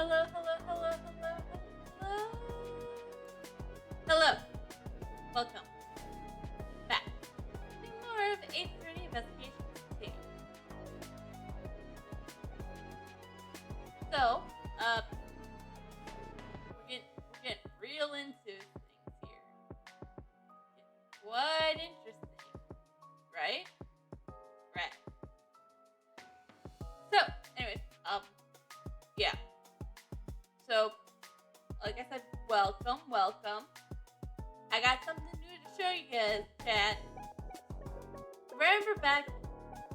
hello, hello, hello, hello, hello. Hello. Welcome back to more of 8:30 Investigation 2. So, we're getting real into things here. It's quite interesting, right? Right. So, anyways, yeah. So, like I said, welcome. I got something new to show you guys, chat. Remember back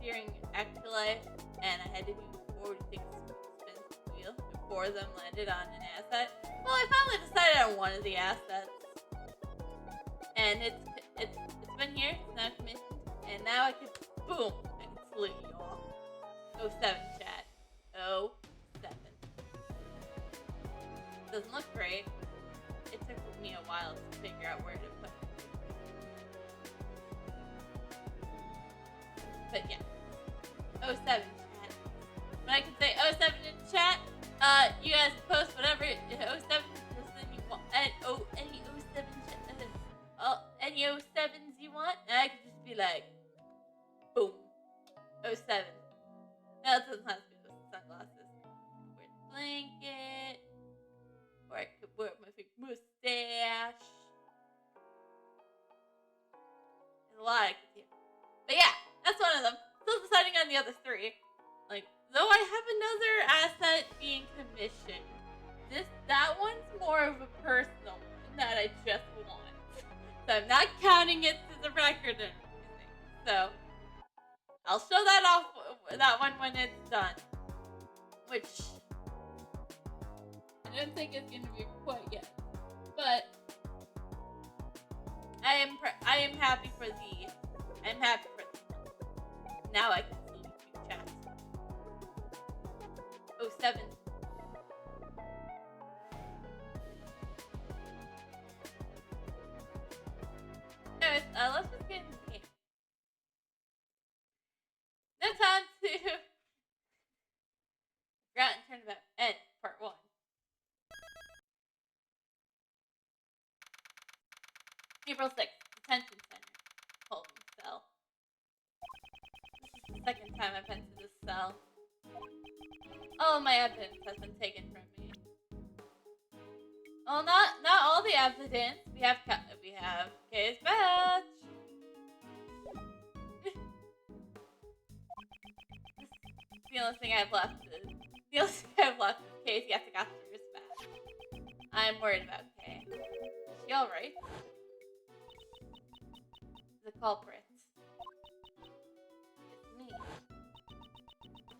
during Afterlife, and I had to do 46 spins of the wheel before them landed on an asset? Well, I finally decided on one of the assets, and it's been here, it's now commissioned, and now I can salute you all. 07, chat. 07. Doesn't look great. It took me a while to figure out where to put it. But yeah. 07, chat. But I can say 07 in chat. You guys post whatever 07 person you want. Any 07 any 07s you want. And I could just be like, boom. 07. No, it doesn't have to be with sunglasses. Wear the blanket. Or I could wear my big mustache. There's a lot I could do. But yeah, that's one of them. Still deciding on the other three. Like, though I have another asset being commissioned, that one's more of a personal one that I just want. So I'm not counting it to the record or anything. So I'll show that one when it's done. Which I don't think it's going to be quite yet. But I am happy for the. Now I can see you chat. 07. Anyways, let's just get into the game. No time to Forgotten Turnabout End Part 1. April 6th, Detention Center. Holding cell. This is the second time I've been to this cell. All my evidence has been taken from me. Well, not all the evidence. We have case badge. The only thing I've left is Kay's yet to got through his badge. I'm worried about Kay. Is she alright? The culprit. It's me.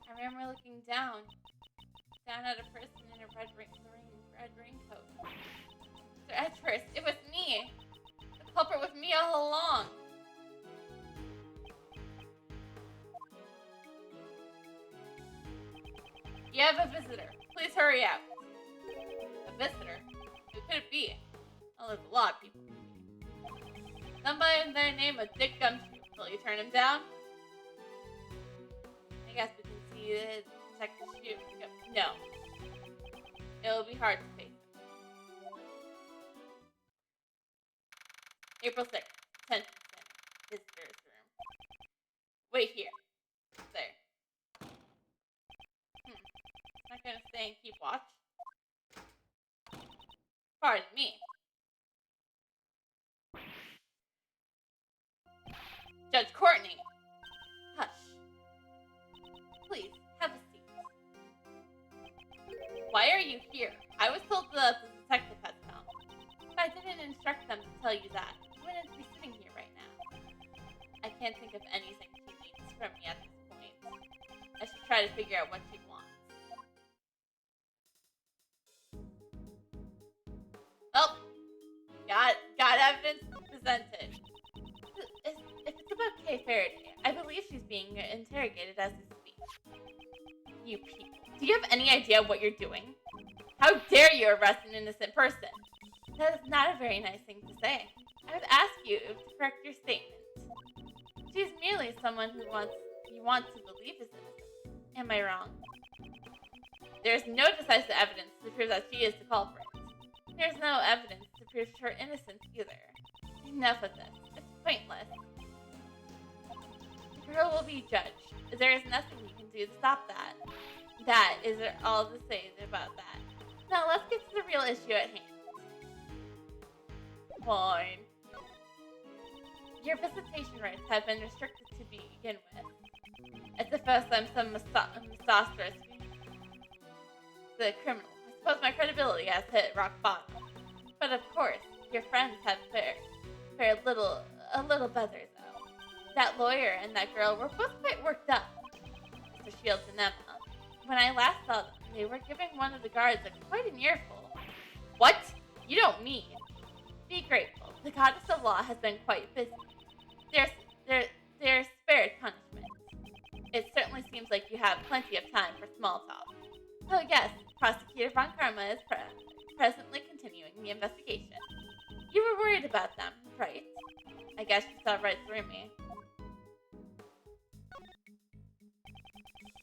I remember looking down at a person in a red raincoat. So at first, it was me. The culprit was me all along. You have a visitor. Please hurry out. A visitor? Who could it be? Well, there's a lot of people. Somebody in their name of Dick Gumshoe. Will you turn him down? I guess we can see the detective shoot. No. It will be hard to face him. April 6th, Detention Center. Visitor's room. Wait here. There. Not gonna stay and keep watch. Pardon me. Judge Courtney! Hush. Please, have a seat. Why are you here? I was told that the detective had come. If I didn't instruct them to tell you that, you wouldn't be sitting here right now. I can't think of anything she needs from me at this point. I should try to figure out what she wants. Oh! Got evidence presented. If it's about Kay Faraday, I believe she's being interrogated as we speak. You people. Do you have any idea what you're doing? How dare you arrest an innocent person? That is not a very nice thing to say. I would ask you to correct your statement. She's merely someone who you want to believe is innocent. Am I wrong? There's no decisive evidence to prove that she is the culprit. There's no evidence to prove her innocence either. Enough of this. It's pointless. The girl will be judged. There is nothing you can do to stop that. That is all to say about that. Now let's get to the real issue at hand. Fine. Your visitation rights have been restricted to begin with. It's the first time some misostrous the criminal. I suppose my credibility has hit rock bottom. But of course, your friends have fared a little better though. That lawyer and that girl were both quite worked up. Mr. Shields and Emma. When I last saw them, they were giving one of the guards quite an earful. What? You don't mean? Be grateful. The goddess of law has been quite busy. They're spared punishments. It certainly seems like you have plenty of time for small talk. Oh yes, Prosecutor Von Karma is presently continuing the investigation. You were worried about them, right? I guess you saw right through me.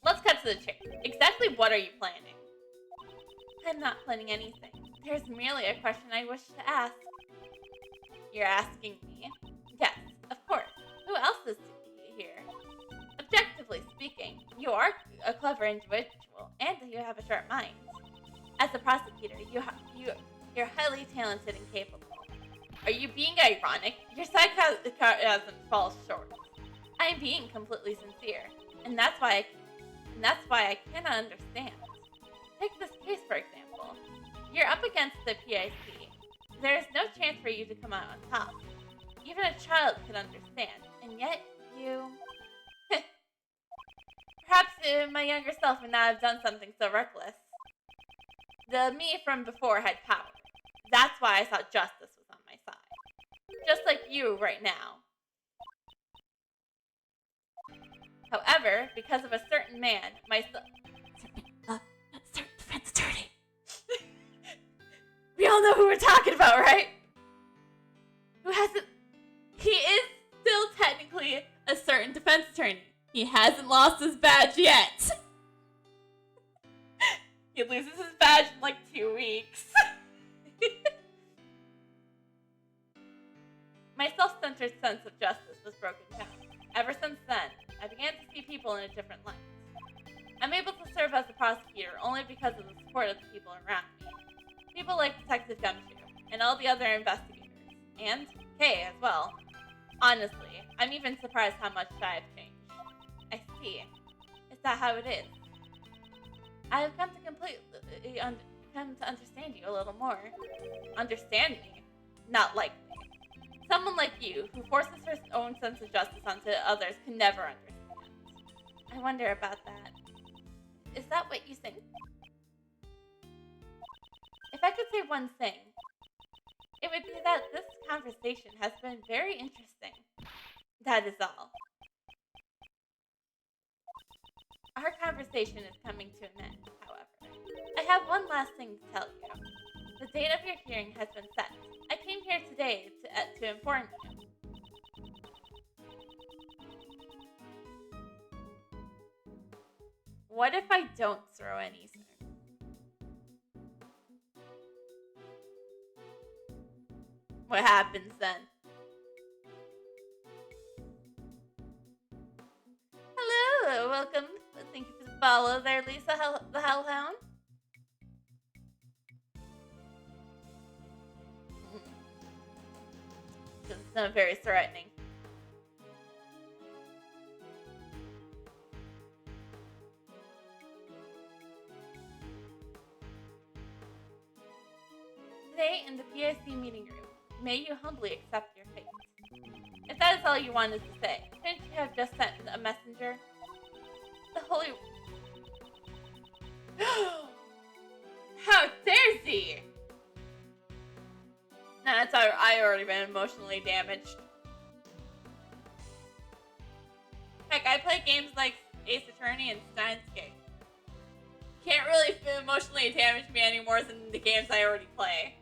Let's cut to the chase. Exactly what are you planning? I'm not planning anything. There's merely a question I wish to ask. You're asking me? Yes, of course. Who else is here? Objectively speaking, you are a clever individual, and you have a sharp mind. As a prosecutor, you're highly talented and capable. Are you being ironic? Your sarcasm falls short. I am being completely sincere, and that's why I cannot understand. Take this case for example. You're up against the PIC. There is no chance for you to come out on top. Even a child could understand, and yet you... Perhaps my younger self would not have done something so reckless. The me from before had power. That's why I thought justice was on my side. Just like you right now. However, because of a certain man, certain defense attorney. We all know who we're talking about, right? Who hasn't... He is still technically a certain defense attorney. He hasn't lost his badge yet. He loses his badge in like 2 weeks. My self-centered sense of justice was broken down. Ever since then, I began to see people in a different light. I'm able to serve as a prosecutor only because of the support of the people around me. People like Detective Gumshoe, and all the other investigators, and Kay as well. Honestly, I'm even surprised how much I have changed. I see. Is that how it is? I have come to understand you a little more. Understand me? Not like me. Someone like you, who forces her own sense of justice onto others, can never understand. I wonder about that. Is that what you think? If I could say one thing, it would be that this conversation has been very interesting. That is all. Our conversation is coming to an end, however. I have one last thing to tell you. The date of your hearing has been set. I came here today to inform you. What if I don't throw any stone? What happens then? Hello, welcome. Thank you for the follow there, Lisa, the Hellhound. Doesn't sound very threatening. Today, in the PIC meeting room, may you humbly accept your fate. If that is all you wanted to say, couldn't you have just sent a messenger? The holy... How dare thee! No, that's I already been emotionally damaged. Heck, I play games like Ace Attorney and Steins Gate. Can't really emotionally damage me any more than the games I already play.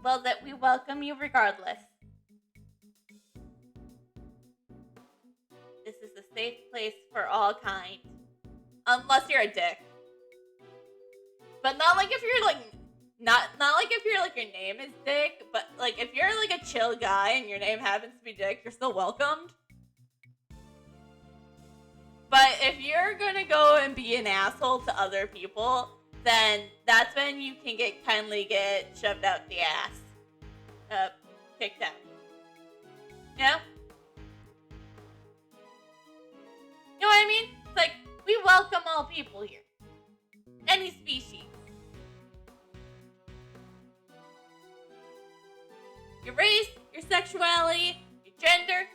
Well, that we welcome you regardless. This is a safe place for all kind. Unless you're a dick. But not like if you're like not like if you're like your name is Dick, but like if you're like a chill guy and your name happens to be Dick, you're still welcomed. But if you're gonna go and be an asshole to other people, then that's when you can kindly get shoved out the ass. Kicked out. You know? You know what I mean? It's like, we welcome all people here. Any species. Your race, your sexuality, your gender,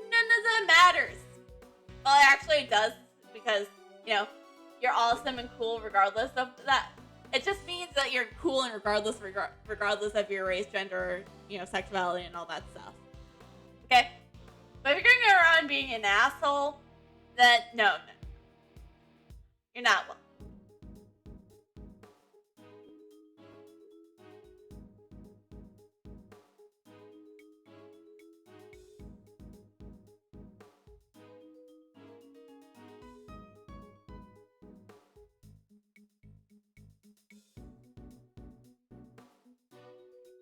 none of that matters. Well, actually it does, because, you know, you're awesome and cool regardless of that. It just means that you're cool and regardless of your race, gender, you know, sexuality and all that stuff. Okay? But if you're going to go around being an asshole, then no. You're not welcome.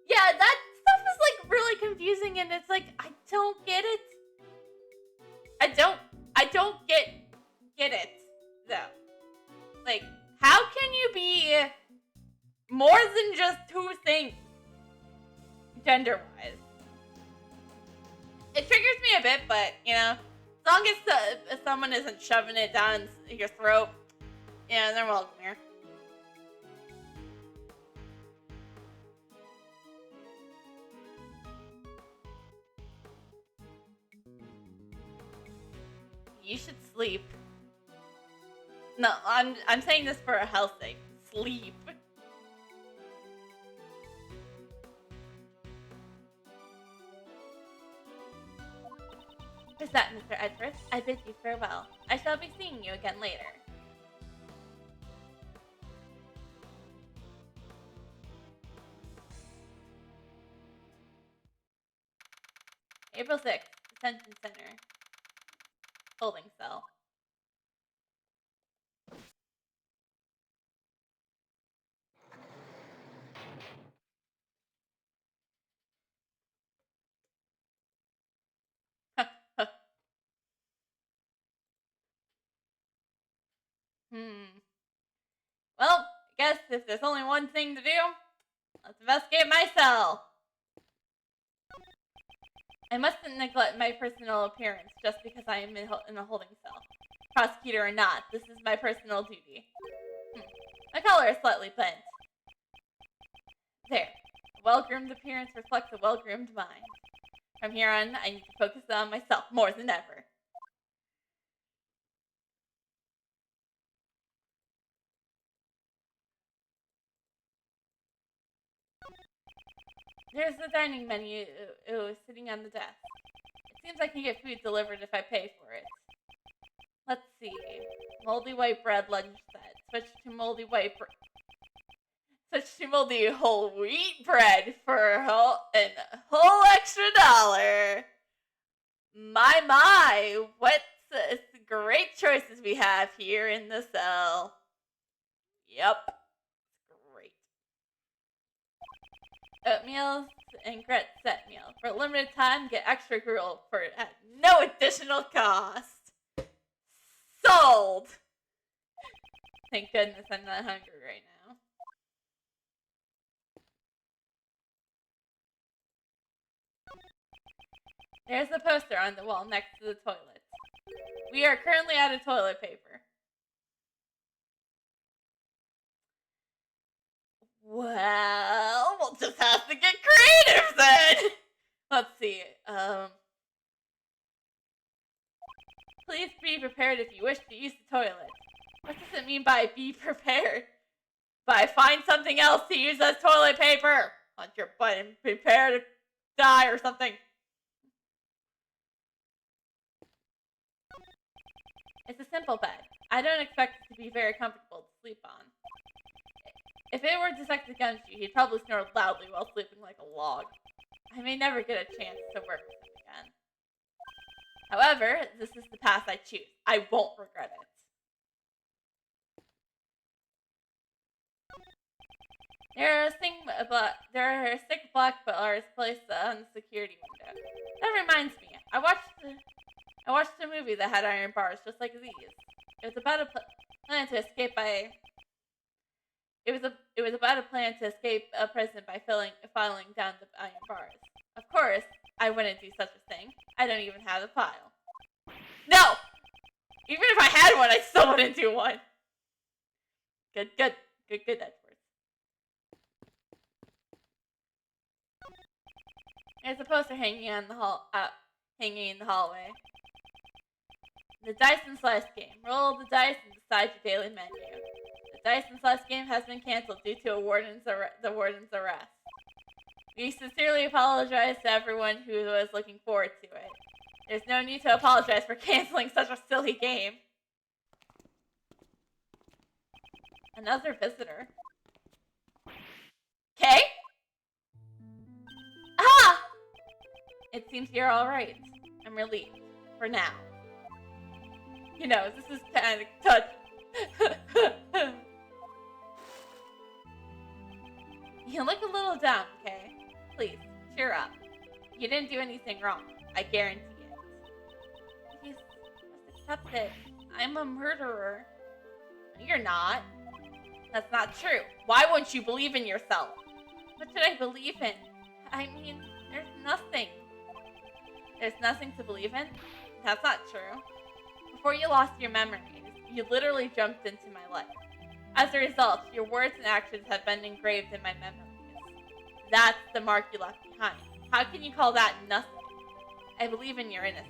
Yeah, that stuff is like really confusing, and it's like, I don't get it. I don't get it, though. Like, how can you be more than just two things, gender-wise? It triggers me a bit, but, you know, as long as someone isn't shoving it down your throat, yeah, they're welcome here. You should sleep. No, I'm saying this for a health sake. Sleep. Is that Mr. Edwards? I bid you farewell. I shall be seeing you again later. April 6th, Detention Center. Holding cell. Well, I guess if there's only one thing to do, let's investigate my cell. I mustn't neglect my personal appearance just because I am in a holding cell. Prosecutor or not, this is my personal duty. My collar is slightly bent. There. A well-groomed appearance reflects a well-groomed mind. From here on, I need to focus on myself more than ever. There's the dining menu sitting on the desk. It seems I can get food delivered if I pay for it. Let's see. Moldy white bread lunch set. Switch to moldy whole wheat bread for a whole extra $1. My, what great choices we have here in the cell. Yep. Great. Oatmeal and grit set meal. For a limited time, get extra gruel at no additional cost. Sold! Thank goodness I'm not hungry right now. There's a poster on the wall next to the toilet. We are currently out of toilet paper. Well, we'll just have to get creative then! Let's see, please be prepared if you wish to use the toilet. What does it mean by be prepared? By find something else to use as toilet paper on your butt and prepare to die or something. It's a simple bed. I don't expect it to be very comfortable to sleep on. If it were detected against you, he'd probably snore loudly while sleeping like a log. I may never get a chance to work with him again. However, this is the path I choose. I won't regret it. There are thick black bars placed on the security window. That reminds me, I watched a movie that had iron bars just like these. It was about a plan to escape by. It was about a plan to escape a prison by filing down the iron bars. Of course, I wouldn't do such a thing. I don't even have a file. No! Even if I had one, I still wouldn't do one. Good, Edward. There's a poster hanging in the hallway. The Dice and Slice game. Roll the dice and decide your daily menu. The Dice and Slice game has been canceled due to the warden's arrest. We sincerely apologize to everyone who was looking forward to it. There's no need to apologize for canceling such a silly game. Another visitor. Okay? Ah! It seems you're alright. I'm relieved. For now. You know, this is kind of touch. You look a little down, okay? Please, cheer up. You didn't do anything wrong. I guarantee it. Please, just accept it. I'm a murderer. You're not. That's not true. Why won't you believe in yourself? What should I believe in? I mean, there's nothing. There's nothing to believe in? That's not true. Before you lost your memories, you literally jumped into my life. As a result, your words and actions have been engraved in my memories. That's the mark you left behind. How can you call that nothing? I believe in your innocence.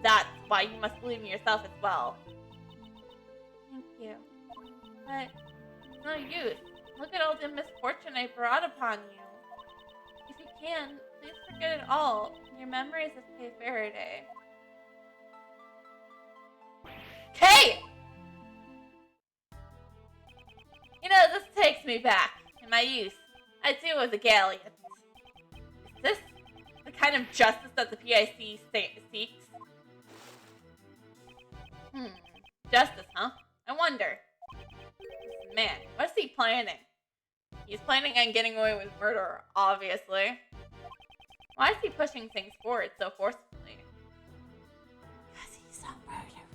That's why you must believe in yourself as well. Thank you. But it's no use. Look at all the misfortune I brought upon you. If you can, please forget it all. Your memories of Kay Faraday. Kay! You know, this takes me back. In my youth, I too was a galleon. Is this the kind of justice that the PIC seeks? Justice, huh? I wonder. Man, what's he planning? He's planning on getting away with murder, obviously. Why is he pushing things forward so forcefully? Because he's a murderer.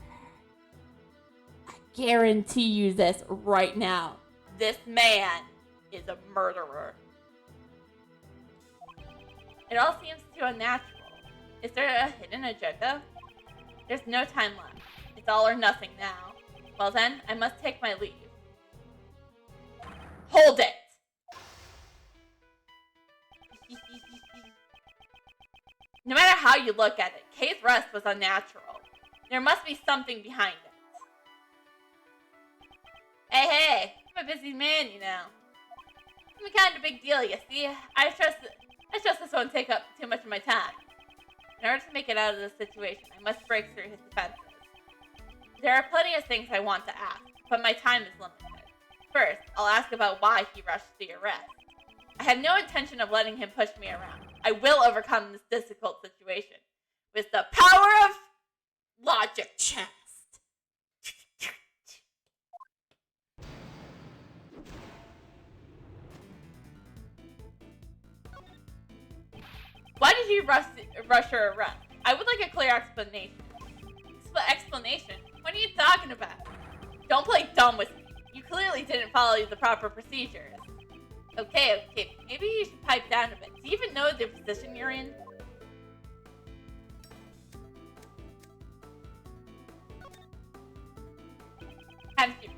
I guarantee you this right now. This man is a murderer. It all seems too unnatural. Is there a hidden agenda? There's no time left. It's all or nothing now. Well then, I must take my leave. Hold it! No matter how you look at it, Kay's rest was unnatural. There must be something behind it. Hey, I'm a busy man, you know. I'm a kind of big deal, you see. I trust this won't take up too much of my time. In order to make it out of this situation, I must break through his defenses. There are plenty of things I want to ask, but my time is limited. First, I'll ask about why he rushed the arrest. I have no intention of letting him push me around. I will overcome this difficult situation with the power of logic chest. Why did you rush her arrest? I would like a clear explanation. Explanation? What are you talking about? Don't play dumb with me. You clearly didn't follow the proper procedures. Okay, maybe you should pipe down a bit. Do you even know the position you're in? Have you?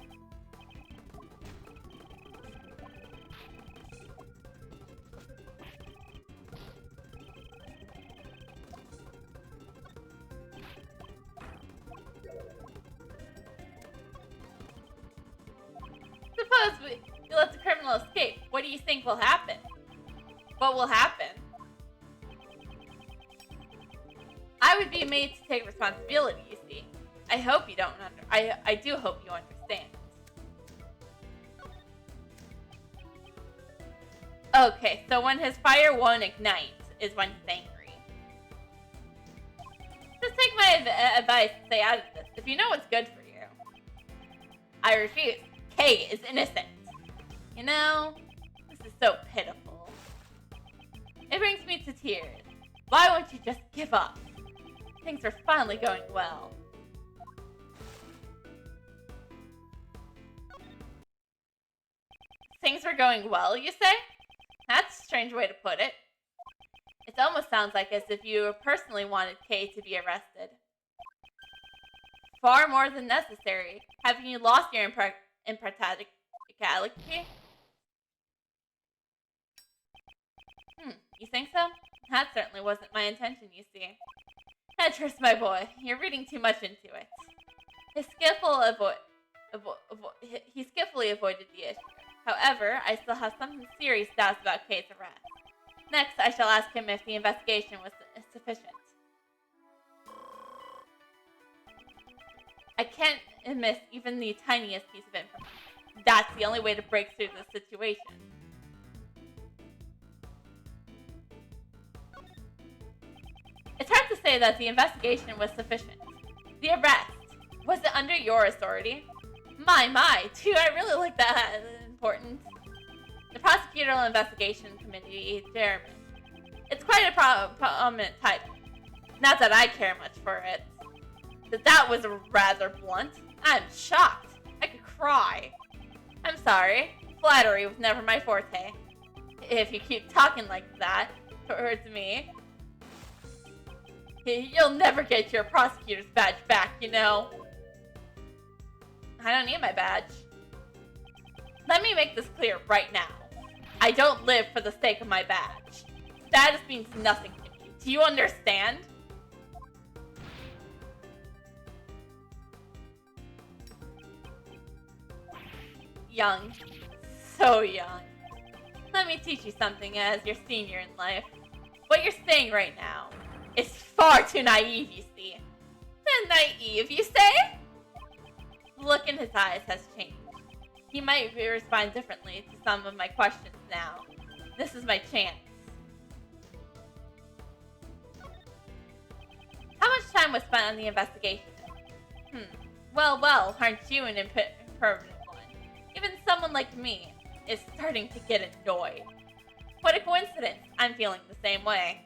Suppose we let the criminal escape. What do you think will happen? What will happen? I would be made to take responsibility, you see. I hope you don't I do hope you understand. Okay, so when his fire won't ignite is when he's angry. Just take my advice and stay out of this if you know what's good for you. I refuse. Kay is innocent. You know, this is so pitiful. It brings me to tears. Why won't you just give up? Things are finally going well. Things were going well, you say? That's a strange way to put it. It almost sounds like as if you personally wanted Kay to be arrested. Far more than necessary. Haven't you lost your impartiality? You think so? That certainly wasn't my intention, you see. Trust my boy, you're reading too much into it. He skillfully avoided the issue. However, I still have some serious doubts about Kay's arrest. Next, I shall ask him if the investigation was sufficient. I can't miss even the tiniest piece of information. That's the only way to break through this situation. It's hard to say that the investigation was sufficient. The arrest, was it under your authority? My, do I really look that important? The prosecutorial investigation committee chairman. It's quite a prominent title. Not that I care much for it. But that was rather blunt. I'm shocked. I could cry. I'm sorry. Flattery was never my forte. If you keep talking like that towards me, you'll never get your prosecutor's badge back, you know. I don't need my badge. Let me make this clear right now. I don't live for the sake of my badge. Status means nothing to me. Do you understand? Young. So young. Let me teach you something as your senior in life. What you're saying right now is far too naive, you see. Too naive, you say? The look in his eyes has changed. He might respond differently to some of my questions now. This is my chance. How much time was spent on the investigation? Well, aren't you an impermanent one? Even someone like me is starting to get annoyed. What a coincidence. I'm feeling the same way.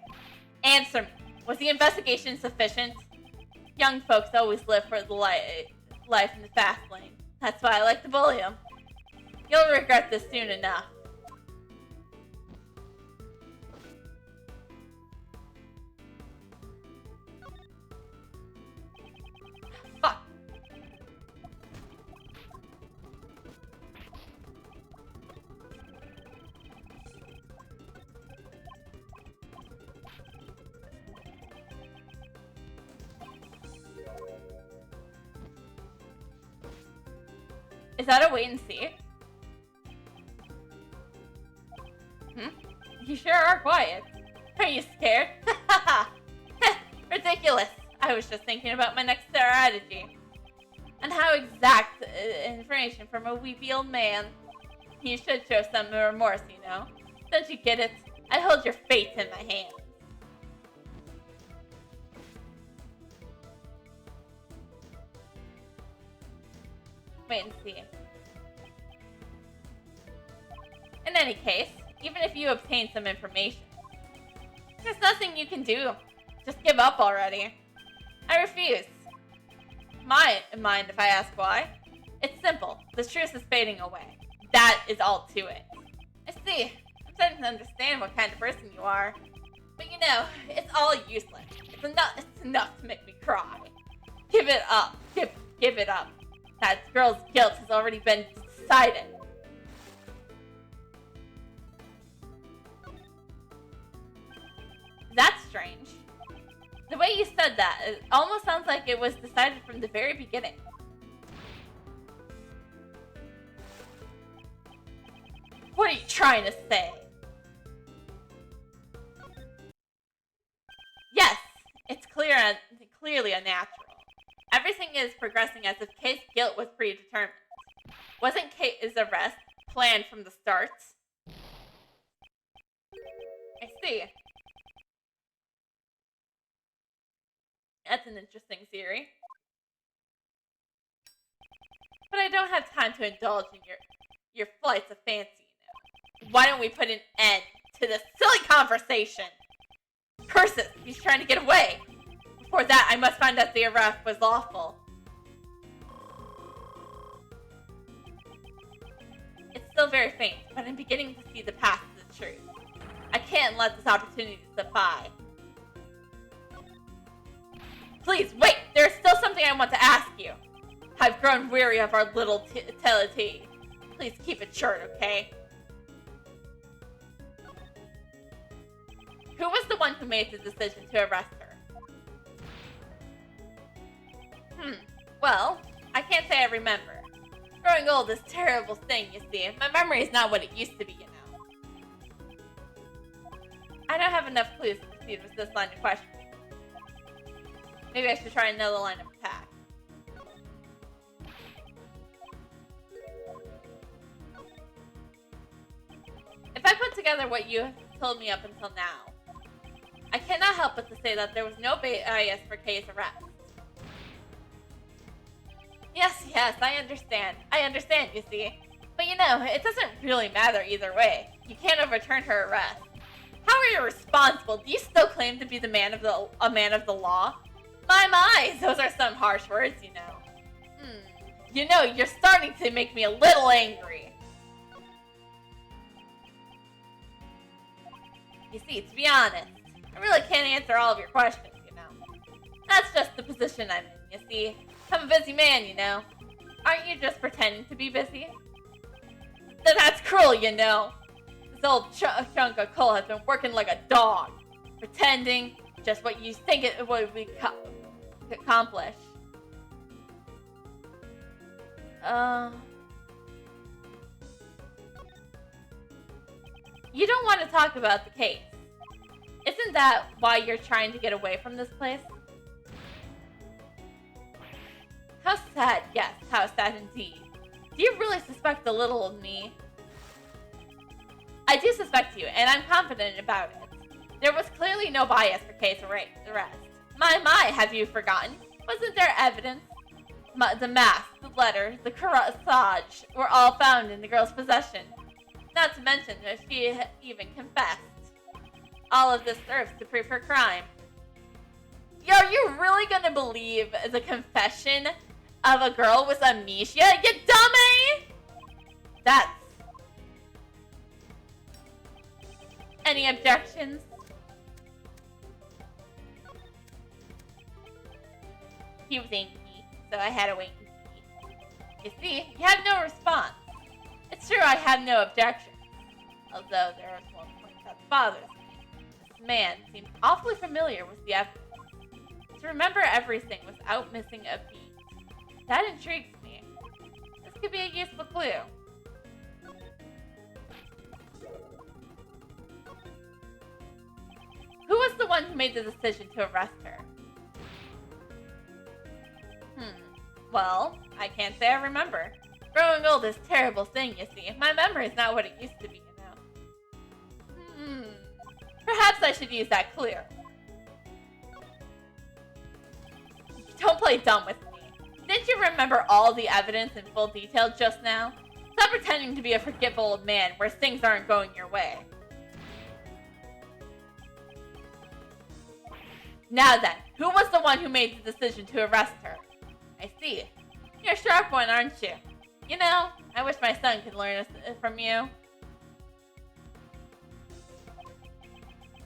Answer me. Was the investigation sufficient? Young folks always live for the life in the fast lane. That's why I like to bully them. You'll regret this soon enough. Fuck. Is that a wait and see? You sure are quiet. Are you scared? Ridiculous. I was just thinking about my next strategy. And how exact information from a weepy old man. You should show some remorse, you know. Don't you get it? I hold your fate in my hands. Wait and see. In any case, even if you obtain some information, there's nothing you can do. Just give up already. I refuse. Mind if I ask why? It's simple. The truth is fading away. That is all to it. I see. I'm starting to understand what kind of person you are. But you know, it's all useless. It's enough to make me cry. Give it up. Give it up. That girl's guilt has already been decided. That's strange. The way you said that, it almost sounds like it was decided from the very beginning. What are you trying to say? Yes, it's clearly unnatural. Everything is progressing as if Kay's guilt was predetermined. Wasn't Kay's arrest planned from the start? see. That's an interesting theory. But I don't have time to indulge in your flights of fancy, you know. Why don't we put an end to this silly conversation? Curses, he's trying to get away. Before that, I must find out the arrest was lawful. It's still very faint, but I'm beginning to see the path to the truth. I can't let this opportunity slip by. Please, wait! There's still something I want to ask you. I've grown weary of our little tele-tea. Please keep it short, okay? Who was the one who made the decision to arrest her? Well, I can't say I remember. Growing old is a terrible thing, you see. My memory is not what it used to be, you know. I don't have enough clues to proceed with this line of questioning. Maybe I should try another line of attack. If I put together what you have told me up until now, I cannot help but to say that there was no bias for Kay's arrest. Yes, I understand. I understand, you see. But you know, it doesn't really matter either way. You can't overturn her arrest. How are you responsible? Do you still claim to be a man of the law? My, those are some harsh words, you know. You know, you're starting to make me a little angry. You see, to be honest, I really can't answer all of your questions, you know. That's just the position I'm in, you see. I'm a busy man, you know. Aren't you just pretending to be busy? That's cruel, you know. This old chunk of coal has been working like a dog. Pretending just what you think it would accomplish. You don't want to talk about the case. Isn't that why you're trying to get away from this place? How sad, yes, how sad indeed. Do you really suspect a little of me? I do suspect you, and I'm confident about it. There was clearly no bias for Kay's arrest. My, have you forgotten? Wasn't there evidence? The mask, the letter, the corsage were all found in the girl's possession. Not to mention that she even confessed. All of this serves to prove her crime. Are you really gonna believe the confession of a girl with amnesia, you dummy? That's... Any objections? He was angry, so I had to wait and see. You see, you have no response. It's true I have no objections. Although there is one point that bothers me. This man seems awfully familiar with the evidence. To remember everything without missing a beat. That intrigues me. This could be a useful clue. Who was the one who made the decision to arrest her? Well, I can't say I remember. Growing old is a terrible thing, you see. My memory is not what it used to be, you know. Perhaps I should use that clue. Don't play dumb with me. Didn't you remember all the evidence in full detail just now? Stop pretending to be a forgetful old man where things aren't going your way. Now then, who was the one who made the decision to arrest her? I see. You're a sharp one, aren't you? You know, I wish my son could learn from you.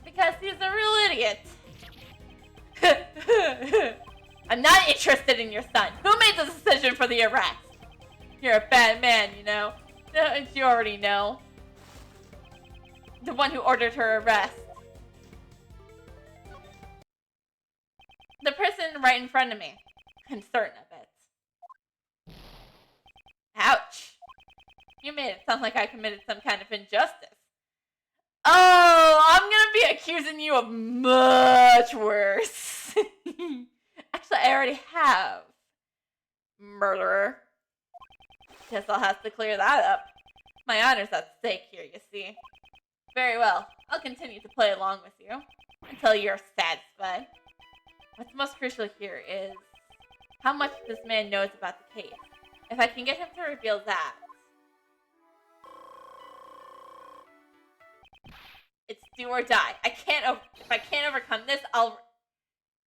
Because he's a real idiot. I'm not interested in your son. Who made the decision for the arrest? You're a bad man, you know. Don't you already know? The one who ordered her arrest. The person right in front of me. I'm certain of it. Ouch. You made it sound like I committed some kind of injustice. Oh, I'm gonna be accusing you of much worse. Actually, I already have. Murderer. Guess I'll have to clear that up. My honor's at stake here, you see. Very well. I'll continue to play along with you until you're satisfied. What's most crucial here is how much this man knows about the case. If I can get him to reveal that, it's do or die. If I can't overcome this,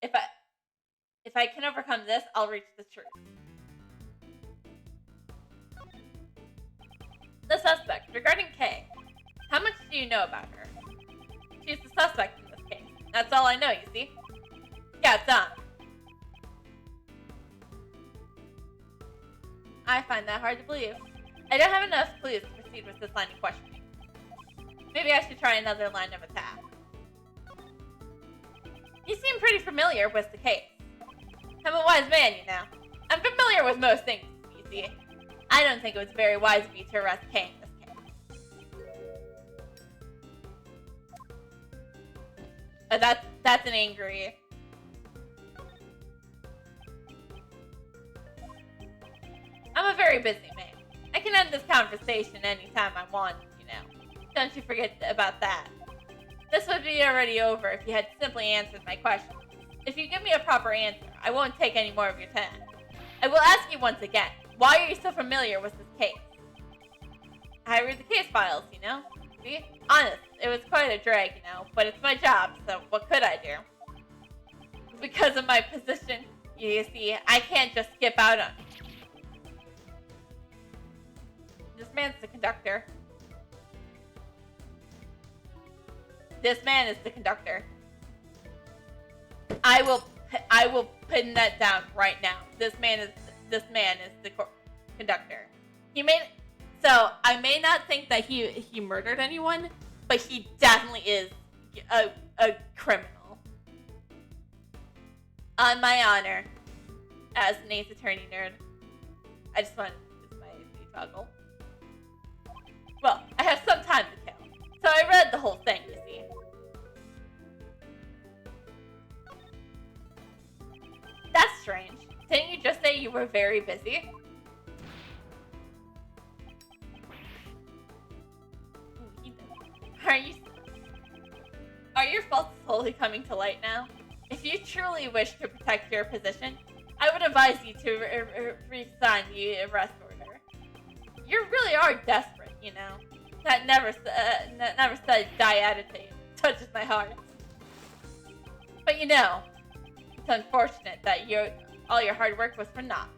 if I can overcome this, I'll reach the truth. The suspect, regarding Kay. How much do you know about her? She's the suspect in this case. That's all I know, you see? Yeah, it's on. I find that hard to believe. I don't have enough clues to proceed with this line of questioning. Maybe I should try another line of attack. You seem pretty familiar with the case. I'm a wise man, you know. I'm familiar with most things, you see. I don't think it was very wise of you to arrest Kay in this case. That's an angry... I'm a very busy man. I can end this conversation anytime I want, you know. Don't you forget about that. This would be already over if you had simply answered my questions. If you give me a proper answer, I won't take any more of your time. I will ask you once again, why are you so familiar with this case? I read the case files, you know? See? Honest, it was quite a drag, you know, but it's my job, so what could I do? Because of my position, you see, I can't just skip out on it. This man's the conductor. This man is the conductor. I will pin that down right now. This man is the conductor. So I may not think that he murdered anyone, but he definitely is a criminal. On my honor, as an Ace Attorney nerd, I just want it's my toggle. Well, I have some time to kill, so I read the whole thing, you see. That's strange. Didn't you just say you were very busy? Are your faults slowly coming to light now? If you truly wish to protect your position, I would advise you to re-sign the arrest order. You really are desperate, you know. That never said die attitude touches my heart. But you know, it's unfortunate that all your hard work was for naught.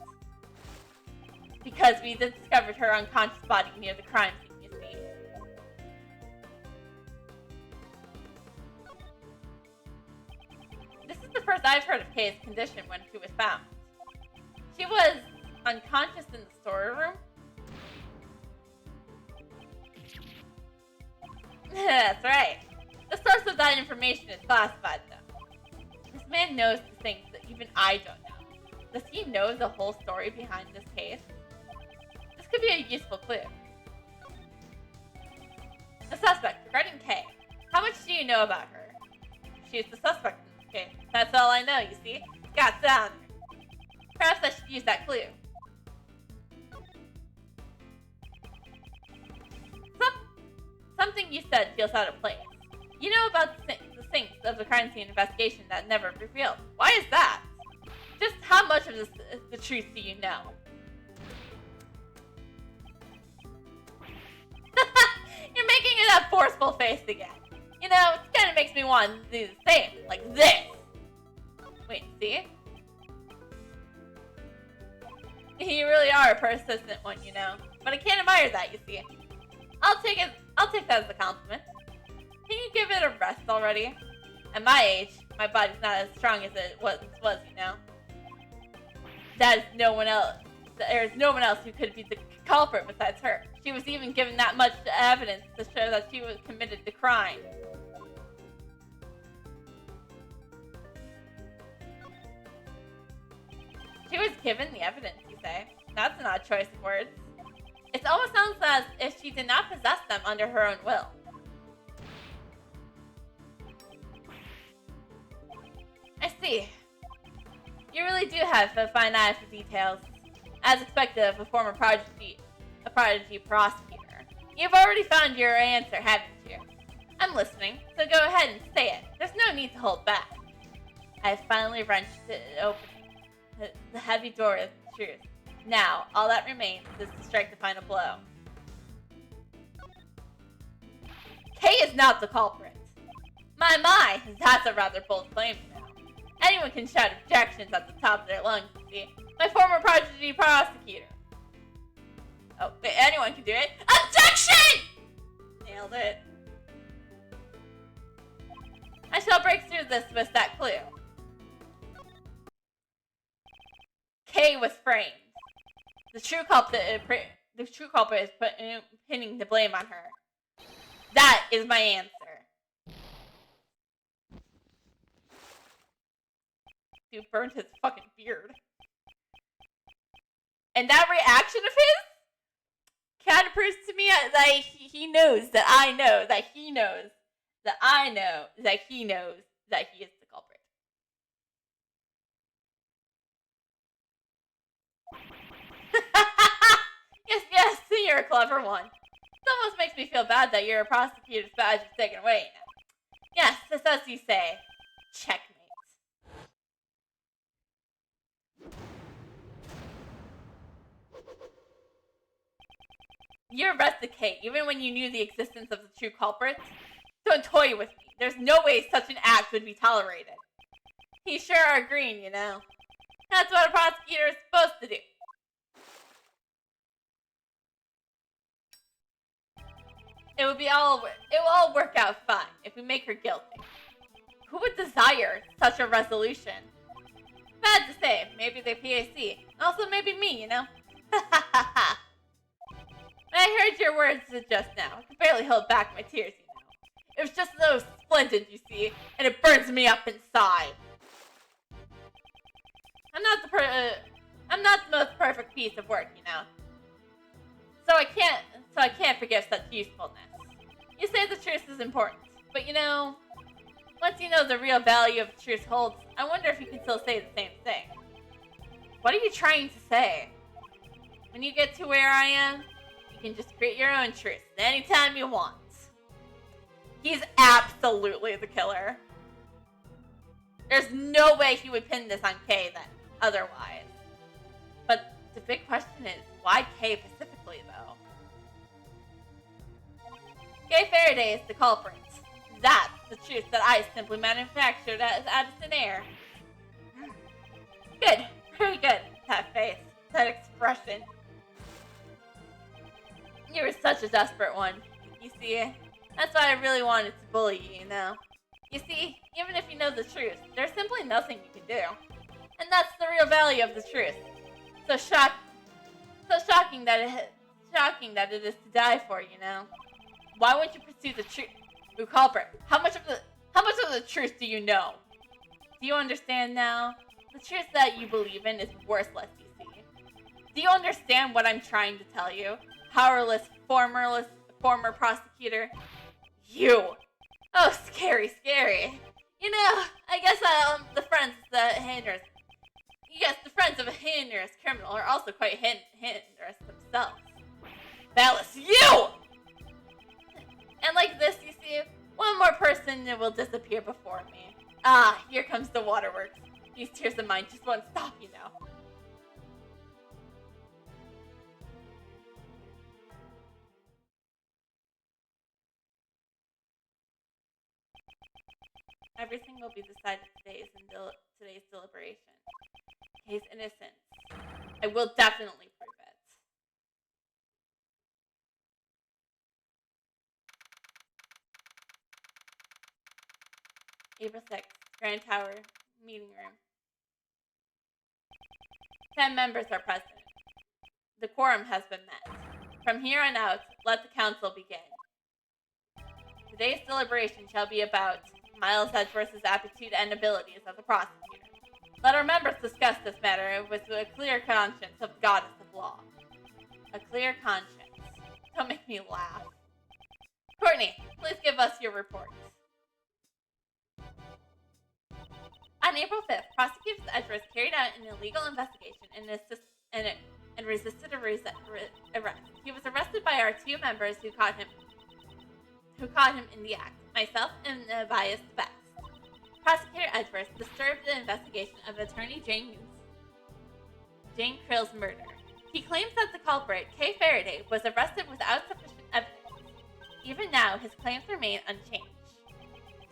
Because we discovered her unconscious body near the crime scene, you see. This is the first I've heard of Kay's condition when she was found. She was unconscious in the storeroom. That's right. The source of that information is classified, though. This man knows the things that even I don't know. Does he know the whole story behind this case? This could be a useful clue. The suspect, regarding Kay. How much do you know about her? She's the suspect in this case. That's all I know, you see. Got down. Perhaps I should use that clue. Something you said feels out of place. You know about the things of the crime scene investigation that never revealed. Why is that? Just how much of the truth do you know? You're making that forceful face again. You know, it kind of makes me want to do the same, like this. Wait, see? You really are a persistent one, you know. But I can't admire that, you see. I'll take that as a compliment. Can you give it a rest already? At my age, my body's not as strong as it was, you know. There's no one else who could be the culprit besides her. She was even given that much evidence to show that she was committed the crime. She was given the evidence, you say? That's an odd choice of words. It almost sounds as if she did not possess them under her own will. I see. You really do have a fine eye for details, as expected of a former prodigy prosecutor. You've already found your answer, haven't you? I'm listening, so go ahead and say it. There's no need to hold back. I finally wrenched it open, the heavy door of truth. Now, all that remains is to strike the final blow. Kay is not the culprit. My, that's a rather bold claim now. Anyone can shout objections at the top of their lungs, you see. My former prodigy prosecutor. Oh, anyone can do it. Objection! Nailed it. I shall break through this with that clue. Kay was framed. The true culprit is pinning the blame on her. That is my answer. Dude burned his fucking beard. And that reaction of his kind of proves to me that he knows that I know that he knows that I know that he knows that he is the culprit. Yes, you're a clever one. It almost makes me feel bad that your prosecutor's badge is taken away now. Yes, it's as you say. Checkmate. You arrested Kate, even when you knew the existence of the true culprits? Don't toy with me. There's no way such an act would be tolerated. You sure are green, you know. That's what a prosecutor is supposed to do. It will all work out fine if we make her guilty. Who would desire such a resolution? Bad to say, maybe the PAC. Also maybe me, you know? Ha ha ha ha. When I heard your words just now, I could barely hold back my tears, you know. It was just so splendid, you see, and it burns me up inside. I'm not the most perfect piece of work, you know. So I can't forgive such usefulness. You say the truth is important, but you know, once you know the real value of the truth holds, I wonder if you can still say the same thing. What are you trying to say? When you get to where I am, you can just create your own truth anytime you want. He's absolutely the killer. There's no way he would pin this on Kay then, otherwise. But the big question is, why Kay specifically, though? Kay Faraday is the culprit. That's the truth that I simply manufactured out of thin air. Good. Very good. That face. That expression. You were such a desperate one. You see, that's why I really wanted to bully you, you know. You see, even if you know the truth, there's simply nothing you can do. And that's the real value of the truth. So shocking that it is to die for, you know. Why won't you pursue the true culprit? How much of the truth do you know? Do you understand now? The truth that you believe in is worthless, you see. Do you understand what I'm trying to tell you? Powerless, former prosecutor. You. Oh, scary. You know, I guess the friends of a heinous criminal are also quite heinous themselves. Valis, you! And like this, you see, one more person will disappear before me. Ah, here comes the waterworks. These tears of mine just won't stop, you know. Everything will be decided today's deliberation. His innocence. I will definitely prove it. April 6th, Grand Tower, meeting room. 10 members are present. The quorum has been met. From here on out, let the council begin. Today's deliberation shall be about Miles Edgeworth's aptitude and abilities as a prosecutor. Let our members discuss this matter with a clear conscience of the goddess of law. A clear conscience. Don't make me laugh. Courtney, please give us your report. On April 5th, prosecutors Edgeworth carried out an illegal investigation and resisted arrest. He was arrested by our 2 members who caught him in the act. myself am biased best. Prosecutor Edgeworth disturbed the investigation of attorney Jane Krill's murder. He claims that the culprit, Kay Faraday, was arrested without sufficient evidence. Even now, his claims remain unchanged.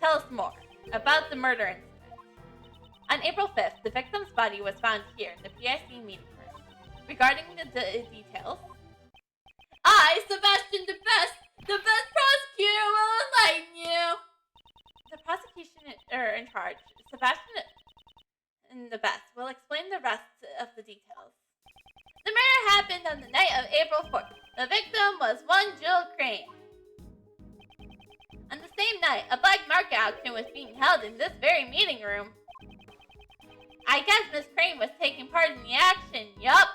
Tell us more about the murder incident. On April 5th, the victim's body was found here in the PIC meeting room. Regarding the details, I, Sebastian the best prosecutor, will enlighten you. The prosecution in charge, Sebastian the best, will explain the rest of the details. The murder happened on the night of April 4th. The victim was one Jill Crane. On the same night, a black market auction was being held in this very meeting room. I guess Miss Crane was taking part in the action, yup.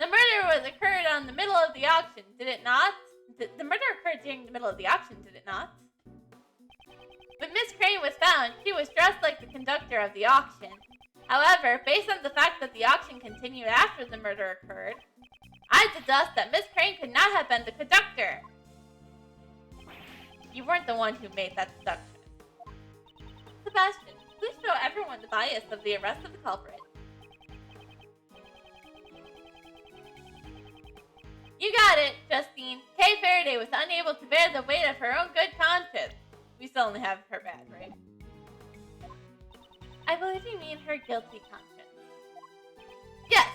The murder occurred on the middle of the auction, did it not? The murder occurred during the middle of the auction, did it not? When Miss Crane was found, she was dressed like the conductor of the auction. However, based on the fact that the auction continued after the murder occurred, I deduce that Miss Crane could not have been the conductor. You weren't the one who made that deduction. Sebastian, please show everyone the bias of the arrest of the culprit. You got it, Justine. Kay Faraday was unable to bear the weight of her own good conscience. We still only have her bad, right? I believe you mean her guilty conscience. Yes,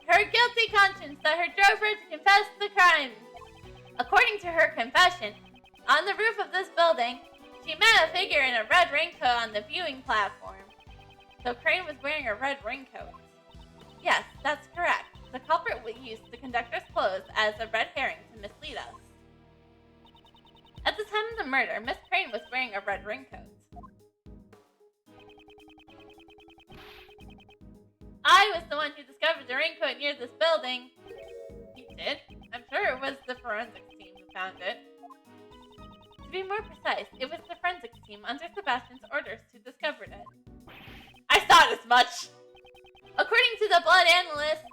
her guilty conscience that drove her to confess the crime. According to her confession, on the roof of this building, she met a figure in a red raincoat on the viewing platform. So Crane was wearing a red raincoat. Yes, that's correct. The culprit used the conductor's clothes as a red herring to mislead us. At the time of the murder, Miss Crane was wearing a red raincoat. I was the one who discovered the raincoat near this building. You did? I'm sure it was the forensics team who found it. To be more precise, it was the forensics team under Sebastian's orders who discovered it. I thought as much! According to the blood analyst,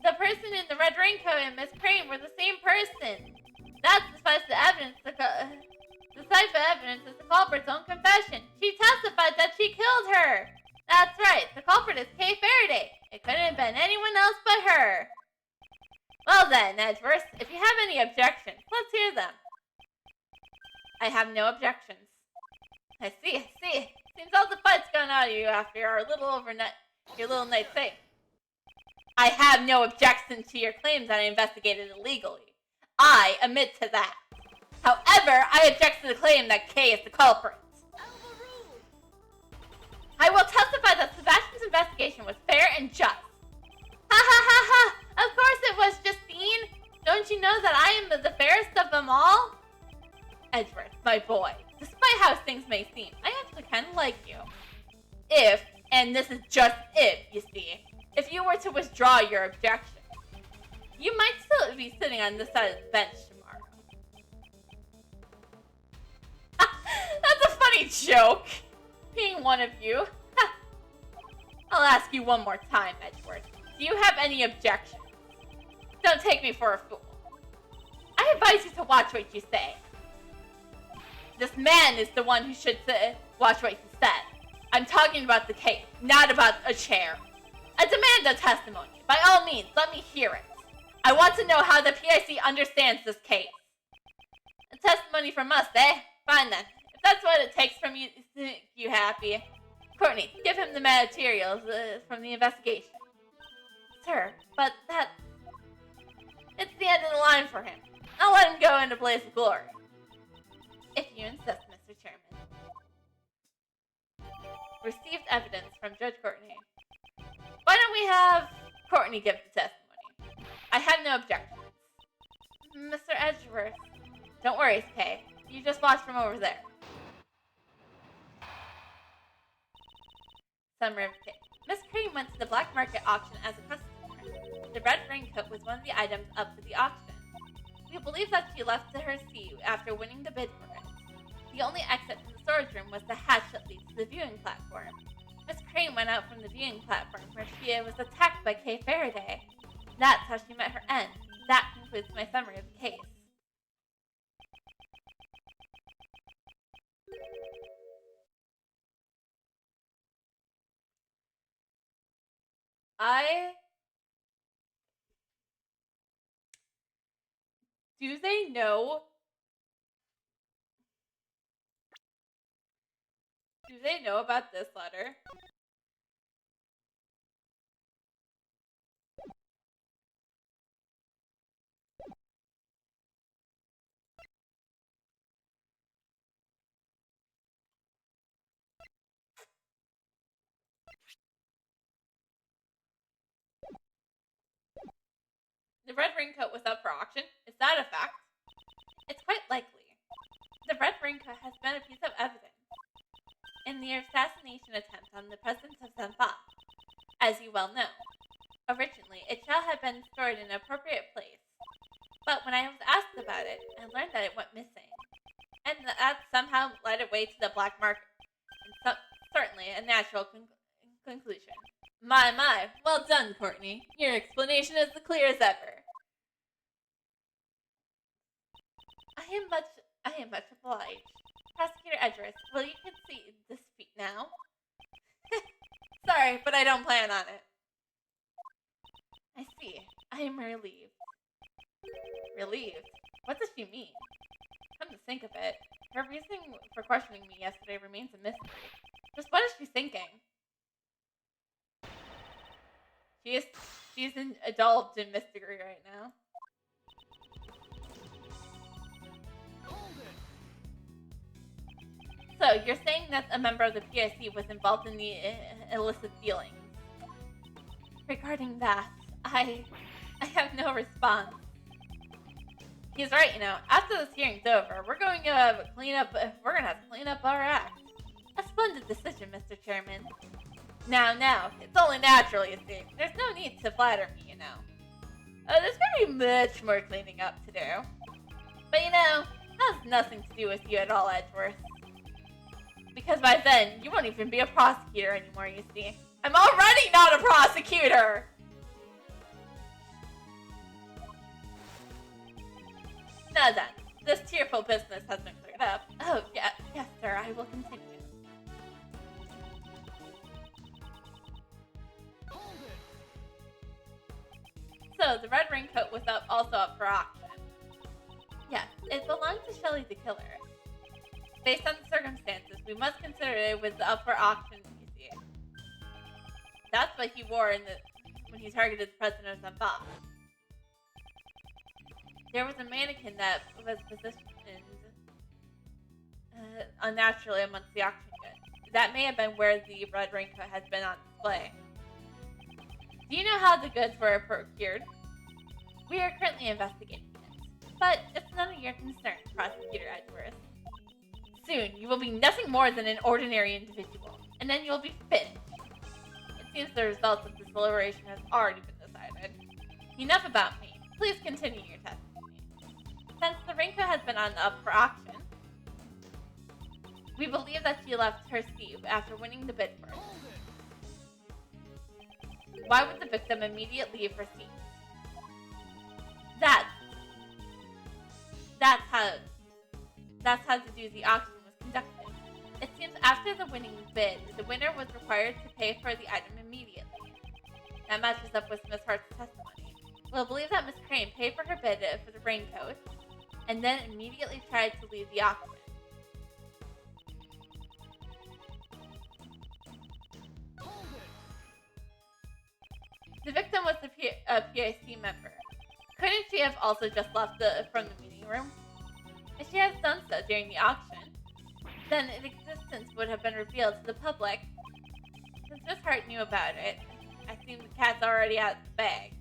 the person in the red raincoat and Miss Crane were the same person. That's despite the evidence. The type of evidence is the culprit's own confession. She testified that she killed her. That's right. The culprit is Kay Faraday. It couldn't have been anyone else but her. Well then, Edgeworth, if you have any objections, let's hear them. I have no objections. I see. Seems all the fight's gone out of you after your little night stay. I have no objection to your claims that I investigated illegally. I admit to that. However, I object to the claim that Kay is the culprit. I will testify that Sebastian's investigation was fair and just. Ha ha ha ha! Of course it was, Justine! Don't you know that I am the fairest of them all? Edgeworth, my boy, despite how things may seem, I actually kind of like you. If, and this is just if, you see, if you were to withdraw your objection, you might still be sitting on this side of the bench tomorrow. That's a funny joke. Being one of you. I'll ask you one more time, Edgeworth. Do you have any objections? Don't take me for a fool. I advise you to watch what you say. This man is the one who should watch what he said. I'm talking about the case, not about a chair. I demand a testimony. By all means, let me hear it. I want to know how the PIC understands this case. A testimony from us, eh? Fine then. If that's what it takes from you to make you happy. Courtney, give him the materials from the investigation. Sir, but that... It's the end of the line for him. I'll let him go into blaze of glory. If you insist, Mr. Chairman. Received evidence from Judge Courtney. Why don't we have Courtney give the testimony? I have no objections. Mr. Edgeworth. Don't worry, Kay. You just watch from over there. Summary of the case. Miss Crane went to the black market auction as a customer. The red raincoat was one of the items up for the auction. We believe that she left to her seat after winning the bid for it. The only exit to the storage room was the hatch that leads to the viewing platform. Miss Crane went out from the viewing platform where she was attacked by Kay Faraday. That's how she met her end. That concludes my summary of the case. I do they know? Do they know about this letter? The red raincoat was up for auction. Is that a fact? It's quite likely. The red raincoat has been a piece of evidence in the assassination attempt on the president of Zanfa, as you well know. Originally, it shall have been stored in an appropriate place, but when I was asked about it, I learned that it went missing, and that somehow led it way to the black market. And certainly a natural conclusion. My, well done, Courtney. Your explanation is as clear as ever. I am much obliged. Prosecutor Edgeworth, will you concede this feat now? Sorry, but I don't plan on it. I see. I am relieved. Relieved? What does she mean? Come to think of it, her reasoning for questioning me yesterday remains a mystery. Just what is she thinking? She's indulged in mystery right now. So, you're saying that a member of the PIC was involved in the illicit dealings? Regarding that, I have no response. He's right, you know. After this hearing's over, we're going to have to clean up our act. A splendid decision, Mr. Chairman. Now, it's only natural, you see. There's no need to flatter me, you know. There's gonna be much more cleaning up to do. But you know, that has nothing to do with you at all, Edgeworth. Because by then, you won't even be a prosecutor anymore, you see. I'm already not a prosecutor! Now then, this tearful business has been cleared up. Oh, yes, sir, I will continue. So, the red raincoat was also up for auction. Yes, it belonged to Shelley the Killer. Based on the circumstances, we must consider it was up for auction, you see. That's what he wore when he targeted the president of Zanfa. There was a mannequin that was positioned unnaturally amongst the auction goods. That may have been where the red raincoat has been on display. Do you know how the goods were procured? We are currently investigating it, but it's none of your concern, Prosecutor Edgeworth. Soon, you will be nothing more than an ordinary individual, and then you'll be finished. It seems the results of this deliberation has already been decided. Enough about me. Please continue your testimony. Since the raincoat has been up for auction, we believe that she left her seat after winning the bid for it. Why would the victim immediately leave her seat? That's how the auction was conducted. It seems after the winning bid, the winner was required to pay for the item immediately. That matches up with Miss Hart's testimony. We'll believe that Miss Crane paid for her bid for the raincoat, and then immediately tried to leave the auction. The victim was a PIC member. Couldn't she have also just left from the meeting room? If she has done so during the auction, then its existence would have been revealed to the public. Since Miss Hart knew about it, I assume the cat's already out of the bag.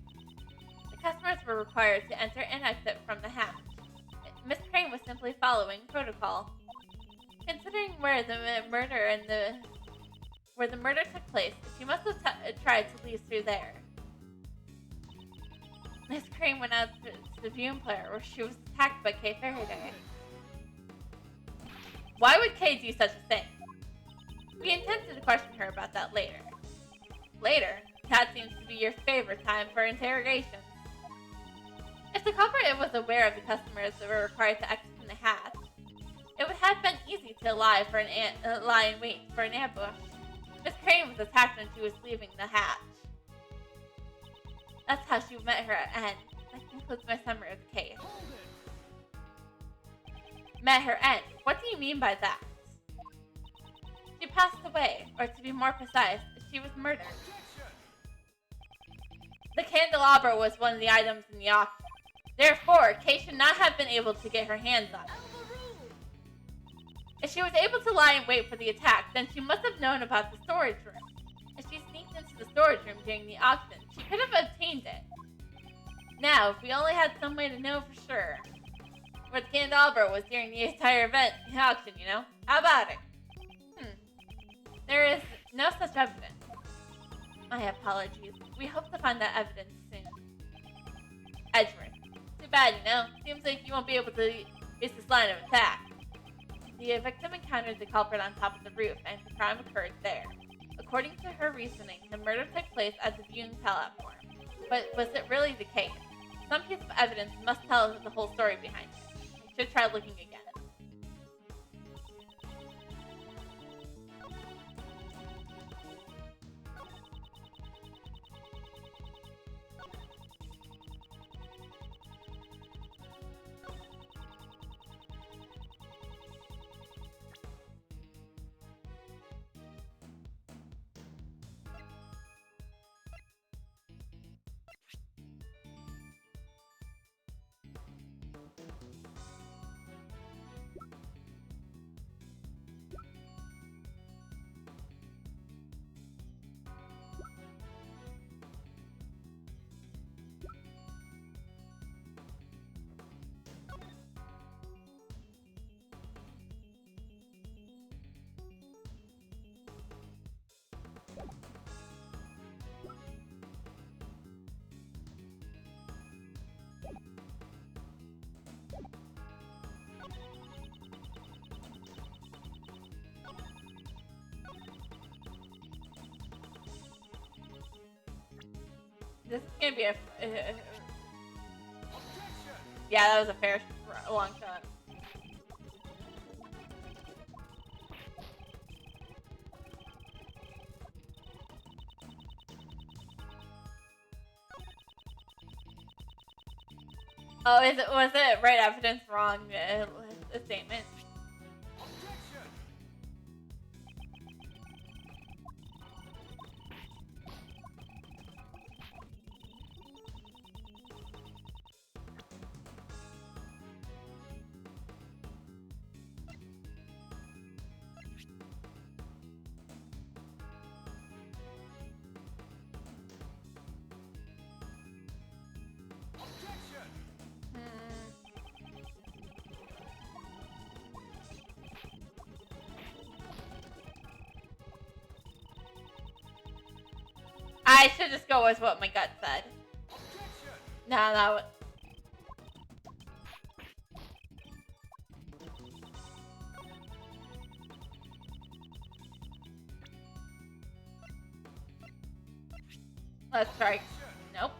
The customers were required to enter and exit from the hatch. Miss Crane was simply following protocol. Considering where the murder took place, she must have tried to leave through there. Miss Crane went out to the viewing player where she was attacked by Kay Faraday. Why would Kay do such a thing? We intended to question her about that later. Later? That seems to be your favorite time for interrogations. If the culprit was aware of the customers that were required to exit from the hatch, it would have been easy to lie in wait for an ambush. Miss Crane was attacked when she was leaving the hatch. That's how she met her end. That concludes my summary of the case. Met her end? What do you mean by that? She passed away, or to be more precise, she was murdered. The candelabra was one of the items in the auction. Therefore, Kay should not have been able to get her hands on it. If she was able to lie in wait for the attack, then she must have known about the storage room. If she sneaked into the storage room during the auction, she could have obtained it. Now, if we only had some way to know for sure where the candelabra was during the entire event, the auction, you know? How about it? There is no such evidence. My apologies. We hope to find that evidence soon. Edgeworth. Too bad, you know? Seems like you won't be able to use this line of attack. The victim encountered the culprit on top of the roof, and the crime occurred there. According to her reasoning, the murder took place at the viewing platform. But was it really the case? Some piece of evidence must tell the whole story behind it. We should try looking again. This is gonna be a yeah, that was a fair long shot. Oh, was it right evidence, wrong statement? I should just go with what my gut said. No, no. Let's try. Nope.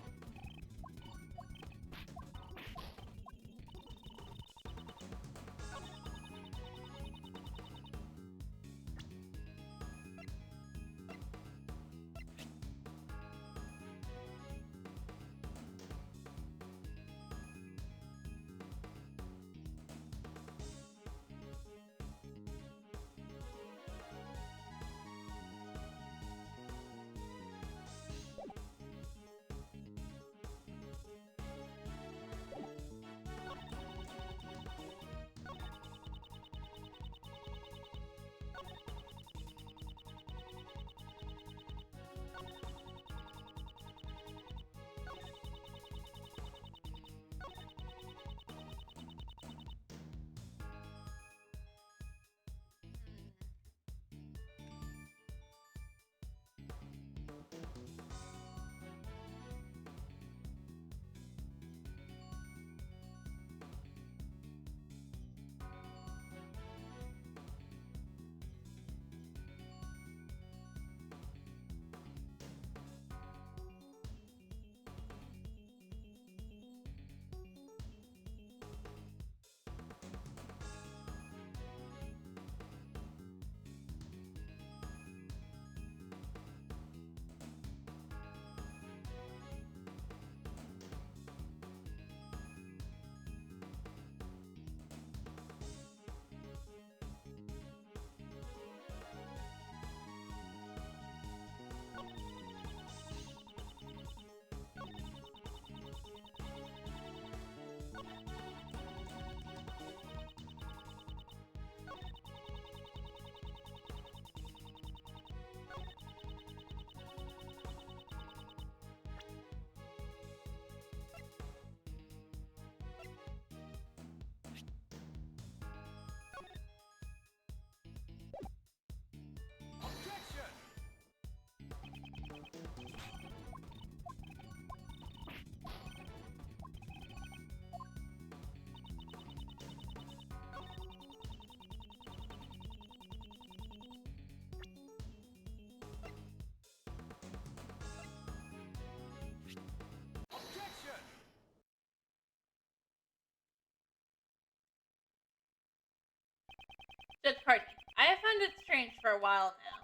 Judge Courtney, I have found it strange for a while now.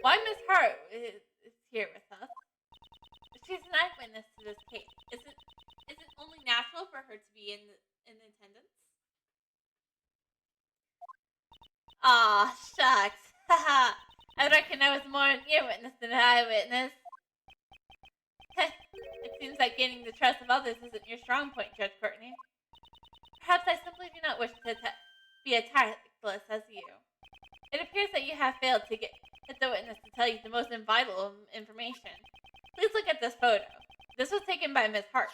Why Miss Hart is here with us? She's an eyewitness to this case. Is it only natural for her to be in attendance? Aw, shucks. Haha. I reckon I was more an earwitness than an eyewitness. It seems like gaining the trust of others isn't your strong point, Judge Courtney. Perhaps I simply do not wish to be as tactless as you. It appears that you have failed to get the witness to tell you the most vital information. Please look at this photo. This was taken by Miss Hart.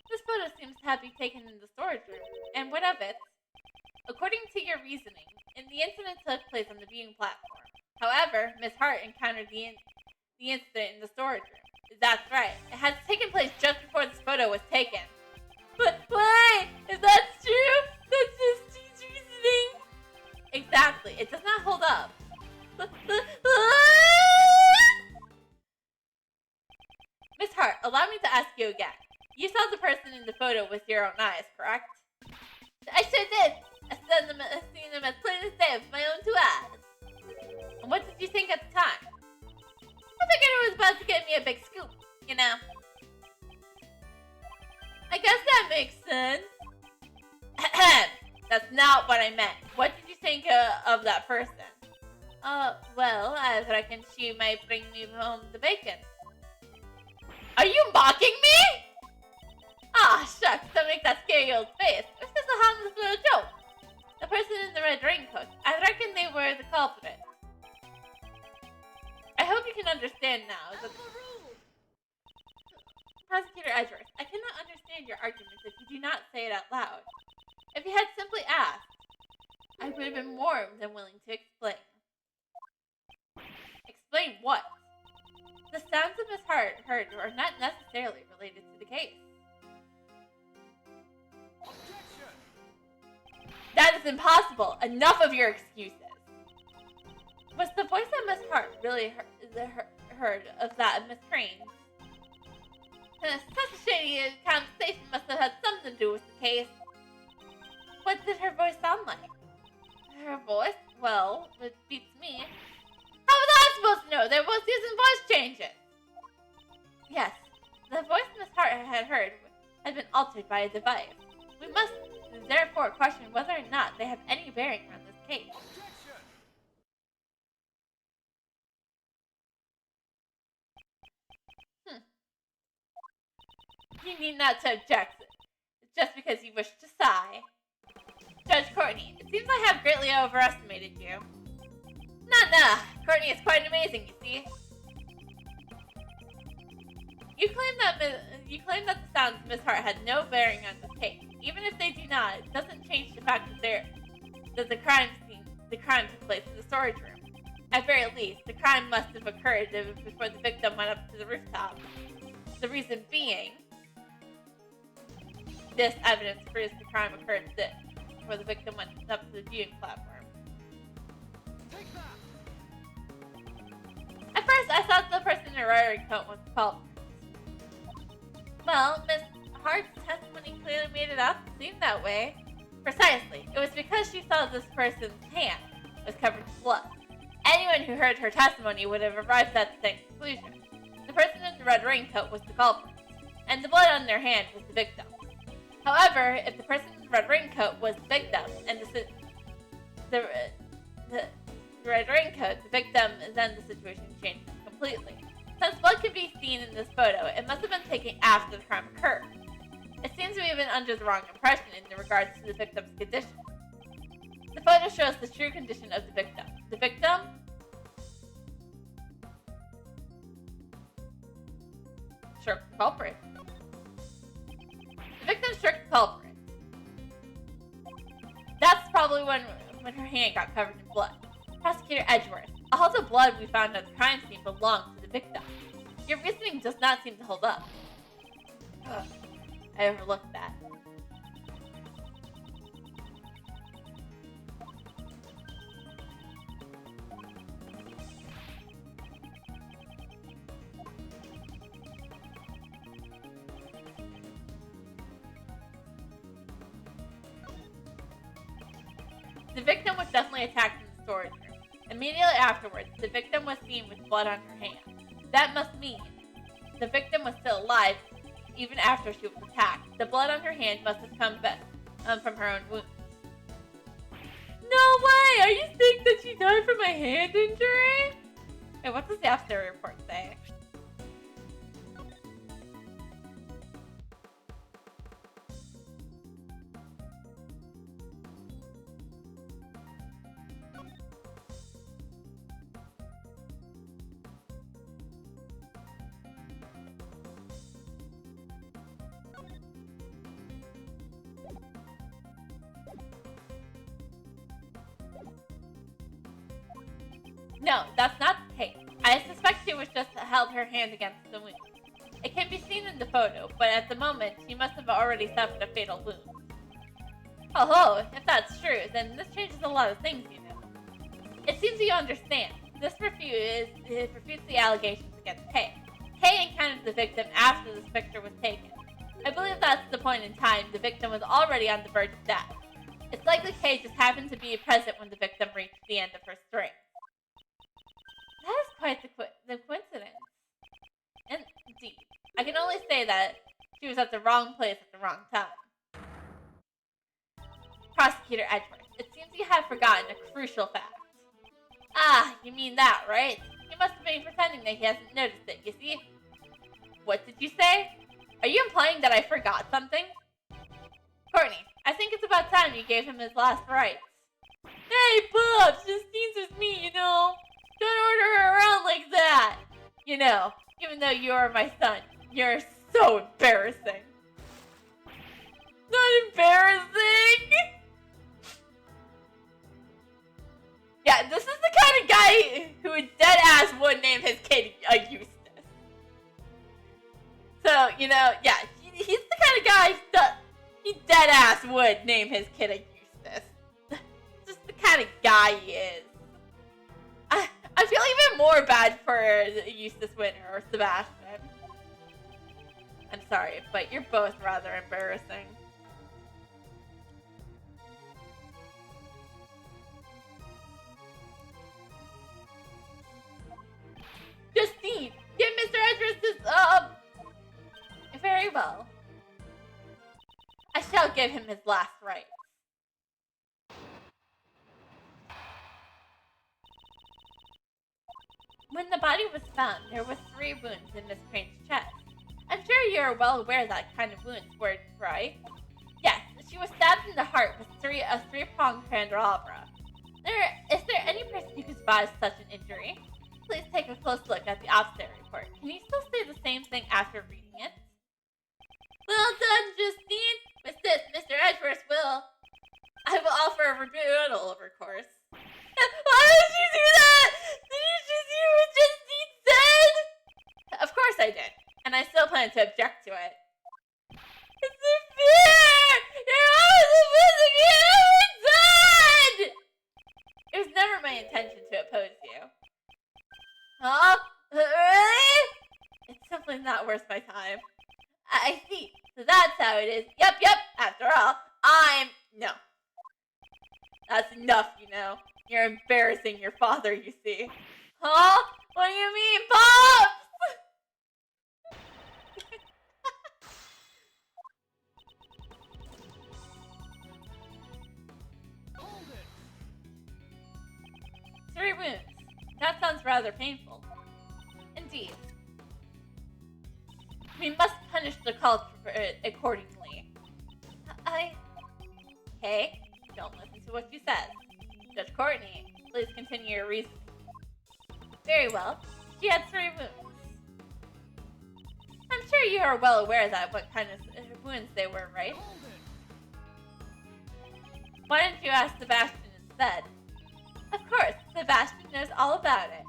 This photo seems to have been taken in the storage room. And what of it? According to your reasoning, the incident took place on the viewing platform. However, Miss Hart encountered the incident in the storage room. That's right. It has taken place just before this photo was taken. But wait! If that's true, that's just Steve's reasoning. Exactly. It does not hold up. Miss Hart, allow me to ask you again. You saw the person in the photo with your own eyes, correct? I sure did. I seen them as plain as day with my own two eyes. And what did you think at the time? I figured it was about to give me a big scoop, you know. I guess that makes sense. That's not what I meant. What did you think of that person? Well, I reckon she might bring me home the bacon. Are you mocking me? Ah, shucks, don't make that scary old face. It was just a harmless little joke. The person in the red raincoat, I reckon they were the culprit. I hope you can understand now that... Prosecutor Edgeworth, I cannot understand your arguments if you do not say it out loud. If you had simply asked, I would have been more than willing to explain. Explain what? The sounds that Miss Hart heard are not necessarily related to the case. Objection! That is impossible! Enough of your excuses! Was the voice that Miss Hart really heard of that of Miss Crane's? Such a shady conversation must have had something to do with the case. What did her voice sound like? Her voice? Well, it beats me. How was I supposed to know? They were using voice changes. Yes, the voice Miss Hart had heard had been altered by a device. We must therefore question whether or not they have any bearing on this case. Objection! You need not to object, just because you wish to sigh. Judge Courtney, it seems I have greatly overestimated you. Nah, Courtney is quite amazing, you see. You claim that the sounds of Miss Hart had no bearing on this case. Even if they do not, it doesn't change the fact that the crime took place in the storage room. At very least, the crime must have occurred before the victim went up to the rooftop. The reason being, this evidence proves the crime occurred before the victim went up to the viewing platform. Take that! At first, I thought the person in the red coat was the culprit. Well, Miss Hart's testimony clearly made it out to seem that way. Precisely. It was because she saw this person's hand was covered in blood. Anyone who heard her testimony would have arrived at the same conclusion. The person in the red raincoat was the culprit, and the blood on their hand was the victim. However, if the person in the red raincoat was the victim, and the red raincoat, the victim, then the situation changed completely. Since blood could be seen in this photo, it must have been taken after the crime occurred. It seems we have been under the wrong impression in regards to the victim's condition. The photo shows the true condition of the victim. The victim? Struck the culprit. The victim struck the culprit. That's probably when her hand got covered in blood. Prosecutor Edgeworth, all the blood we found at the crime scene belonged to the victim. Your reasoning does not seem to hold up. Ugh, I overlooked that. The victim was definitely attacked in the storage room. Immediately afterwards, the victim was seen with blood on her hand. That must mean the victim was still alive even after she was attacked. The blood on her hand must have come from her own wounds. No way! Are you saying that she died from a hand injury? Hey, what does the officer report say? No, that's not the case. I suspect she was just held her hand against the wound. It can be seen in the photo, but at the moment, she must have already suffered a fatal wound. Oh, if that's true, then this changes a lot of things, you know. It seems you understand. This refutes the allegations against Kay. Kay encountered the victim after this picture was taken. I believe that's the point in time the victim was already on the verge of death. It's likely Kay just happened to be present when the victim reached the end of her string. That is quite the coincidence. Indeed. I can only say that she was at the wrong place at the wrong time. Prosecutor Edgeworth, it seems you have forgotten a crucial fact. Ah, you mean that, right? He must have been pretending that he hasn't noticed it, you see? What did you say? Are you implying that I forgot something? Courtney, I think it's about time you gave him his last rites. Hey, Bob, Justine's with me, you know? Don't order her around like that! You know, even though you are my son, you're so embarrassing. Not embarrassing! Yeah, this is the kind of guy who would dead-ass would name his kid Eustace. So, you know, yeah, he's the kind of guy that he dead-ass would name his kid Eustace. Just the kind of guy he is. I feel even more bad for Eustace Winter or Sebastian. I'm sorry, but you're both rather embarrassing. Justine, give Mr. Edgeworth his, very well. I shall give him his last rites. When the body was found, there were 3 wounds in Miss Crane's chest. I'm sure you are well aware of that kind of wounds, right? Yes, she was stabbed in the heart with a 3-pronged candelabra. Is there any person who could survive such an injury? Please take a close look at the autopsy report. Can you still say the same thing after reading it? Well done, Justine! Mr. Edgeworth I will offer a rebuttal, of course. Why did you do that? Did you just hear what Justine said? Of course I did, and I still plan to object to it. It's unfair! You're always supposed to get done! It was never my intention to oppose you. Huh? Really? It's simply not worth my time. I see. So that's how it is. Yep. After all, no. That's enough, you know. You're embarrassing your father, you see. Huh? What do you mean, Pops? Hold it! 3 wounds. That sounds rather painful. Indeed. We must punish the culprit accordingly. Okay, don't listen to what she says. Judge Courtney, please continue your reasoning. Very well. She had 3 wounds. I'm sure you are well aware that what kind of wounds they were, right? Hold it! Why didn't you ask Sebastian instead? Of course, Sebastian knows all about it.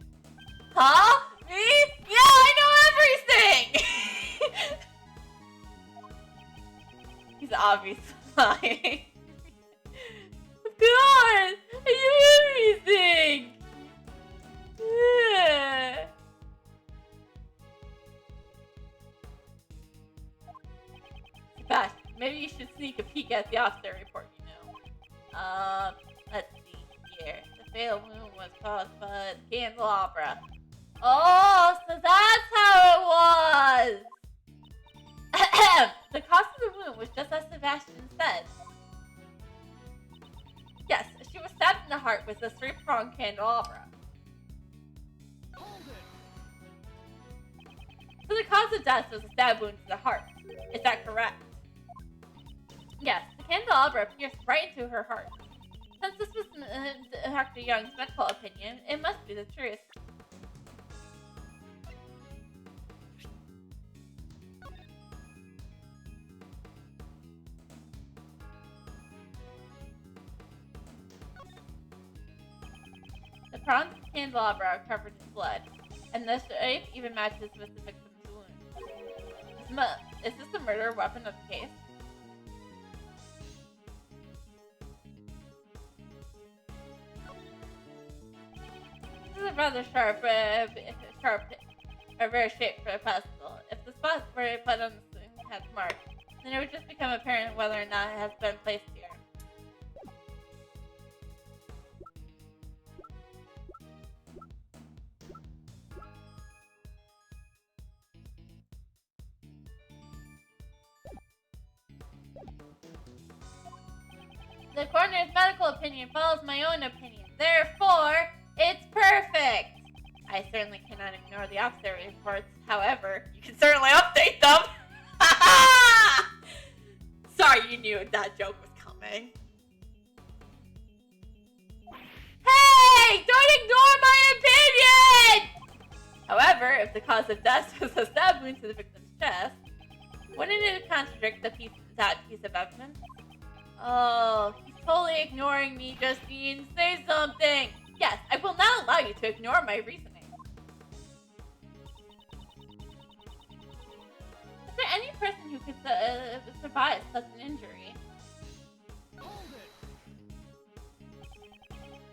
Huh? Me? Yeah, I know everything! He's obviously lying. Of course! I know everything! Sebastian, maybe you should sneak a peek at the officer report, you know. Let's see here. The fatal wound was caused by the candelabra. Oh, so that's how it was! The cause of the wound was just as Sebastian said. Yes, she was stabbed in the heart with a 3-pronged candelabra. Hold it. So the cause of death was a stab wound to the heart. Is that correct? Yes, the candelabra pierced right into her heart. Since this was Dr. Young's medical opinion, it must be the truth. The prongs of the candelabra are covered in blood, and the shape even matches with the victim's wound. Is this the murder weapon of the case? This is a rather sharp, or very shaped pestle. If the spots were put on the swing had marked, then it would just become apparent whether or not it has been placed here. The coroner's medical opinion follows my own opinion. Therefore, it's perfect! I certainly cannot ignore the officer reports. However, you can certainly update them! Sorry, you knew that joke was coming. Hey! Don't ignore my opinion! However, if the cause of death was a stab wound to the victim's chest, wouldn't it contradict that piece of evidence? Oh, he's totally ignoring me, Justine. Say something! Yes, I will not allow you to ignore my reasoning. Is there any person who could survive such an injury? Hold it.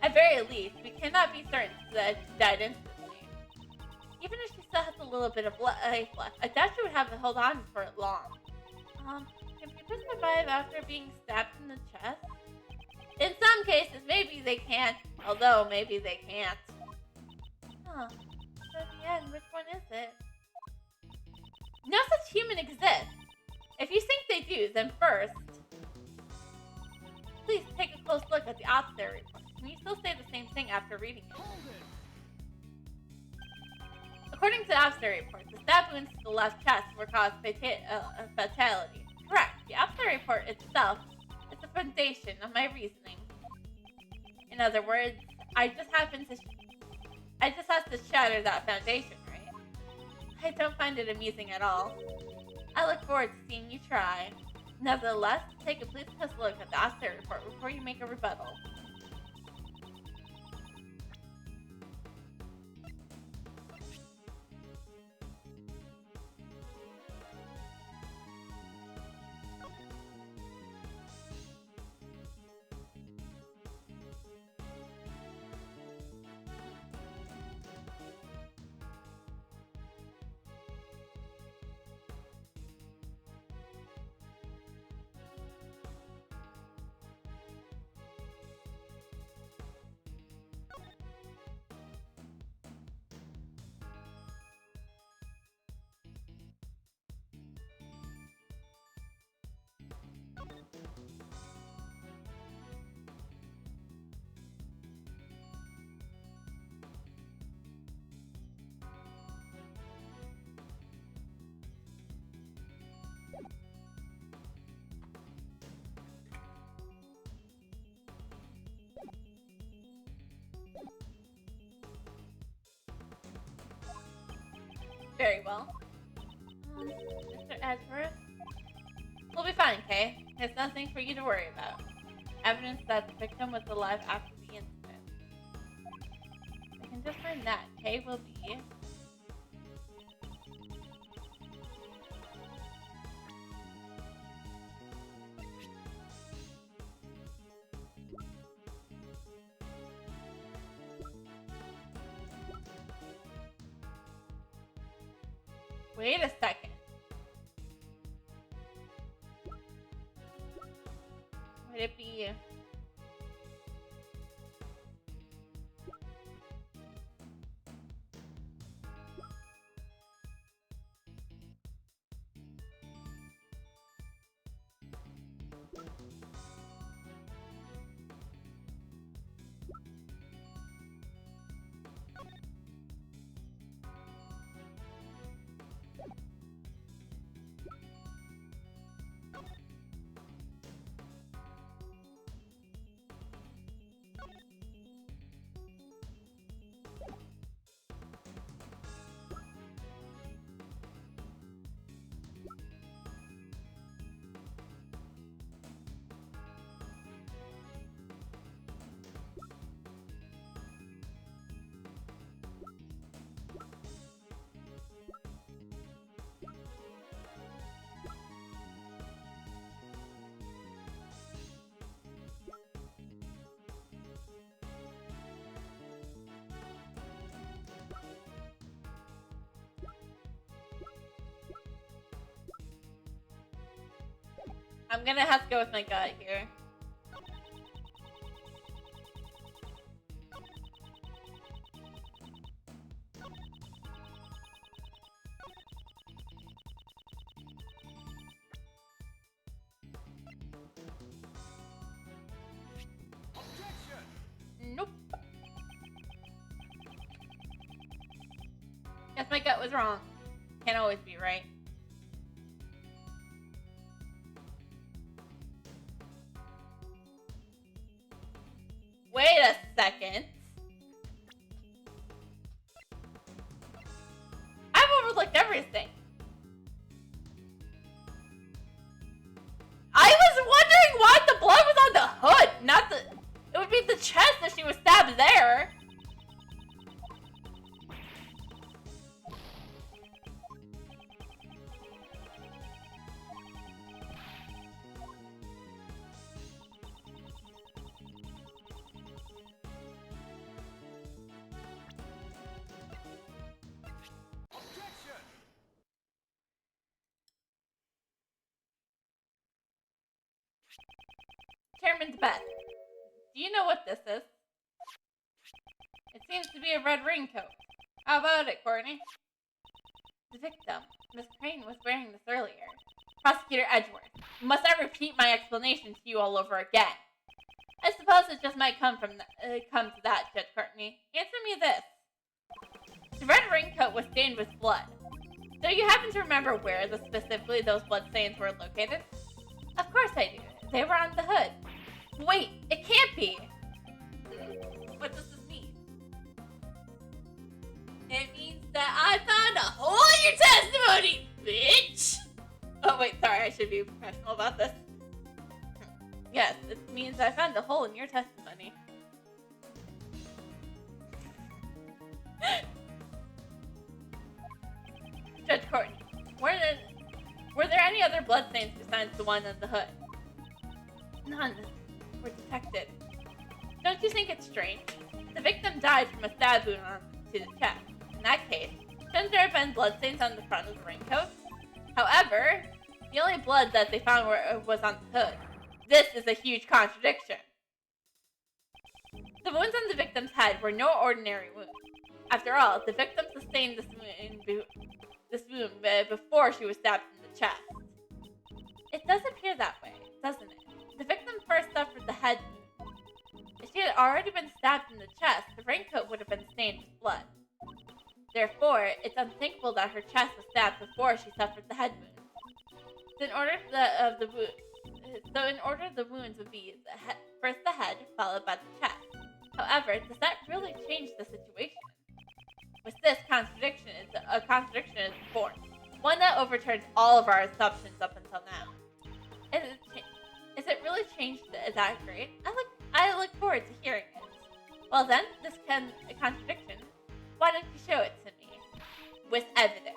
At very least, we cannot be certain that she died instantly. Even if she still has a little bit of life left, I doubt she would have to hold on for it long. Can people survive after being stabbed in the chest? In some cases, maybe they can, although maybe they can't. Huh. So in the end, which one is it? No such human exists. If you think they do, then first, please take a close look at the autopsy report. Can you still say the same thing after reading it? Hold it. According to the autopsy report, the stab wounds to the left chest were caused by fatality. Correct. The autopsy report itself is the foundation of my reasoning. In other words, I just have to shatter that foundation, right? I don't find it amusing at all. I look forward to seeing you try. Nevertheless, take a please close look at the autopsy report before you make a rebuttal. Very well. Mr. Edgeworth? We'll be fine, Kay. There's nothing for you to worry about. Evidence that the victim was alive after the incident. I can just find that. Kay will be... Wait a second. Would it be... I'm gonna have to go with my gut here. Nope. Guess my gut was wrong. Can't always be right. Wait a second. I've overlooked everything. I was wondering why the blood was on the hood, not the... It would be the chest if she was stabbed there. Chairman's bet. Do you know what this is? It seems to be a red raincoat. How about it, Courtney? The victim, Miss Crane, was wearing this earlier. Prosecutor Edgeworth, must I repeat my explanation to you all over again? I suppose it just might come to that, Judge Courtney. Answer me this. The red raincoat was stained with blood. Do you happen to remember where specifically those blood stains were located? Of course I do. They were on the hood. Wait, it can't be. What does this mean? It means that I found a hole in your testimony, bitch! Oh wait, sorry, I should be professional about this. Yes, it means I found a hole in your testimony. Judge Courtney, were there any other bloodstains besides the one on the hood? None were detected. Don't you think it's strange? The victim died from a stab wound to the chest. In that case, shouldn't there have been bloodstains on the front of the raincoat? However, the only blood that they found was on the hood. This is a huge contradiction. The wounds on the victim's head were no ordinary wounds. After all, the victim sustained this wound before she was stabbed in the chest. It does appear that way, doesn't it? The victim first suffered the head wound. If she had already been stabbed in the chest, the raincoat would have been stained with blood. Therefore, it's unthinkable that her chest was stabbed before she suffered the head wound. So in order the wounds would be first the head, followed by the chest. However, does that really change the situation? With this, a contradiction is formed, one that overturns all of our assumptions up until now. Is it really changed that great? I look forward to hearing it. Well then, this can a contradiction. Why don't you show it to me? With evidence.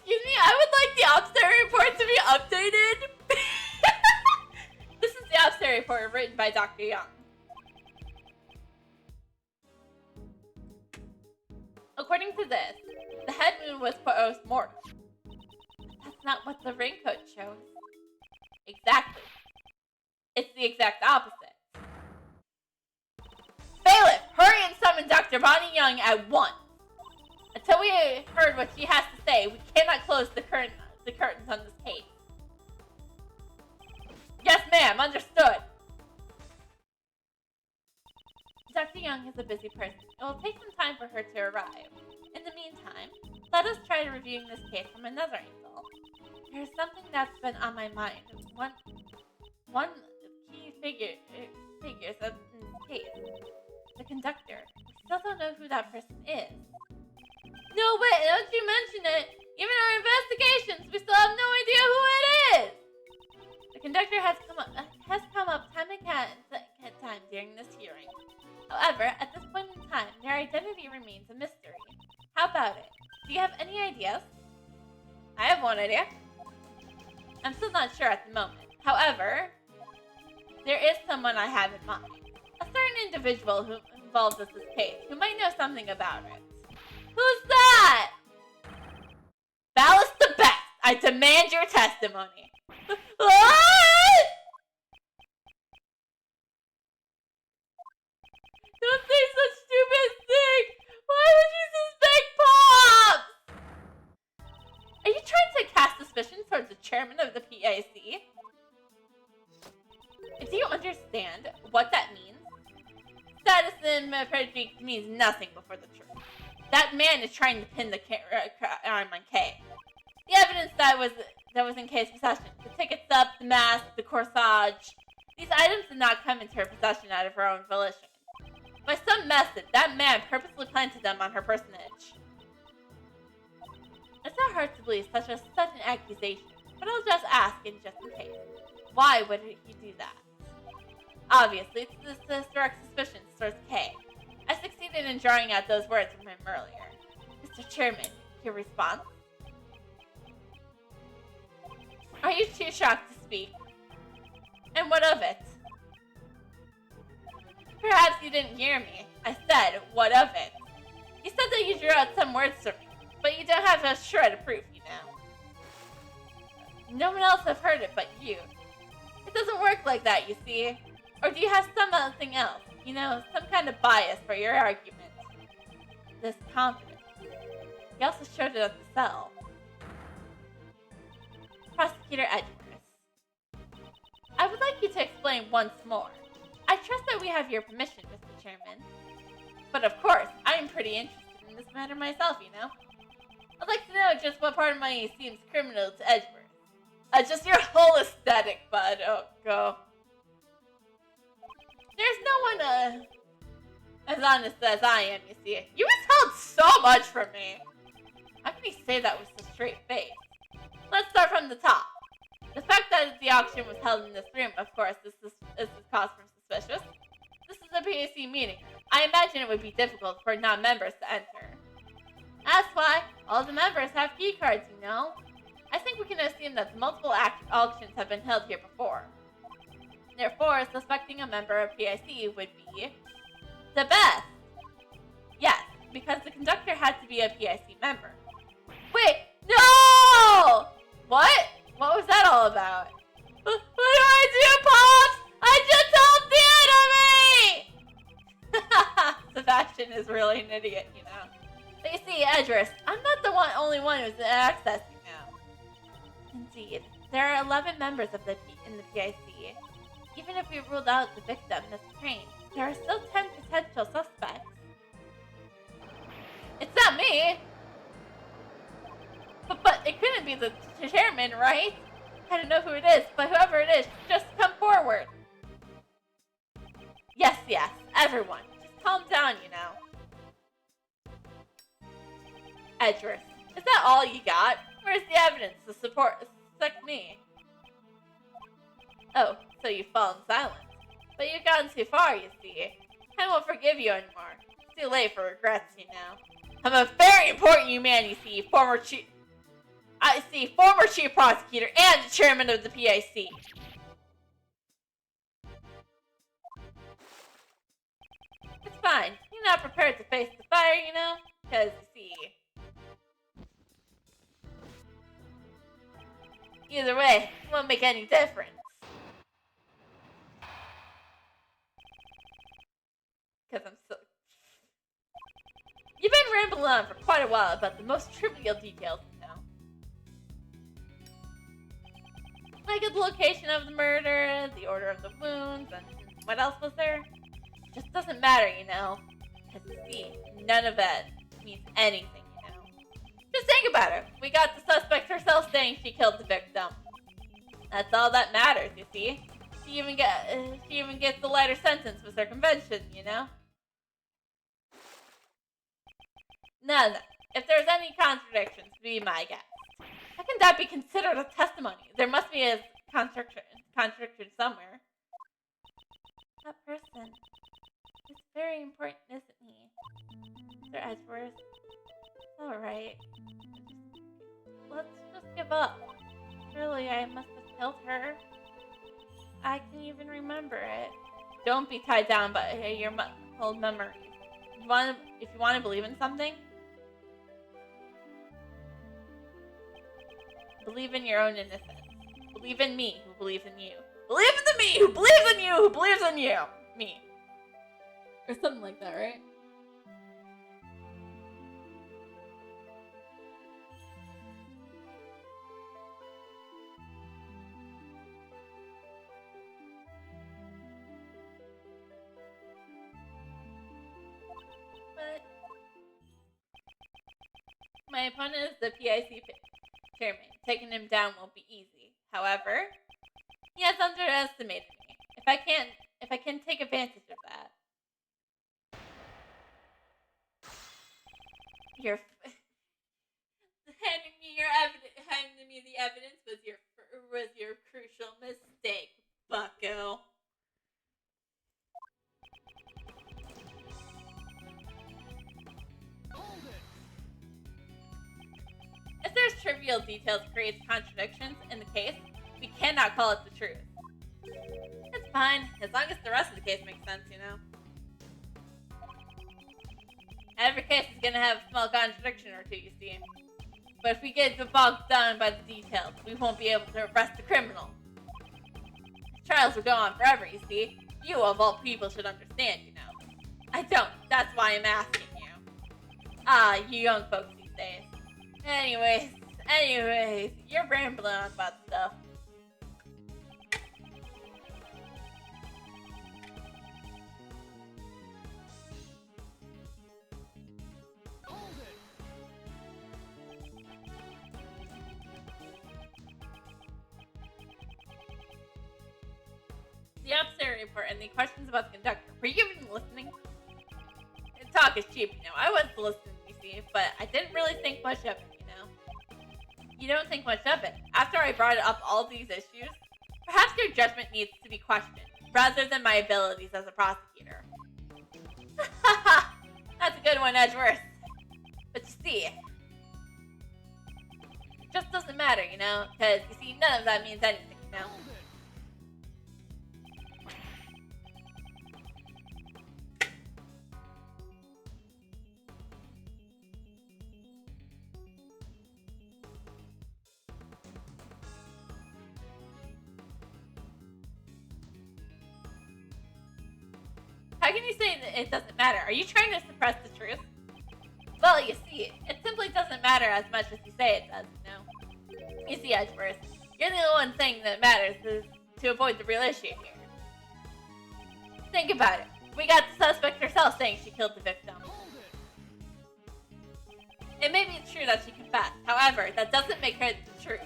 Excuse me, I would like the observatory report to be updated. This is the observatory report written by Dr. Young. According to this, head wound was post-mortem. That's not what the raincoat shows. Exactly. It's the exact opposite. Bailiff, hurry and summon Dr. Bonnie Young at once. Until we heard what she has to say, we cannot close the curtains on this case. Yes, ma'am, understood. Dr. Young is a busy person. It will take some time for her to arrive. In the meantime, let us try reviewing this case from another angle. There is something that's been on my mind. One key figures in this case. The conductor. We still don't know who that person is. No, wait, don't you mention it. Even our investigations, we still have no idea who it is. The conductor has come up time and time during this hearing. However, at this point in time, their identity remains a mystery. How about it? Do you have any ideas? I have one idea. I'm still not sure at the moment. However, there is someone I have in mind. A certain individual who involves with this case, who might know something about it. Who's that? Ballast the best! I demand your testimony. What? Don't say such stupid things! Why would you suspect Pops? Are you trying to cast suspicion towards the chairman of the PIC? Do you understand what that means? Status in Predicate means nothing before the truth. That man is trying to pin the arm on Kay. The evidence that was in Kay's possession, the ticket stub, the mask, the corsage, these items did not come into her possession out of her own volition. By some method, that man purposely planted them on her personage. It's not hard to believe such an accusation, but I'll just ask in just in case. Why would he do that? Obviously, it's this direct suspicion towards Kay. I succeeded in drawing out those words from him earlier. Mr. Chairman, your response? Are you too shocked to speak? And what of it? Perhaps you didn't hear me. I said, what of it? You said that you drew out some words for me, but you don't have a shred of proof, you know. No one else has heard it but you. It doesn't work like that, you see. Or do you have something else? You know, some kind of bias for your argument. This confidence. He also showed it at the cell. Prosecutor Edgeworth. I would like you to explain once more. I trust that we have your permission, Mr. Chairman. But of course, I am pretty interested in this matter myself, you know. I'd like to know just what part of me seems criminal to Edgeworth. Just your whole aesthetic, bud. Oh, go. There's no one, as honest as I am, you see. You withheld so much from me. How can you say that with a straight face? Let's start from the top. The fact that the auction was held in this room, of course, this is cause for suspicious. This is a PAC meeting. I imagine it would be difficult for non-members to enter. That's why all the members have key cards, you know. I think we can assume that multiple auctions have been held here before. Therefore, suspecting a member of PIC would be the best. Yes, because the conductor had to be a PIC member. Wait, no! What? What was that all about? What do I do, Pops? I just told Theodore me! Sebastian is really an idiot, you know. But you see, Edgeworth, I'm not the only one who's accessing now. Indeed, there are 11 members in the PIC. Even if we ruled out the victim, Miss Crane, there are still 10 potential suspects. It's not me! But it couldn't be the chairman, right? I don't know who it is, but whoever it is, just come forward. Yes, everyone. Just calm down, you know. Edgeworth, is that all you got? Where's the evidence to suspect me? Oh, so you've fallen silent. But you've gone too far, you see. I won't forgive you anymore. It's too late for regrets, you know. I'm a very important man, you see, former chief prosecutor and the chairman of the PIC. It's fine. You're not prepared to face the fire, you know? Because, you see, Either way, it won't make any difference. Because I'm so... You've been rambling on for quite a while about the most trivial details now. Like the location of the murder, the order of the wounds, and what else was there? It just doesn't matter, you know? Because see, none of that means anything, you know? Just think about it. We got the suspect herself saying she killed the victim. That's all that matters, you see? She even gets the lighter sentence with circumvention, you know? No. If there's any contradictions, be my guest. How can that be considered a testimony? There must be a contradiction somewhere. That person is very important, isn't he? Sir Edgeworth. Alright. Let's just give up. Really, I must have killed her. I can even remember it. Don't be tied down by your old memories. If you want to believe in something, believe in your own innocence. Believe in me, who believes in you. Believe in the me, who believes in you, who believes in you. Me. Or something like that, right? But my opponent is the PIC chairman. Taking him down won't be easy. However, he has underestimated me. If I can take advantage of that. You're handing me the evidence was your crucial mistake, bucko. Hold it! If there's trivial details creates contradictions in the case, we cannot call it the truth. It's fine, as long as the rest of the case makes sense, you know? Every case is gonna have a small contradiction or two, you see. But if we get bogged down by the details, we won't be able to arrest the criminal. Trials will go on forever, you see. You, of all people, should understand, you know. I don't. That's why I'm asking you. Ah, you young folks these days. Anyways, you're rambling on about stuff. Hold it! The upstairs report and the questions about the conductor. Were you even listening? Talk is cheap, you know. I was listening, you see, but I didn't really think much of it, you know. You don't think much of it. After I brought up all these issues, perhaps your judgment needs to be questioned, rather than my abilities as a prosecutor. That's a good one, Edgeworth. But you see, it just doesn't matter, you know, because you see, none of that means anything, you know. Hold it! How can you say that it doesn't matter? Are you trying to suppress the truth? Well, you see, it simply doesn't matter as much as you say it does, you know? You see, Edgeworth, you're the only one thing that matters is to avoid the real issue here. Think about it. We got the suspect herself saying she killed the victim. Hold it! It may be true that she confessed. However, that doesn't make her the truth.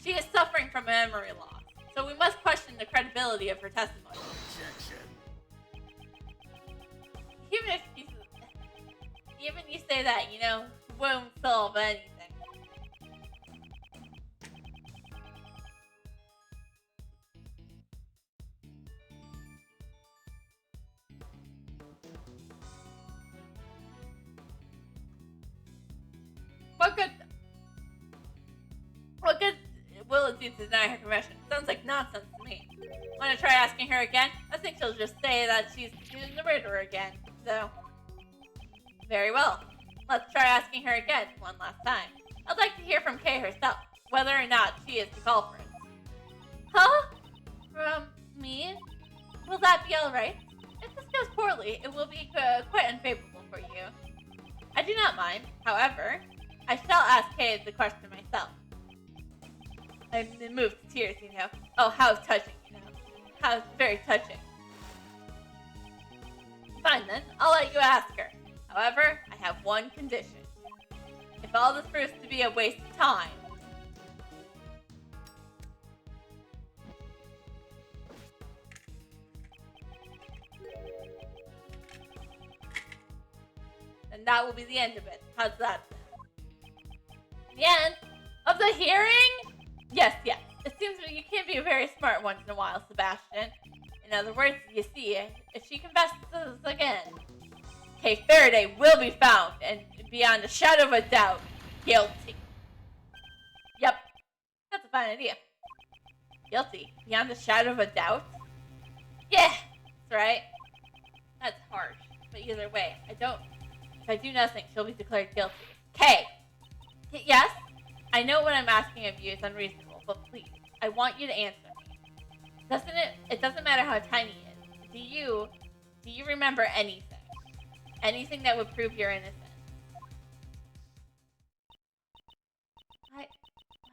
She is suffering from memory loss, so we must question the credibility of her testimony. Objection! Even you say that, you know, won't solve anything. What good will it do to deny her confession? Sounds like nonsense to me. Want to try asking her again? I think she'll just say that she's the murderer again. So, very well. Let's try asking her again one last time. I'd like to hear from Kay herself. whether or not she is the culprit. Huh? From me? Will that be alright? If this goes poorly, it will be quite unfavorable for you. I do not mind. However, I shall ask Kay the question myself. I'm moved to tears, you know. Oh, how touching, you know. How very touching. Fine then, I'll let you ask her. However, I have one condition. If all this proves to be a waste of time, then that will be the end of it. How's that sound? The end of the hearing? Yes. It seems that you can be a very smart once in a while, Sebastian. In other words, you see, if she confesses again, Kay Faraday will be found, and beyond a shadow of a doubt, guilty. Yep, that's a fine idea. Guilty, beyond a shadow of a doubt? Yeah, that's right. That's harsh, but either way, if I do nothing, she'll be declared guilty. Kay! Yes? I know what I'm asking of you is unreasonable, but please, I want you to answer me. It doesn't matter how tiny it is. Do you remember anything? Anything that would prove you're innocent? Why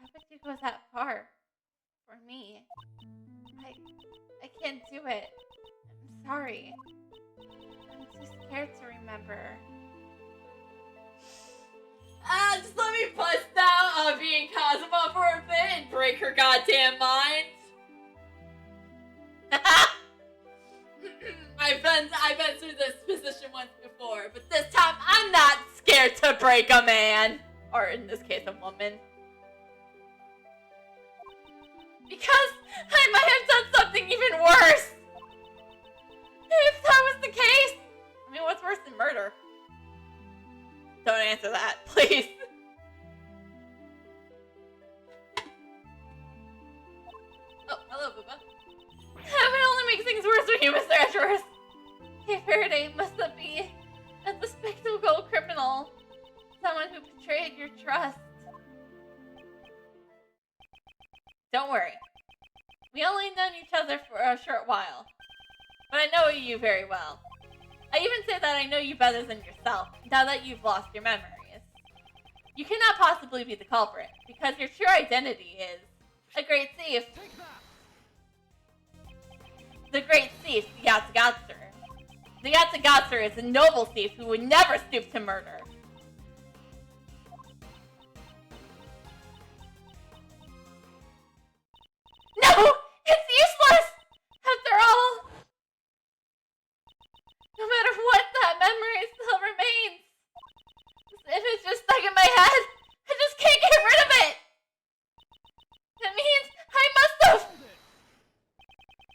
would you go that far? For me? I can't do it. I'm sorry. I'm too scared to remember. Just let me bust out being Cosmo for a bit and break her goddamn mind. I've been through this position once before, but this time I'm not scared to break a man. Or in this case, a woman. Because I might have done something even worse. If that was the case, I mean, what's worse than murder? Don't answer that, please. Oh, hello, Booba. It only makes things worse for you, Mr. Edgeworth. Kay Faraday must be a despicable criminal. Someone who betrayed your trust. Don't worry. We only known each other for a short while. But I know you very well. I even say that I know you better than yourself, now that you've lost your memories. You cannot possibly be the culprit, because your true identity is a great thief. The great thief, the Yatsugotser. The Yatsugotser is a noble thief who would never stoop to murder. No! It's useless! After all, no matter what, that memory still remains. If it's just stuck in my head, I just can't get rid of it! That means I must have...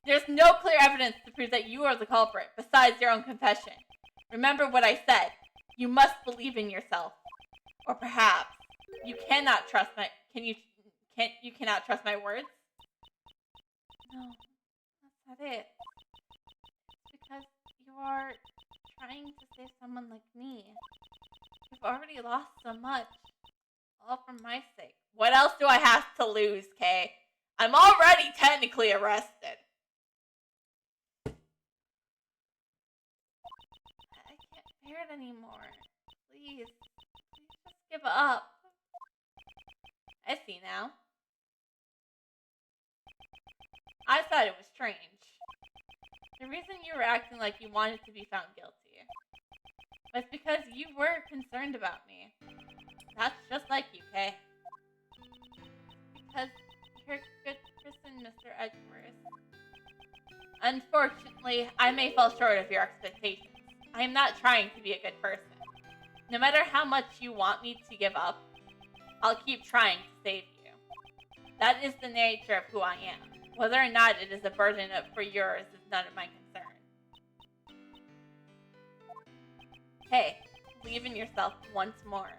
There's no clear evidence to prove that you are the culprit, besides your own confession. Remember what I said. You must believe in yourself. Or perhaps, you cannot trust my... You cannot trust my words? No, that's not it. It's because you are trying to save someone like me. You've already lost so much. All for my sake. What else do I have to lose, Kay? I'm already technically arrested. I can't bear it anymore. Please just give up. I see now. I thought it was strange. The reason you were acting like you wanted to be found guilty was because you were concerned about me. That's just like you, Kay. Because you're a good person, Mr. Edgeworth. Unfortunately, I may fall short of your expectations. I am not trying to be a good person. No matter how much you want me to give up, I'll keep trying to save you. That is the nature of who I am. Whether or not it is a burden for yours is none of my concern. Hey, believe in yourself once more.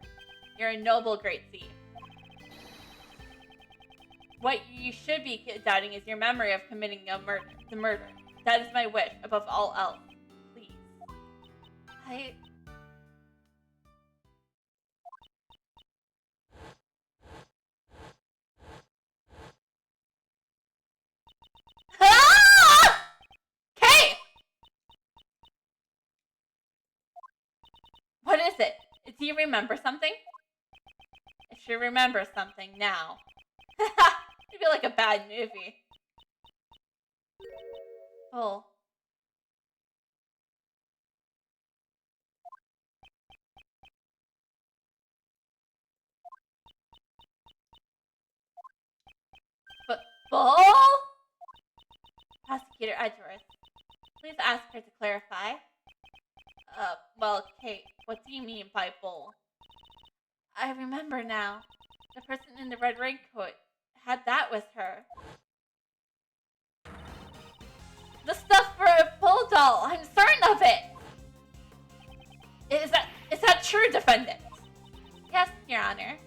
You're a noble great thief. What you should be doubting is your memory of committing the murder. That is my wish, above all else. Please. is it? Do you remember something? If she remembers something now. It'd be like a bad movie. Full. But full? Prosecutor Edgeworth, please ask her to clarify. Well, Kate, what do you mean by bull? I remember now. The person in the red raincoat had that with her. The stuff for a bull doll! I'm certain of it! Is that true, defendant? Yes, Your Honor.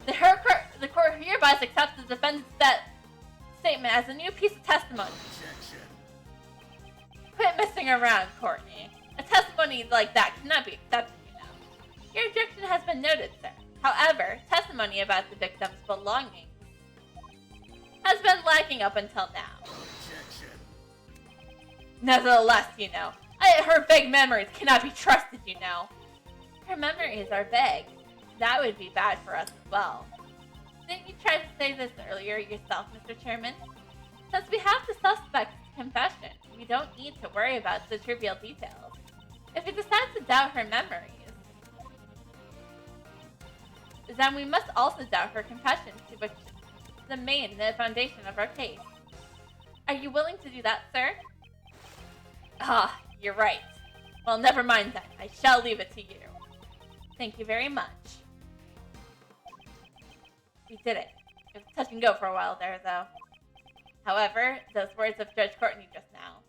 The court hereby accepts the defendant's statement as a new piece of testimony. Objection. Quit messing around, Courtney. A testimony like that cannot be accepted, you know. Your objection has been noted, sir. However, testimony about the victim's belongings has been lacking up until now. Objection. Nevertheless, you know, her vague memories cannot be trusted, you know. Her memories are vague. That would be bad for us as well. Didn't you try to say this earlier yourself, Mr. Chairman? Since we have the suspect's confession, we don't need to worry about the trivial details. If we decide to doubt her memories, then we must also doubt her confession, to which is the foundation of our case. Are you willing to do that, sir? Ah, you're right. Well, never mind then. I shall leave it to you. Thank you very much. We did it. It was touch and go for a while there, though. However, those words of Judge Courtney just now.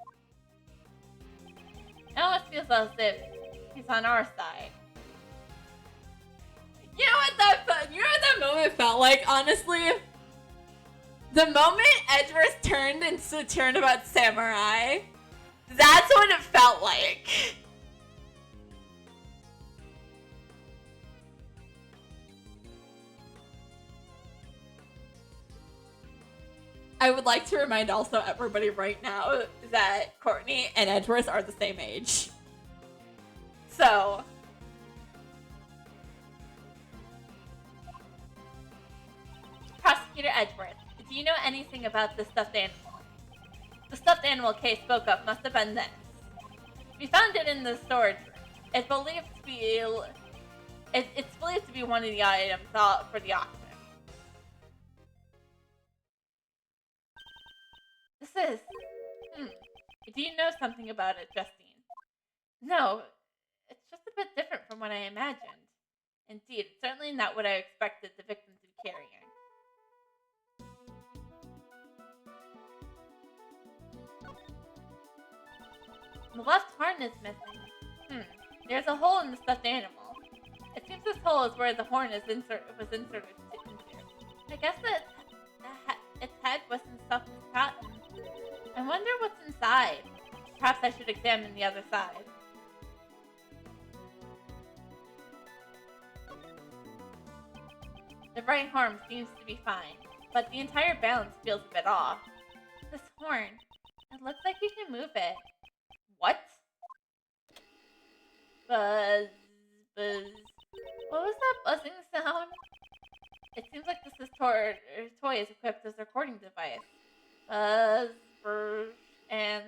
It almost feels as if he's on our side. You know what that moment felt like, honestly? The moment Edgeworth turned into Turnabout Samurai, that's what it felt like. I would like to remind also everybody right now that Courtney and Edgeworth are the same age. So... Prosecutor Edgeworth, do you know anything about the stuffed animal? The stuffed animal Kay spoke of must have been this. We found it in the storage room. It's believed to be one of the items for the auction. This is... Do you know something about it, Justine? No, it's just a bit different from what I imagined. Indeed, it's certainly not what I expected the victim to be carrying. The left horn is missing. There's a hole in the stuffed animal. It seems this hole is where the horn was inserted into. I guess its head wasn't stuffed with cotton. I wonder what's inside. Perhaps I should examine the other side. The right horn seems to be fine, but the entire balance feels a bit off. This horn, it looks like you can move it. What? Buzz, buzz. What was that buzzing sound? It seems like this toy is equipped as a recording device. Buzz, brr, and...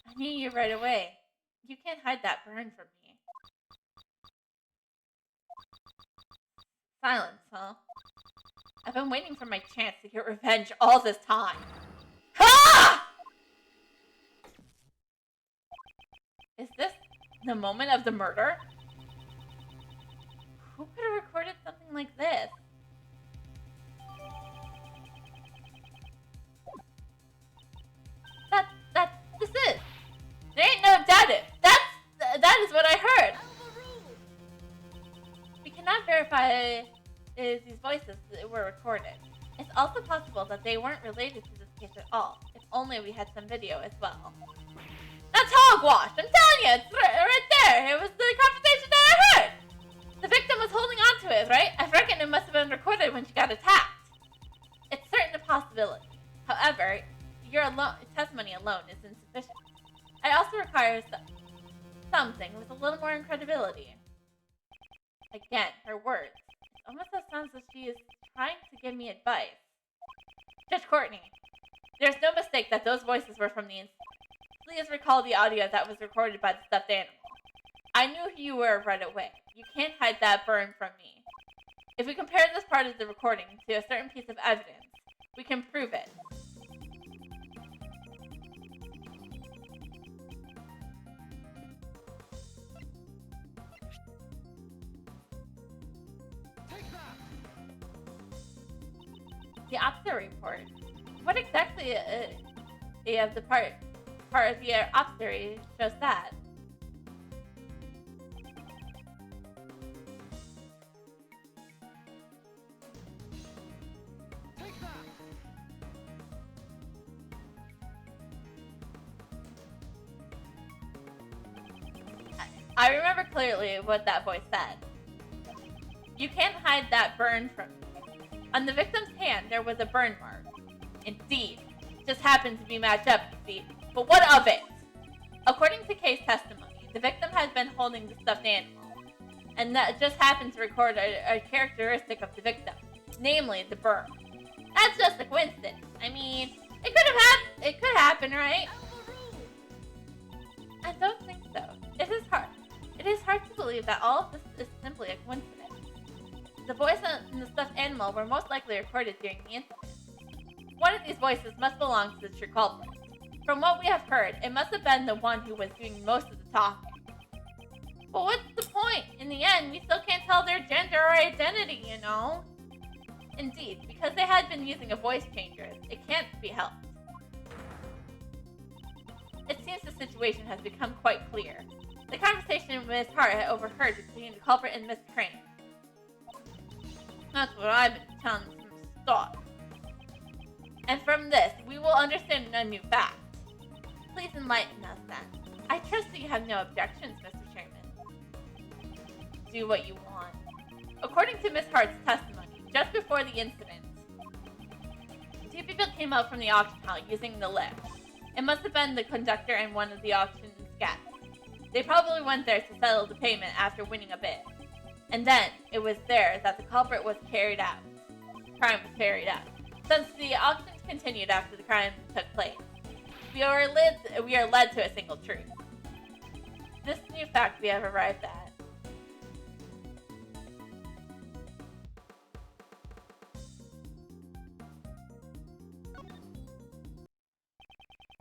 I knew you right away. You can't hide that burn from me. Silence, huh? I've been waiting for my chance to get revenge all this time. Ha! Is this the moment of the murder? Who could have recorded something like this? This is. There ain't no doubt it. That is what I heard. We cannot verify these voices that were recorded. It's also possible that they weren't related to this case at all. If only we had some video as well. That's hogwash! I'm telling you, it's right there. It was the conversation that I heard. The victim was holding on to it, right? I reckon it must have been recorded when she got attacked. It's certainly a possibility. However, your testimony alone is insufficient. insufficient. I also require something with a little more incredibility. Again, her words. It almost sounds as she is trying to give me advice. Judge Courtney, there's no mistake that those voices were from the incident. Please recall the audio that was recorded by the stuffed animal. I knew who you were right away. You can't hide that burn from me. If we compare this part of the recording to a certain piece of evidence, we can prove it. The officer report. What exactly of the part of the officer shows that? I remember clearly what that voice said. You can't hide that burn from me. On the victim's hand, there was a burn mark. Indeed. Just happened to be matched up, you see. But what of it? According to case testimony, the victim had been holding the stuffed animal, and that just happened to record a characteristic of the victim, namely the burn. That's just a coincidence. I mean, it could happen, right? I don't think so. It is hard to believe that all of this is simply a coincidence. The voice and the stuffed animal were most likely recorded during the incident. One of these voices must belong to the true culprit. From what we have heard, it must have been the one who was doing most of the talking. But what's the point? In the end, we still can't tell their gender or identity, you know? Indeed, because they had been using a voice changer, it can't be helped. It seems the situation has become quite clear. The conversation Miss Hart had overheard between the culprit and Miss Crane. That's what I've been telling from the start. And from this, we will understand a new fact. Please enlighten us then. I trust that you have no objections, Mr. Chairman. Do what you want. According to Miss Hart's testimony, just before the incident, two people came out from the auction hall using the lift. It must have been the conductor and one of the auction's guests. They probably went there to settle the payment after winning a bid. And then, it was there that the culprit was carried out. Crime was carried out. Since the auctions continued after the crime took place, we are led to a single truth. This new fact we have arrived at.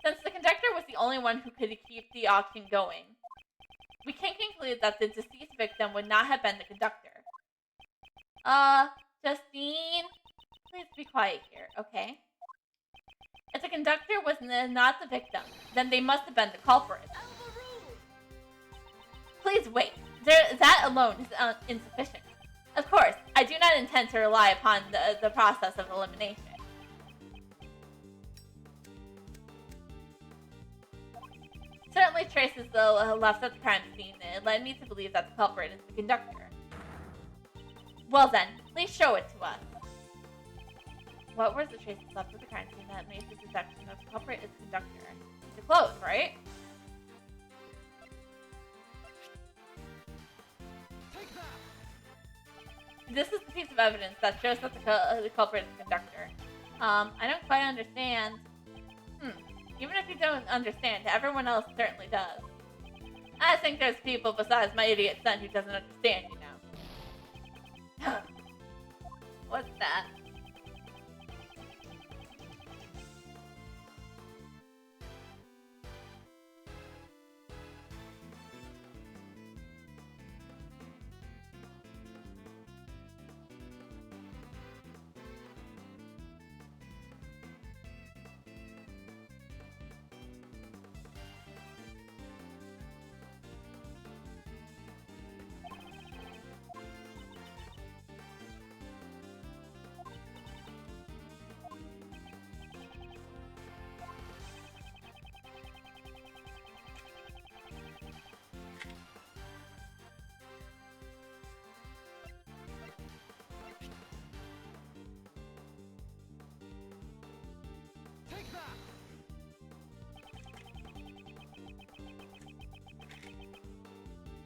Since the conductor was the only one who could keep the auction going, we can conclude that the deceased victim would not have been the conductor. Justine, please be quiet here, okay? If the conductor was not the victim, then they must have been the culprit. Please wait. That alone is insufficient. Of course, I do not intend to rely upon the process of elimination. Certainly traces left at the crime scene led me to believe that the culprit is the conductor. Well then, please show it to us. What were the traces left at the crime scene that made the deduction that the culprit is the conductor? The clothes, right? This is the piece of evidence that shows that the culprit is the conductor. I don't quite understand. Even if you don't understand, everyone else certainly does. I think there's people besides my idiot son who doesn't understand, you know. What's that?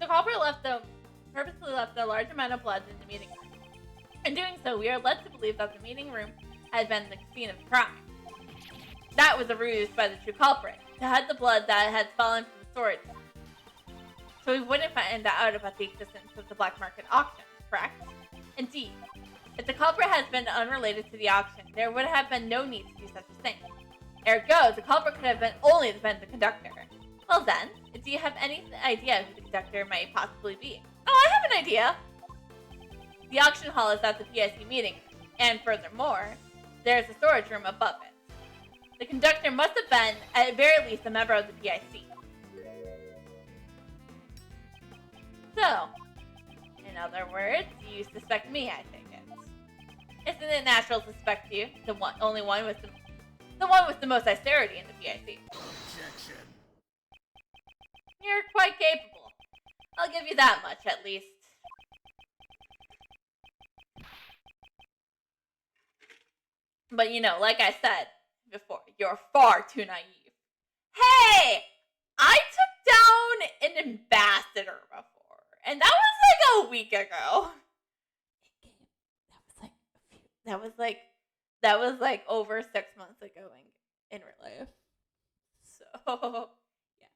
culprit purposely left a large amount of blood in the meeting room. In doing so, we are led to believe that the meeting room had been the scene of the crime. That was a ruse by the true culprit, to hide the blood that had fallen from the storage room. So we wouldn't find out about the existence of the black market auction, correct? Indeed. If the culprit has been unrelated to the auction, there would have been no need to do such a thing. Ergo, the culprit could have only been the conductor. Well then, do you have any idea who the conductor might possibly be? Oh, I have an idea! The auction hall is at the PIC meeting, and furthermore, there is a storage room above it. The conductor must have been, at very least, a member of the PIC. So, in other words, you suspect me, I take it. Isn't it natural to suspect you, the one with the most austerity in the PIC? Objection. You're quite capable. I'll give you that much, at least. But you know, like I said before, you're far too naive. Hey! I took down an ambassador before, and that was like a week ago. That was like over 6 months ago in real life. So, yeah.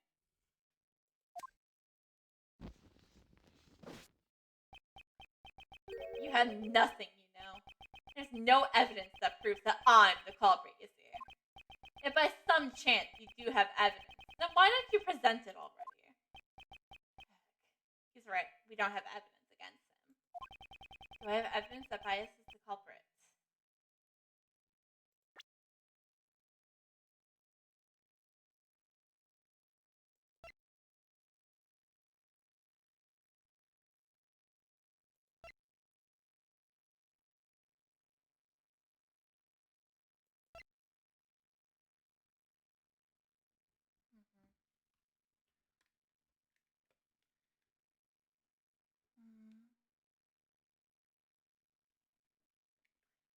You have nothing, you know. There's no evidence that proves that I'm the culprit, you see. If by some chance you do have evidence, then why don't you present it already? He's right. We don't have evidence against him. Do I have evidence that Bias is the culprit?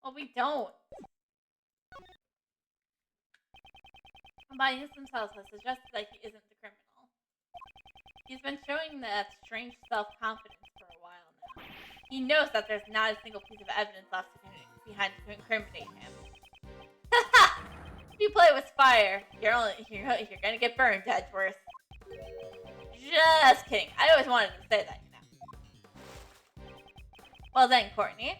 Well, we don't. Bias himself has suggested that he isn't the criminal. He's been showing that strange self-confidence for a while now. He knows that there's not a single piece of evidence left behind to incriminate him. Haha! If you play with fire, you're gonna get burned, Edgeworth. Just kidding. I always wanted to say that, you know. Well then, Courtney.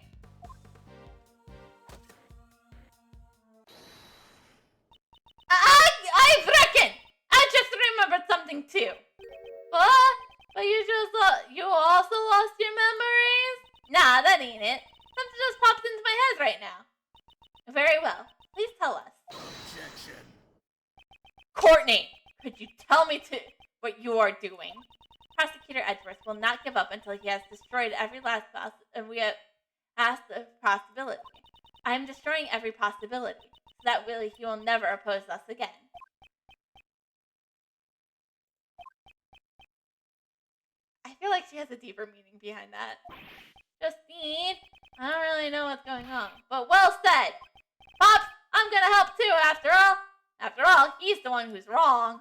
I reckon! I just remembered something too. What? But you also lost your memories? Nah, that ain't it. Something just popped into my head right now. Very well. Please tell us. Objection. Courtney, could you tell me what you are doing? Prosecutor Edgeworth will not give up until he has destroyed every last possibility. I am destroying every possibility, so that he will never oppose us again. I feel like she has a deeper meaning behind that. Justine, I don't really know what's going on, but well said. Pops, I'm gonna help too, after all. After all, he's the one who's wrong.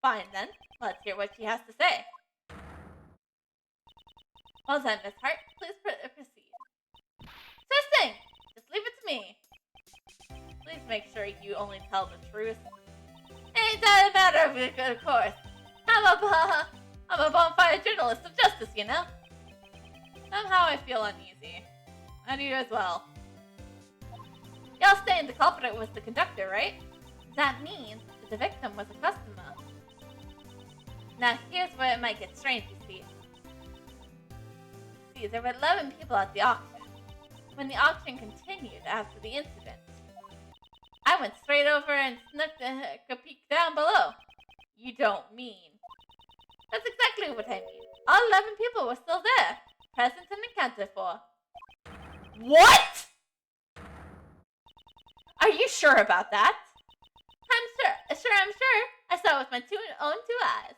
Fine then, let's hear what she has to say. Well then, Miss Hart, please proceed. Twisting! Just leave it to me. Please make sure you only tell the truth. Ain't that a matter of course. I'm a bona fide journalist of justice, you know? Somehow I feel uneasy. I do as well. Y'all saying the culprit was the conductor, right? That means that the victim was a customer. Now here's where it might get strange, you see. There were 11 people at the auction. When the auction continued after the incident, I went straight over and snuck a peek down below. You don't mean. That's exactly what I mean. All 11 people were still there, present and accounted for. What? Are you sure about that? I'm sure. I saw it with my own two eyes.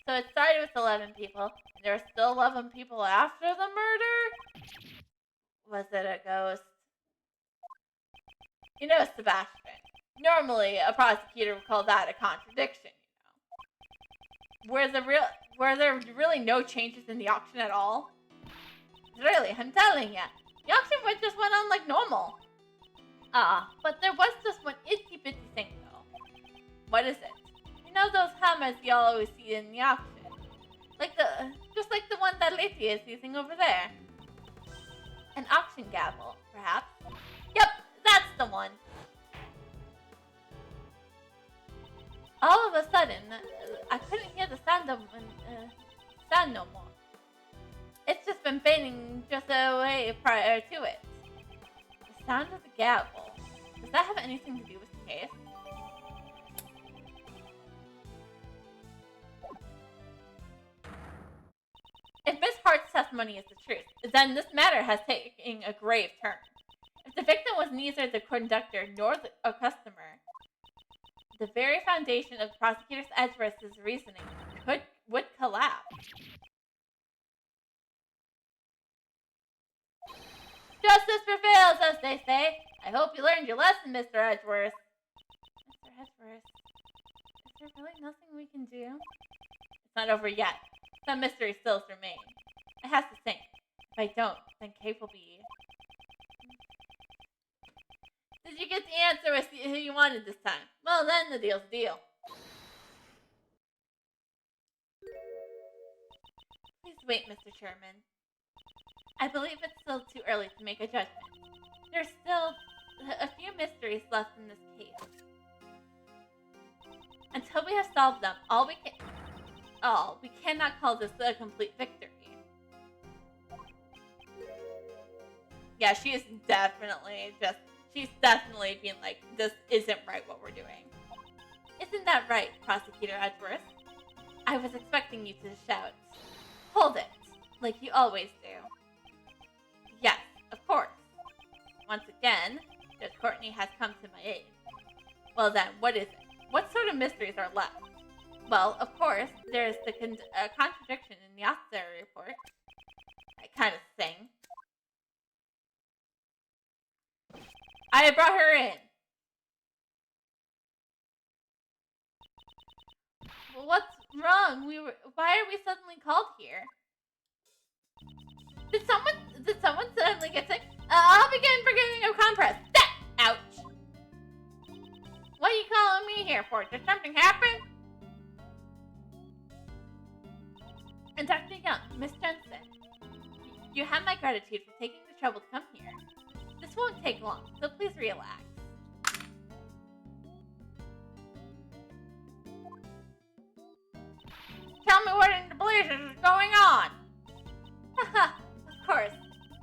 So it started with 11 people, and there were still 11 people after the murder? Was it a ghost? You know, Sebastian, normally a prosecutor would call that a contradiction, you know. were there really no changes in the auction at all? Really, I'm telling ya. The auction just went on like normal. But there was just one itty bitty thing though. What is it? You know those hammers you always see in the auction? Just like the one that Lady is using over there. An auction gavel, perhaps? Yep, that's the one. All of a sudden, I couldn't hear the sound no more. It's just been fading just away prior to it. The sound of the gavel. Does that have anything to do with the case? If Miss Hart's testimony is the truth, then this matter has taken a grave turn. If the victim was neither the conductor nor a customer, the very foundation of Prosecutor Edgeworth's reasoning would collapse. Justice prevails, as they say. I hope you learned your lesson, Mr. Edgeworth. Mr. Edgeworth, is there really nothing we can do? It's not over yet. Some mystery still remain. I have to think. If I don't, then Kate will be... Did you get the answer with who you wanted this time? Well, then the deal's a deal. Please wait, Mr. Chairman. I believe it's still too early to make a judgment. There's still a few mysteries left in this case. Until we have solved them, we cannot call this a complete victory. Yeah, she's definitely being like, this isn't right what we're doing. Isn't that right, Prosecutor Edgeworth? I was expecting you to shout, hold it, like you always do. Yes, of course. Once again, Judge Courtney has come to my aid. Well then, what is it? What sort of mysteries are left? Well, of course, there's the contradiction in the auxiliary report. That kind of thing. I brought her in. Well, what's wrong? Why are we suddenly called here? Did someone suddenly get sick? I'll begin forgetting a compress. Ouch. What are you calling me here for? Did something happen? And Dr. Young, Miss Jensen, you have my gratitude for taking the trouble to come here. This won't take long, so please relax. Tell me what in the blazes is going on. Haha, of course.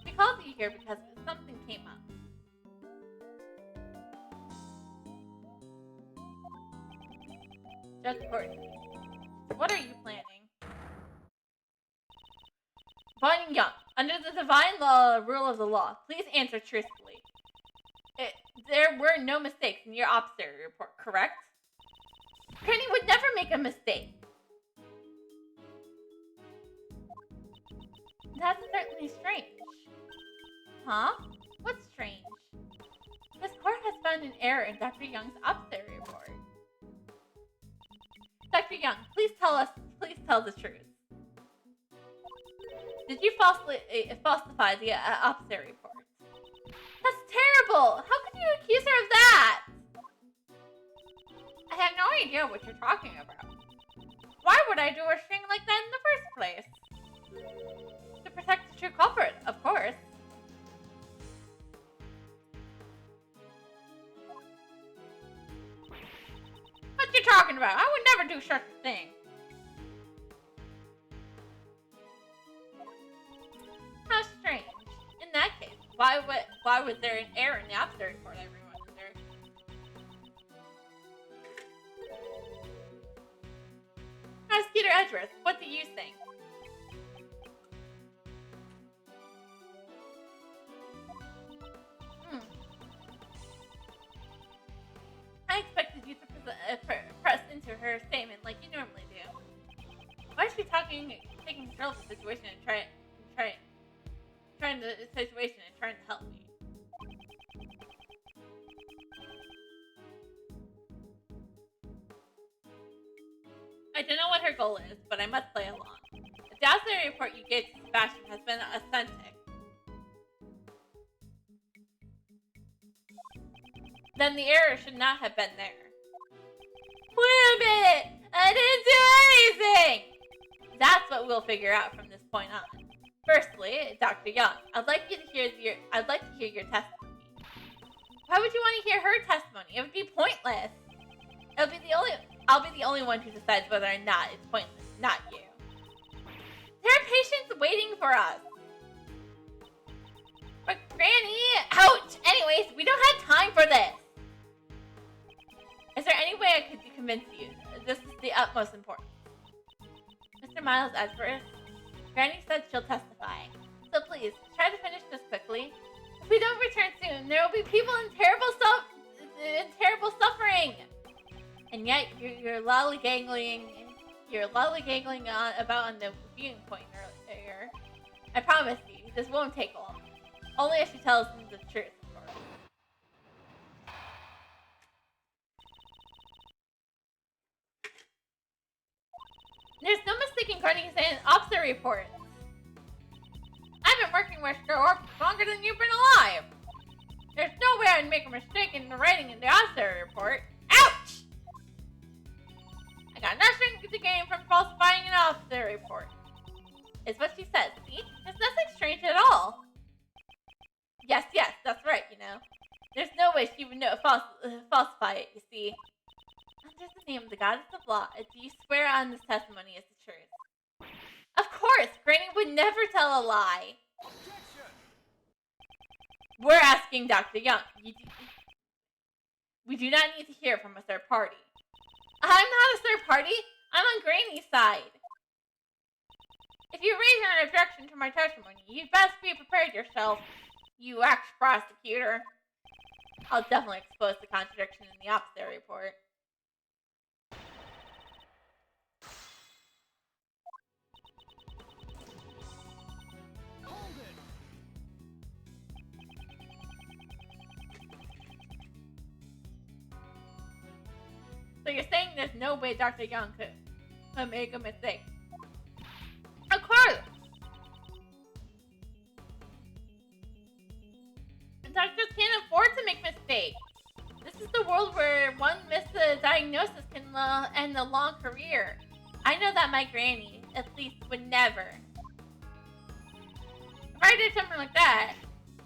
We called you here because something came up. Judge Courtney, what are you planning? Von Young, under the divine rule of the law, please answer truthfully. There were no mistakes in your officer report, correct? Penny would never make a mistake. That's certainly strange. Huh? What's strange? This court has found an error in Dr. Young's officer report. Dr. Young, please tell the truth. Did you falsify the officer report? That's terrible! How could you accuse her of that? I have no idea what you're talking about. Why would I do a thing like that in the first place? To protect the true culprit, of course. What you talking about? I would never do such a thing. How strange. In that case, why was there an error in the officer report everyone under? Prosecutor Edgeworth, what do you think? I expected you to press into her statement like you normally do. Why is she taking control of the situation and trying to help me? I don't know what her goal is, but I must play along. If the auxiliary report you gave to Sebastian has been authentic, then the error should not have been there. Wait a minute! I didn't do anything! That's what we'll figure out from this point on. Firstly, Dr. Young, I'd like to hear your testimony. Why would you want to hear her testimony? It would be pointless. I'll be the only one who decides whether or not it's pointless, not you. There are patients waiting for us. But Granny, ouch! Anyways, we don't have time for this. Is there any way I could convince you? This is the utmost importance. Mr. Miles Edgeworth, Granny said she'll testify. So please, try to finish this quickly. If we don't return soon, there will be people in terrible suffering. And yet, you're lollygangling on about on the viewing point earlier. I promise you, this won't take long. Only if she tells them the truth, of course. There's no mistaking Granny's auxiliary reports. I've been working with her longer than you've been alive. There's no way I'd make a mistake in the writing in the auxiliary report. Ouch! I got nothing to gain from falsifying an auxiliary report. Is what she says, see? There's nothing strange at all. Yes, that's right, you know. There's no way she would falsify it, you see. Under the name of the goddess of law, do you swear on this testimony is the truth? Of course, Granny would never tell a lie. Objection! We're asking Dr. Young. We do not need to hear from a third party. I'm not a third party. I'm on Granny's side. If you raise an objection to my testimony, you'd best be prepared yourself, you ex-prosecutor. I'll definitely expose the contradiction in the auxiliary report. Hold it! So you're saying there's no way Dr. Young could make a mistake? Of course! Doctors can't afford to make mistakes. This is the world where one missed a diagnosis can end a long career. I know that my granny, at least, would never. If I did something like that,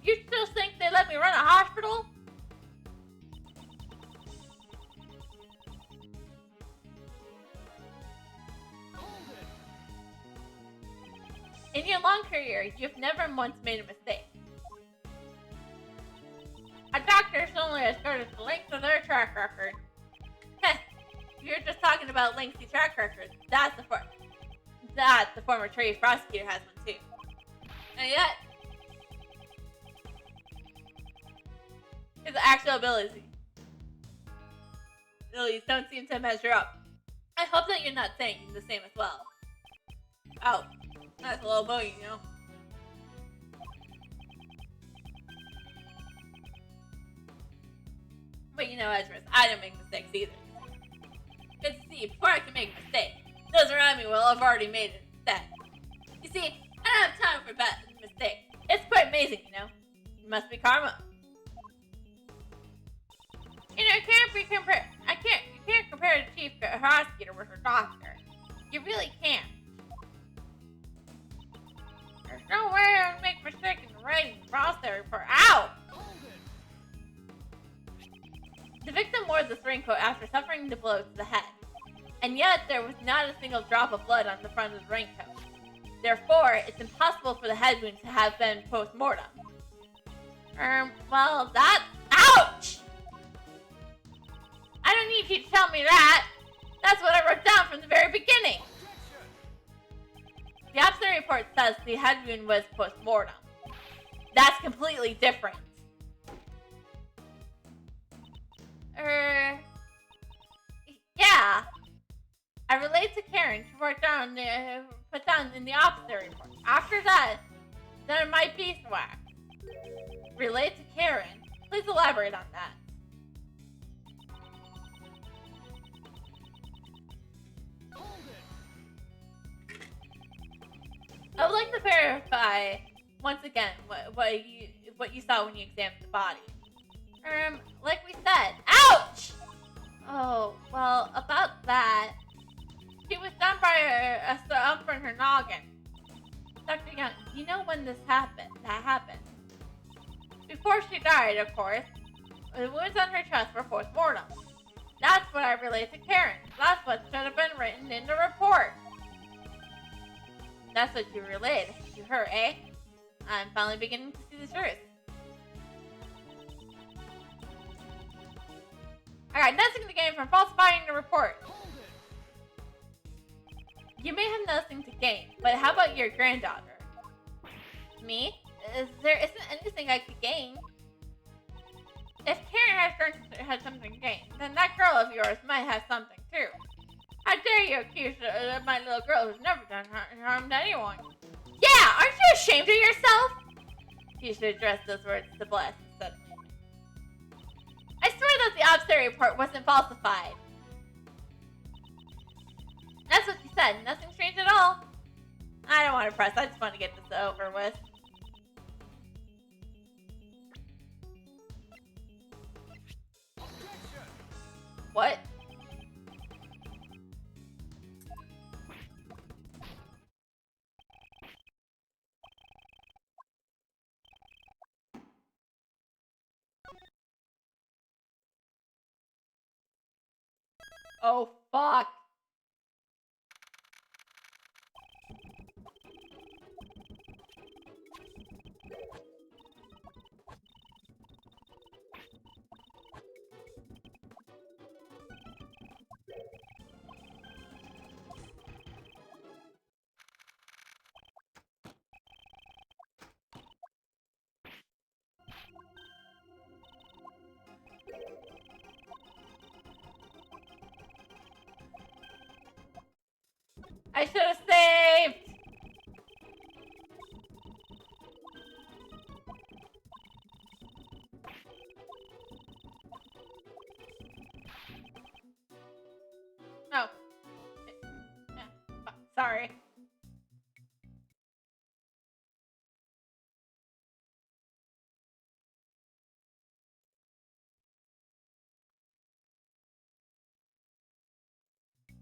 you still think they let me run a hospital? Hold it! In your long career, you've never once made a mistake. A doctor is only as good as the length of their track record. Heh, you're just talking about lengthy track records. That's the former trade prosecutor has one too. And yet, his actual abilities don't seem to measure up. I hope that you're not saying the same as well. Oh, that's a little bogey, you know. But you know, Ezra, I don't make mistakes either. Because see, before I can make a mistake, those around me will have already made it instead. You see, I don't have time for bad mistakes. It's quite amazing, you know. It must be karma. You know, you can't compare the chief prosecutor with her doctor. You really can't. There's no way I would make a mistake in the writing process report. Ow! The victim wore this raincoat after suffering the blow to the head, and yet there was not a single drop of blood on the front of the raincoat. Therefore, it's impossible for the head wound to have been post-mortem. Well, that's... Ouch! I don't need you to tell me that. That's what I wrote down from the very beginning. The auxiliary report says the head wound was post-mortem. That's completely different. Yeah. I relayed to Karen to put down in the auxiliary report. After that, there might be beeswax. Relayed to Karen. Please elaborate on that. Hold I would like to verify once again what you saw when you examined the body. Like we said, ouch! Oh, well, about that, she was done by a stump in her noggin. Dr. Young, you know when this happened? That happened. Before she died, of course. The wounds on her chest were post-mortem. That's what I relayed to Karen. That's what should have been written in the report. That's what you relayed to her, eh? I'm finally beginning to see the truth. I got nothing to gain from falsifying the report. Hold it. You may have nothing to gain, but how about your granddaughter? Me? There isn't anything I could gain. If Karen has something to gain, then that girl of yours might have something too. How dare you accuse my little girl who's never done harm to anyone? Yeah, aren't you ashamed of yourself? You should address those words to Bless instead of me. I swear that the observatory report wasn't falsified. That's what you said. Nothing strange at all. I don't want to press. I just want to get this over with. Objection. What? Oh, fuck. I should have saved. Oh. Yeah. Sorry.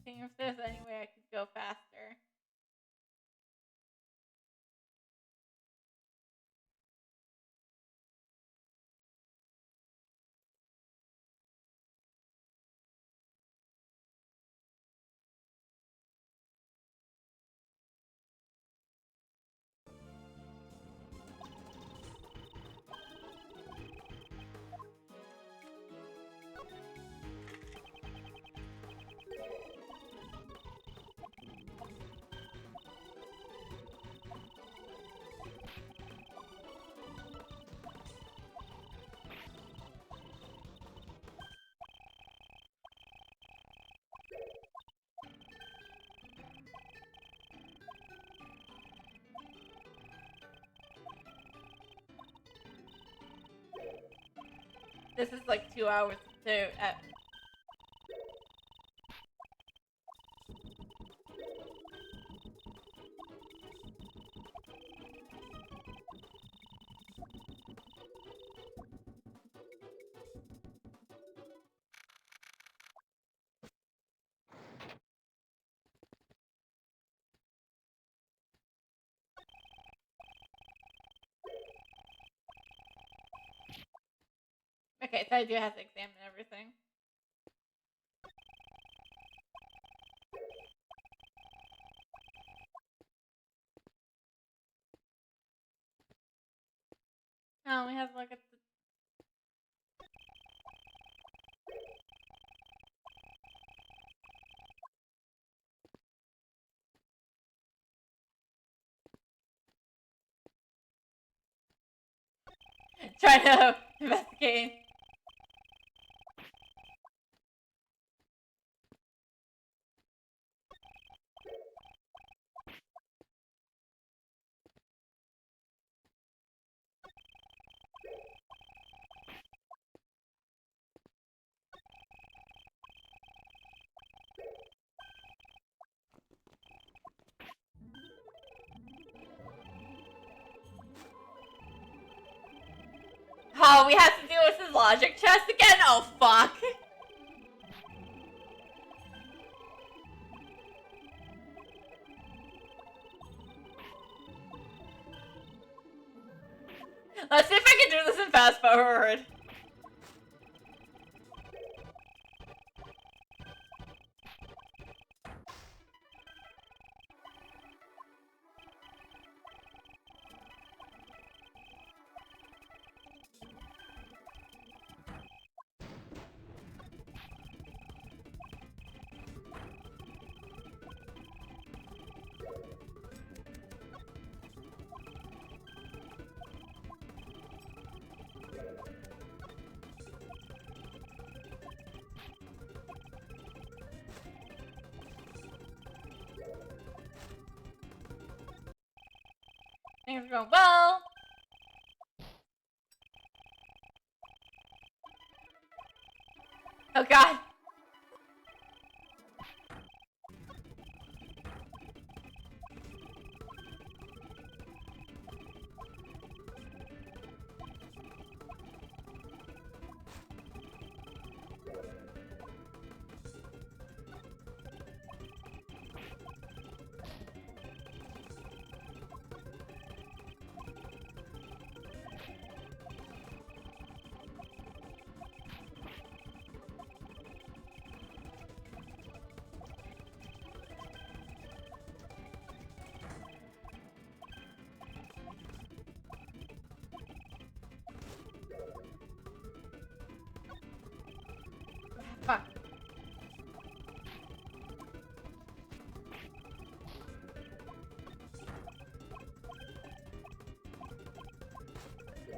Seeing if there's any way I could go faster. This is like 2 hours to. Okay, so I do have to examine everything. Oh, we have to look at the. Try to investigate. Oh, we have to deal with his logic chest again? Oh, fuck. Let's see if I can do this in fast forward. Things are going well. Oh god. Fuck.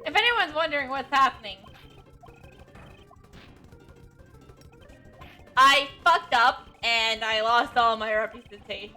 If anyone's wondering what's happening, I fucked up and I lost all my representation.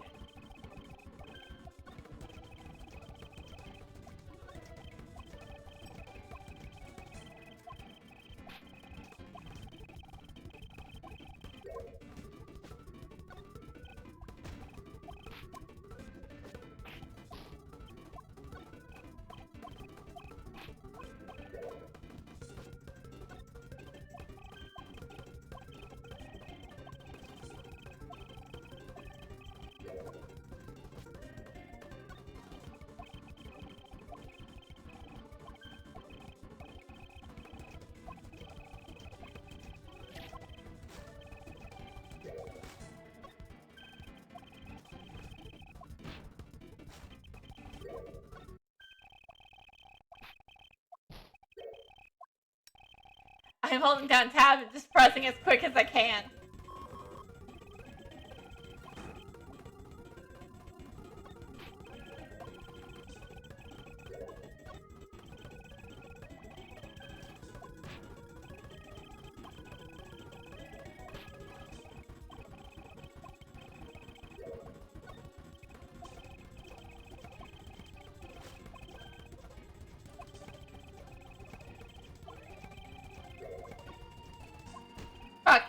I'm holding down tab and just pressing as quick as I can. Fuck.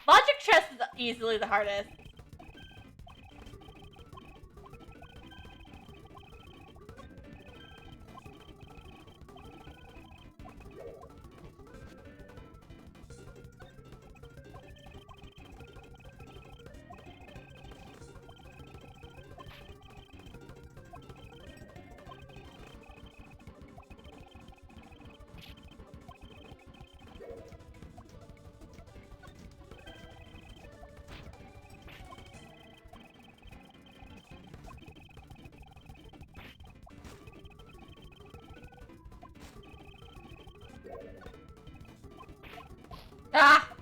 Logic chess is easily the hardest. Ah!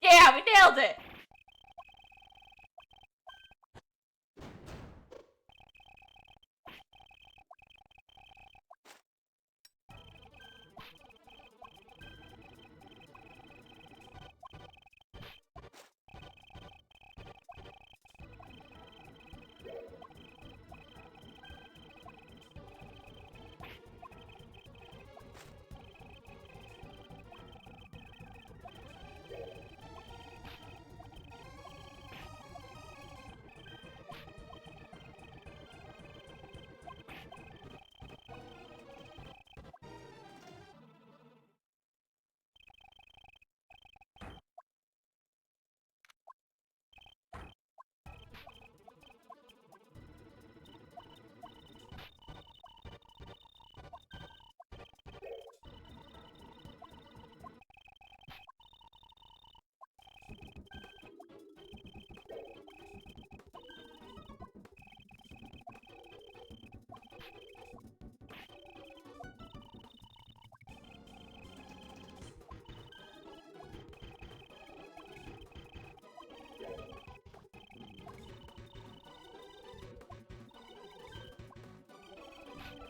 Yeah, we nailed it!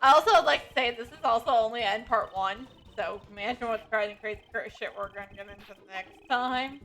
I also would like to say this is also only in part 1, so imagine what crazy shit we're gonna get into next time.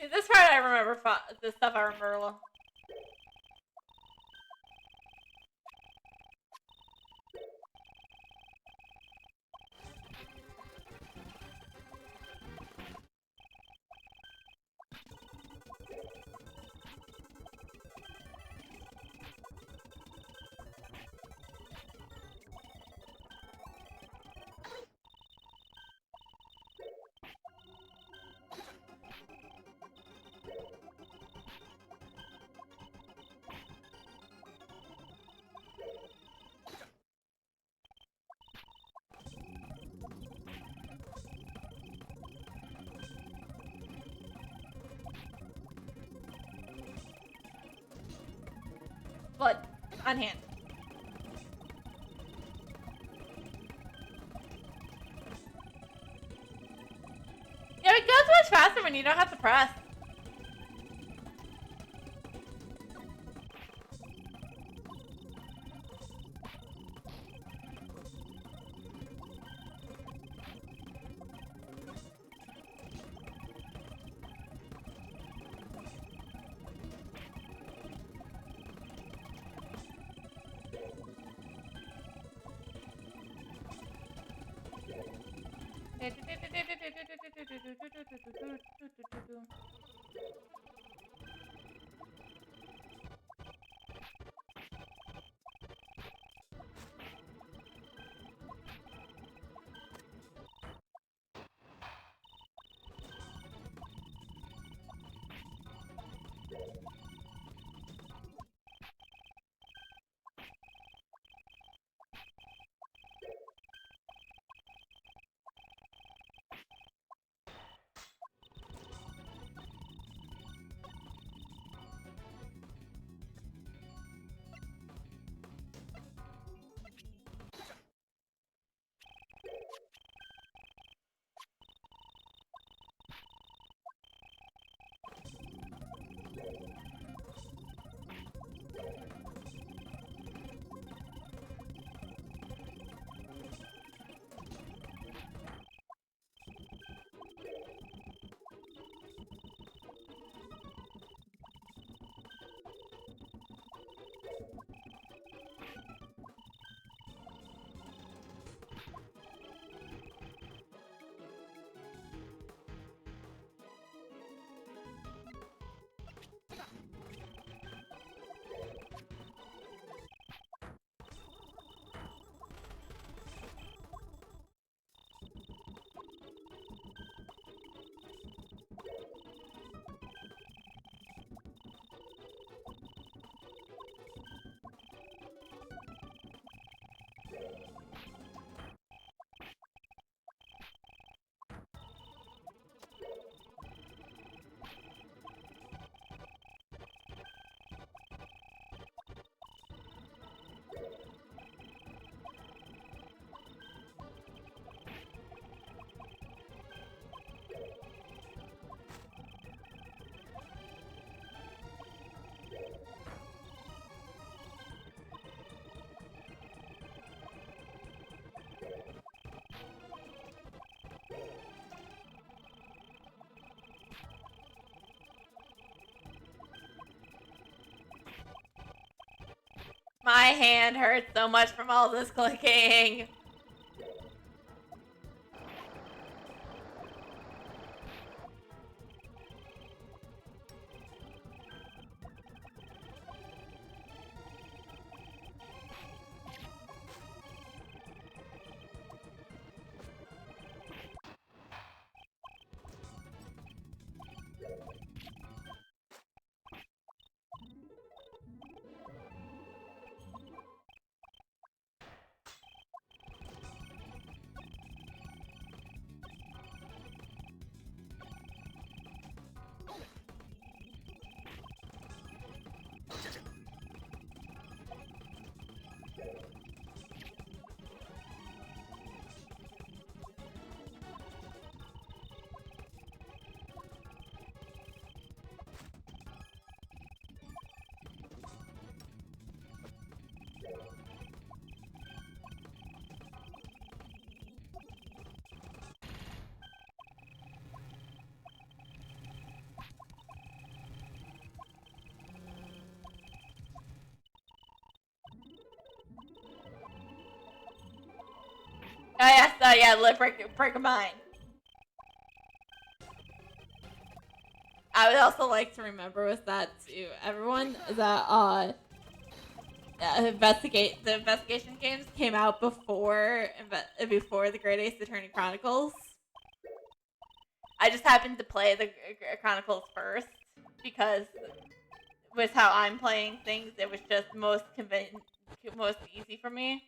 See, this part I remember. This stuff I remember well. blood on hand. Yeah, it goes much faster when you don't have to press. My hand hurts so much from all this clicking. Oh yeah, break a mine. I would also like to remember with that too, everyone, that the investigation games came out before the Great Ace Attorney Chronicles. I just happened to play the Chronicles first because with how I'm playing things, it was just most easy for me.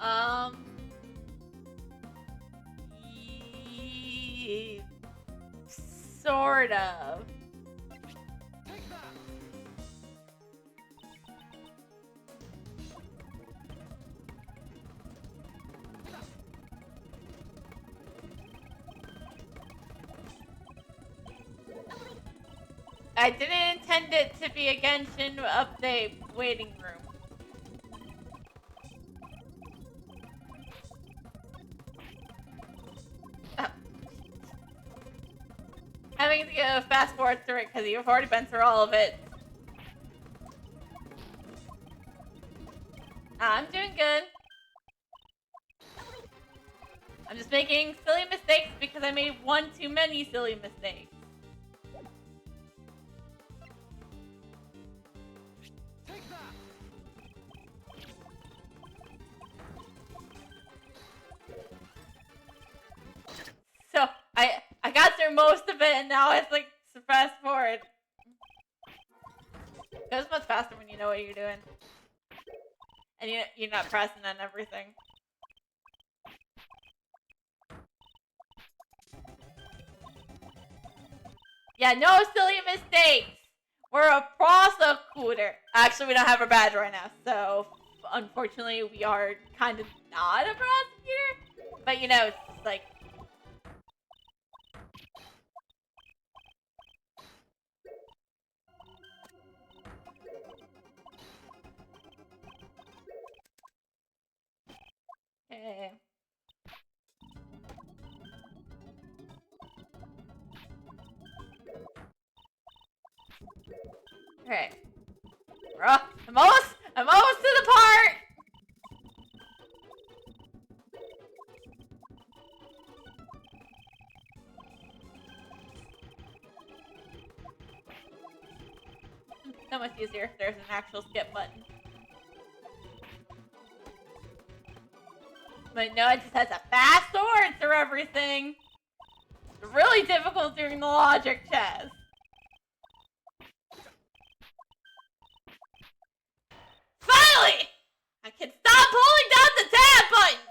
Um. ye- Sort of. I didn't intend it to be a Genshin update waiting room. Oh. Having to go fast forward through it because you've already been through all of it. I'm doing good. I'm just making silly mistakes because I made one too many silly mistakes. So I got through most of it and now it's like fast forward. It goes much faster when you know what you're doing. And you're not pressing on everything. Yeah, no silly mistakes. We're a prosecutor. Actually, we don't have a badge right now, so unfortunately, we are kind of not a prosecutor. But you know, it's like. Okay. Okay. I'm almost to the part. So much easier if there's an actual skip button. But no, it just has a fast forward through everything. It's really difficult doing the logic chess. Finally! I can stop holding down the tab button!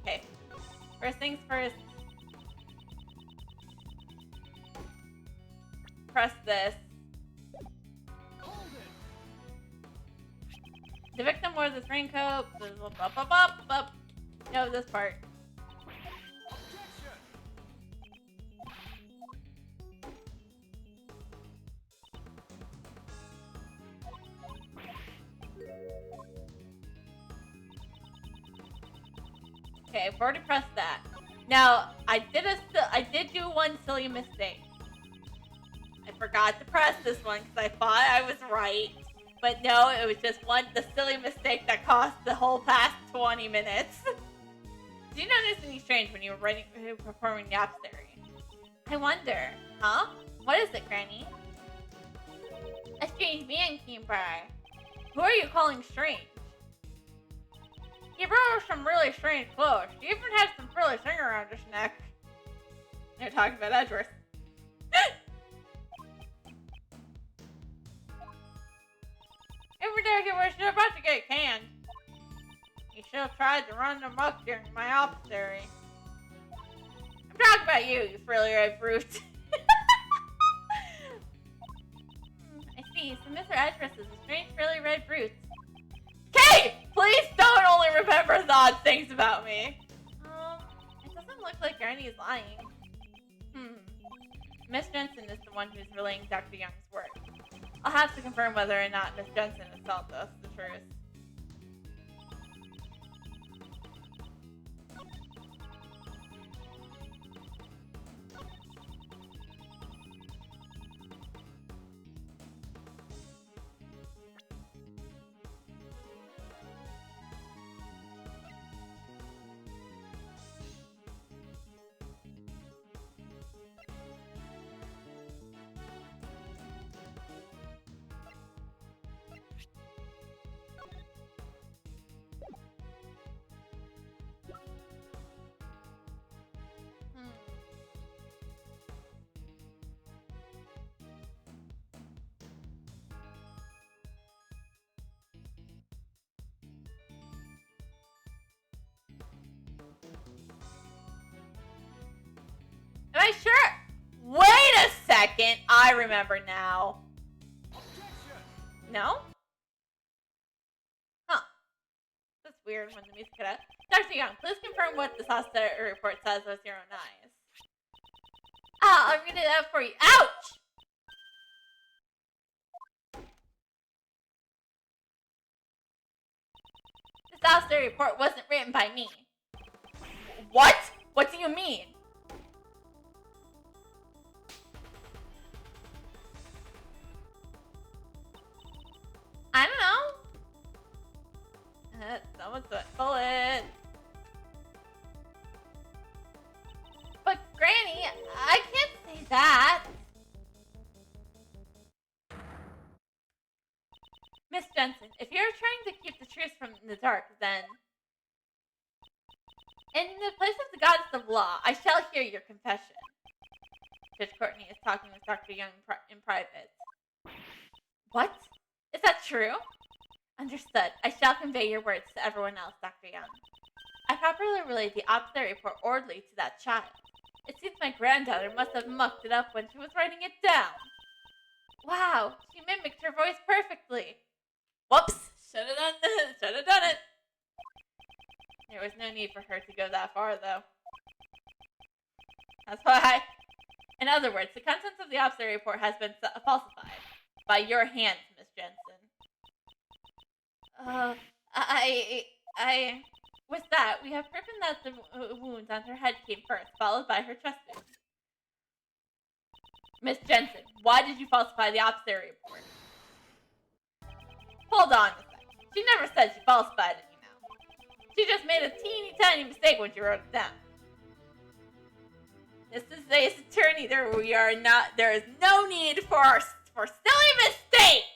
Okay. First things first. Press this. The victim wore this raincoat. No, this part. Okay, I've already pressed that. Now, I did do one silly mistake. I forgot to press this one because I thought I was right. But no, it was just the silly mistake that cost the whole past 20 minutes. Do you notice anything strange when you were performing the app theory? I wonder. Huh? What is it, Granny? A strange man came by. Who are you calling strange? He wore some really strange clothes. He even had some frilly string around his neck. They're talking about Edgeworth. In particular, you're about to get canned. You should have tried to run amok during my ops theory. I'm talking about you frilly red brute. I see. So Mr. Edgeworth is a strange frilly red brute. Kate! Please don't only remember the odd things about me. It doesn't look like Granny is lying. Miss Jensen is the one who's relaying Dr. Young's work. I'll have to confirm whether or not Miss Jensen has told us the truth. I remember now. No? Huh. That's weird when the music cut out. Dr. Young, please confirm what this hospital report says with your own eyes. Ah, I'll read it out for you. Ouch! This hospital report wasn't written by me. What? What do you mean? I don't know. Someone's bullet. But Granny, I can't say that. Miss Jensen, if you're trying to keep the truth from the dark, then in the place of the goddess of law, I shall hear your confession. Judge Courtney is talking with Dr. Young in private. What? Is that true? Understood. I shall convey your words to everyone else, Dr. Young. I properly relayed the opposite report orderly to that child. It seems my granddaughter must have mucked it up when she was writing it down. Wow, she mimicked her voice perfectly. Whoops! Should have done it. There was no need for her to go that far, though. That's why In other words, the contents of the opposite report has been falsified. By your hands, Miss Jensen. With that, we have proven that the wound on her head came first, followed by her chest wound. Miss Jensen, why did you falsify the opposite report? Hold on a second. She never said she falsified it, you know. She just made a teeny tiny mistake when she wrote it down. This is Ace Attorney. There is no need for silly mistakes!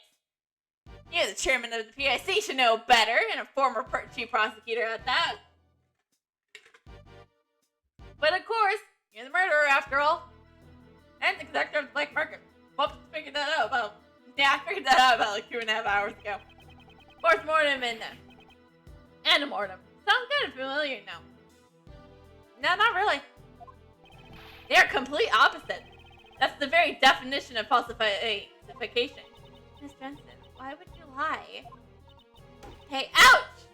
You're the chairman of the PIC, should know better, and a former chief prosecutor at that. But of course, you're the murderer after all. And the conductor of the black market. I figured that out about like 2.5 hours ago. Post-mortem and antemortem. Sounds kind of familiar now. No, not really. They are complete opposites. That's the very definition of falsification. Miss Jensen, why would you lie? Hey, ouch!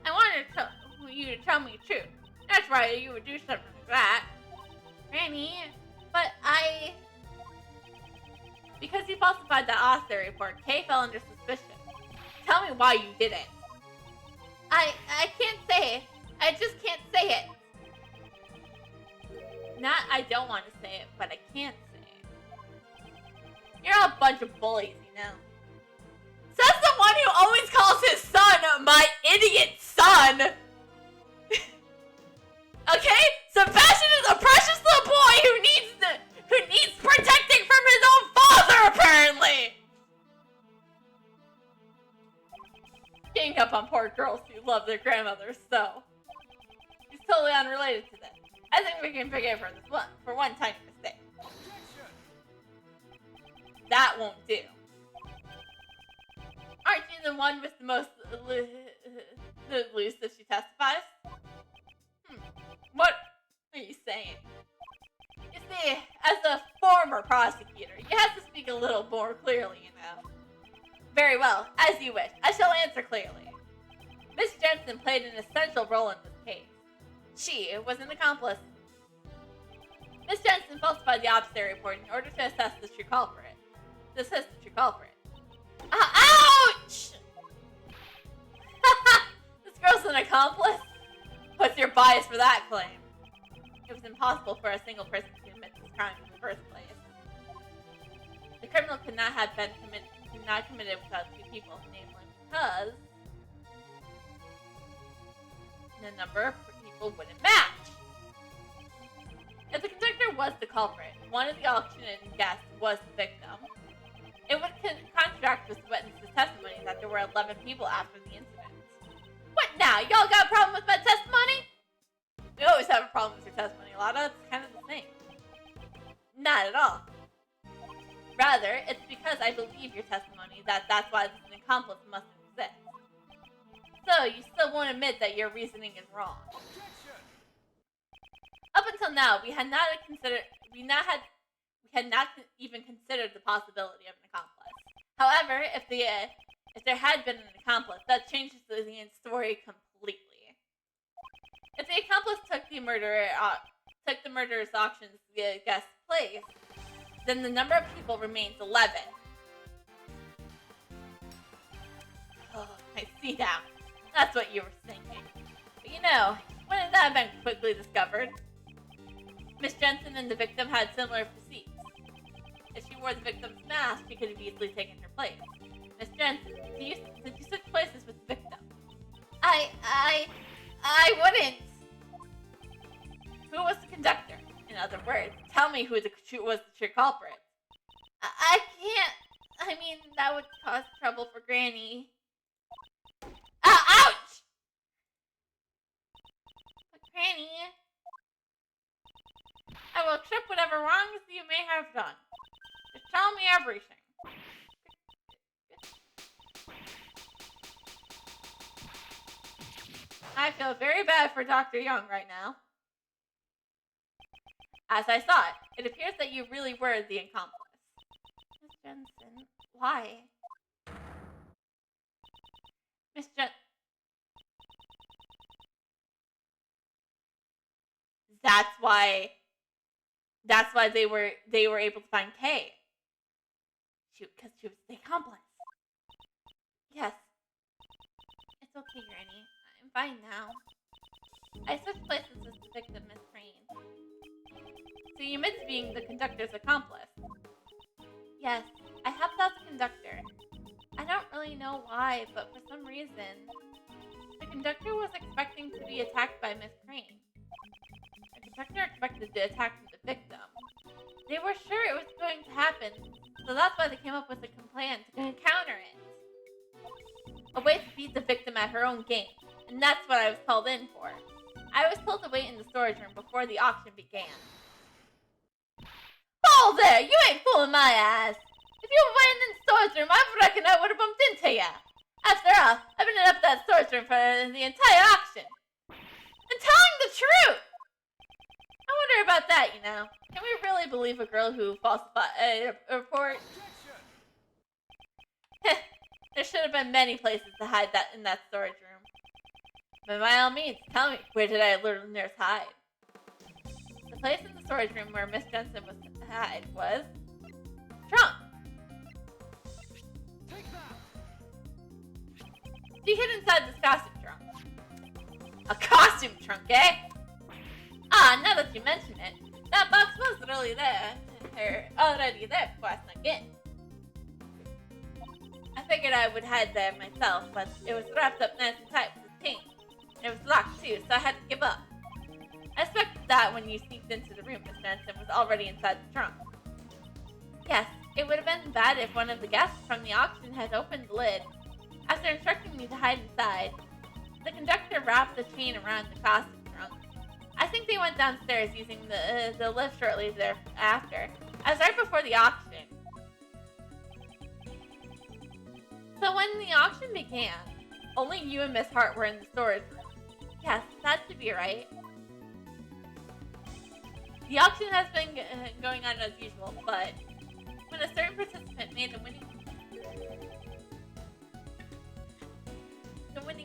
I wanted you to tell me the truth. That's why you would do something like that. Granny, but because you falsified the author report, Kay fell under suspicion. Tell me why you did it. I can't say it. I just can't say it. Not I don't want to say it, but I can't say it. You're a bunch of bullies, you know. Says the one who always calls his son my idiot son! Okay? Sebastian is a precious little boy who needs protecting from his own father, apparently! Gang up on poor girls who love their grandmothers, so. He's totally unrelated to this. I think we can forgive her for one tiny mistake. That won't do. Aren't you the one with the most loose if she testifies? What are you saying? You see, as a former prosecutor, you have to speak a little more clearly, you know. Very well, as you wish. I shall answer clearly. Miss Jensen played an essential role in this case. She was an accomplice. Miss Jensen falsified the opposite report in order to assess the true culprit. This is the true culprit. Ouch! This girl's an accomplice? What's your bias for that claim? It was impossible for a single person to commit this crime in the first place. The criminal could not have been committed without two people, namely because the number of people wouldn't match. If the conductor was the culprit, one of the auctioning guests was the victim, it would contradict with the witness's testimony that there were 11 people after the incident. What now? Y'all got a problem with my testimony? We always have a problem with your testimony, Lotta. It's kind of the same. Not at all. Rather, it's because I believe your testimony that's why an accomplice must exist. So, you still won't admit that your reasoning is wrong. Up until now, we had had not even considered the possibility of an accomplice. However, if there had been an accomplice, that changes the story completely. If the accomplice took the murderer's auction's guest place, then the number of people remains 11. Oh, I see now. That's what you were thinking. But you know, when had that been quickly discovered? Miss Jensen and the victim had similar physiques. If she wore the victim's mask, she could have easily taken her place. Miss Jensen, did you switch places with the victim? I wouldn't. Who was the conductor? In other words, tell me who was the true culprit. I can't. I mean, that would cause trouble for Granny. Ouch! But Granny, I will accept whatever wrongs you may have done. Just tell me everything. I feel very bad for Dr. Young right now. As I saw it appears that you really were the accomplice. Miss Jensen, why? Miss Jensen... That's why they were able to find Kay. Because she was the accomplice. Yes. It's okay, Granny. I'm fine now. I switched places with the victim, Miss Crane. So you admit to being the conductor's accomplice? Yes, I helped out the conductor. I don't really know why, but for some reason, the conductor was expecting to be attacked by Miss Crane. The conductor expected the attack from the victim. They were sure it was going to happen, so that's why they came up with a plan to counter it. A way to beat the victim at her own game, and that's what I was called in for. I was told to wait in the storage room before the auction began. Oh there! You ain't fooling my ass! If you were waiting in the storage room, I reckon I would have bumped into ya. After all, I've been up that storage room for the entire auction. And telling the truth! I wonder about that, you know. Can we really believe a girl who falsified a report? There should have been many places to hide that in that storage room. But by all means, tell me, where did I learn nurse hide? The place in the storage room where Miss Jensen was to hide was... trunk. She hid inside this costume trunk. A costume trunk, eh? Ah, now that you mention it, that box was already there before I snuck in. I figured I would hide there myself, but it was wrapped up nice and tight with a chain. And it was locked too, so I had to give up. I expected that when you sneaked into the room, Miss Jensen was already inside the trunk. Yes, it would have been bad if one of the guests from the auction had opened the lid. After instructing me to hide inside, the conductor wrapped the chain around the costume trunk. I think they went downstairs using the lift shortly thereafter. I was right before the auction. So when the auction began, only you and Miss Hart were in the storage room. Yes, that should be right. The auction has been going on as usual, but when a certain participant made the winning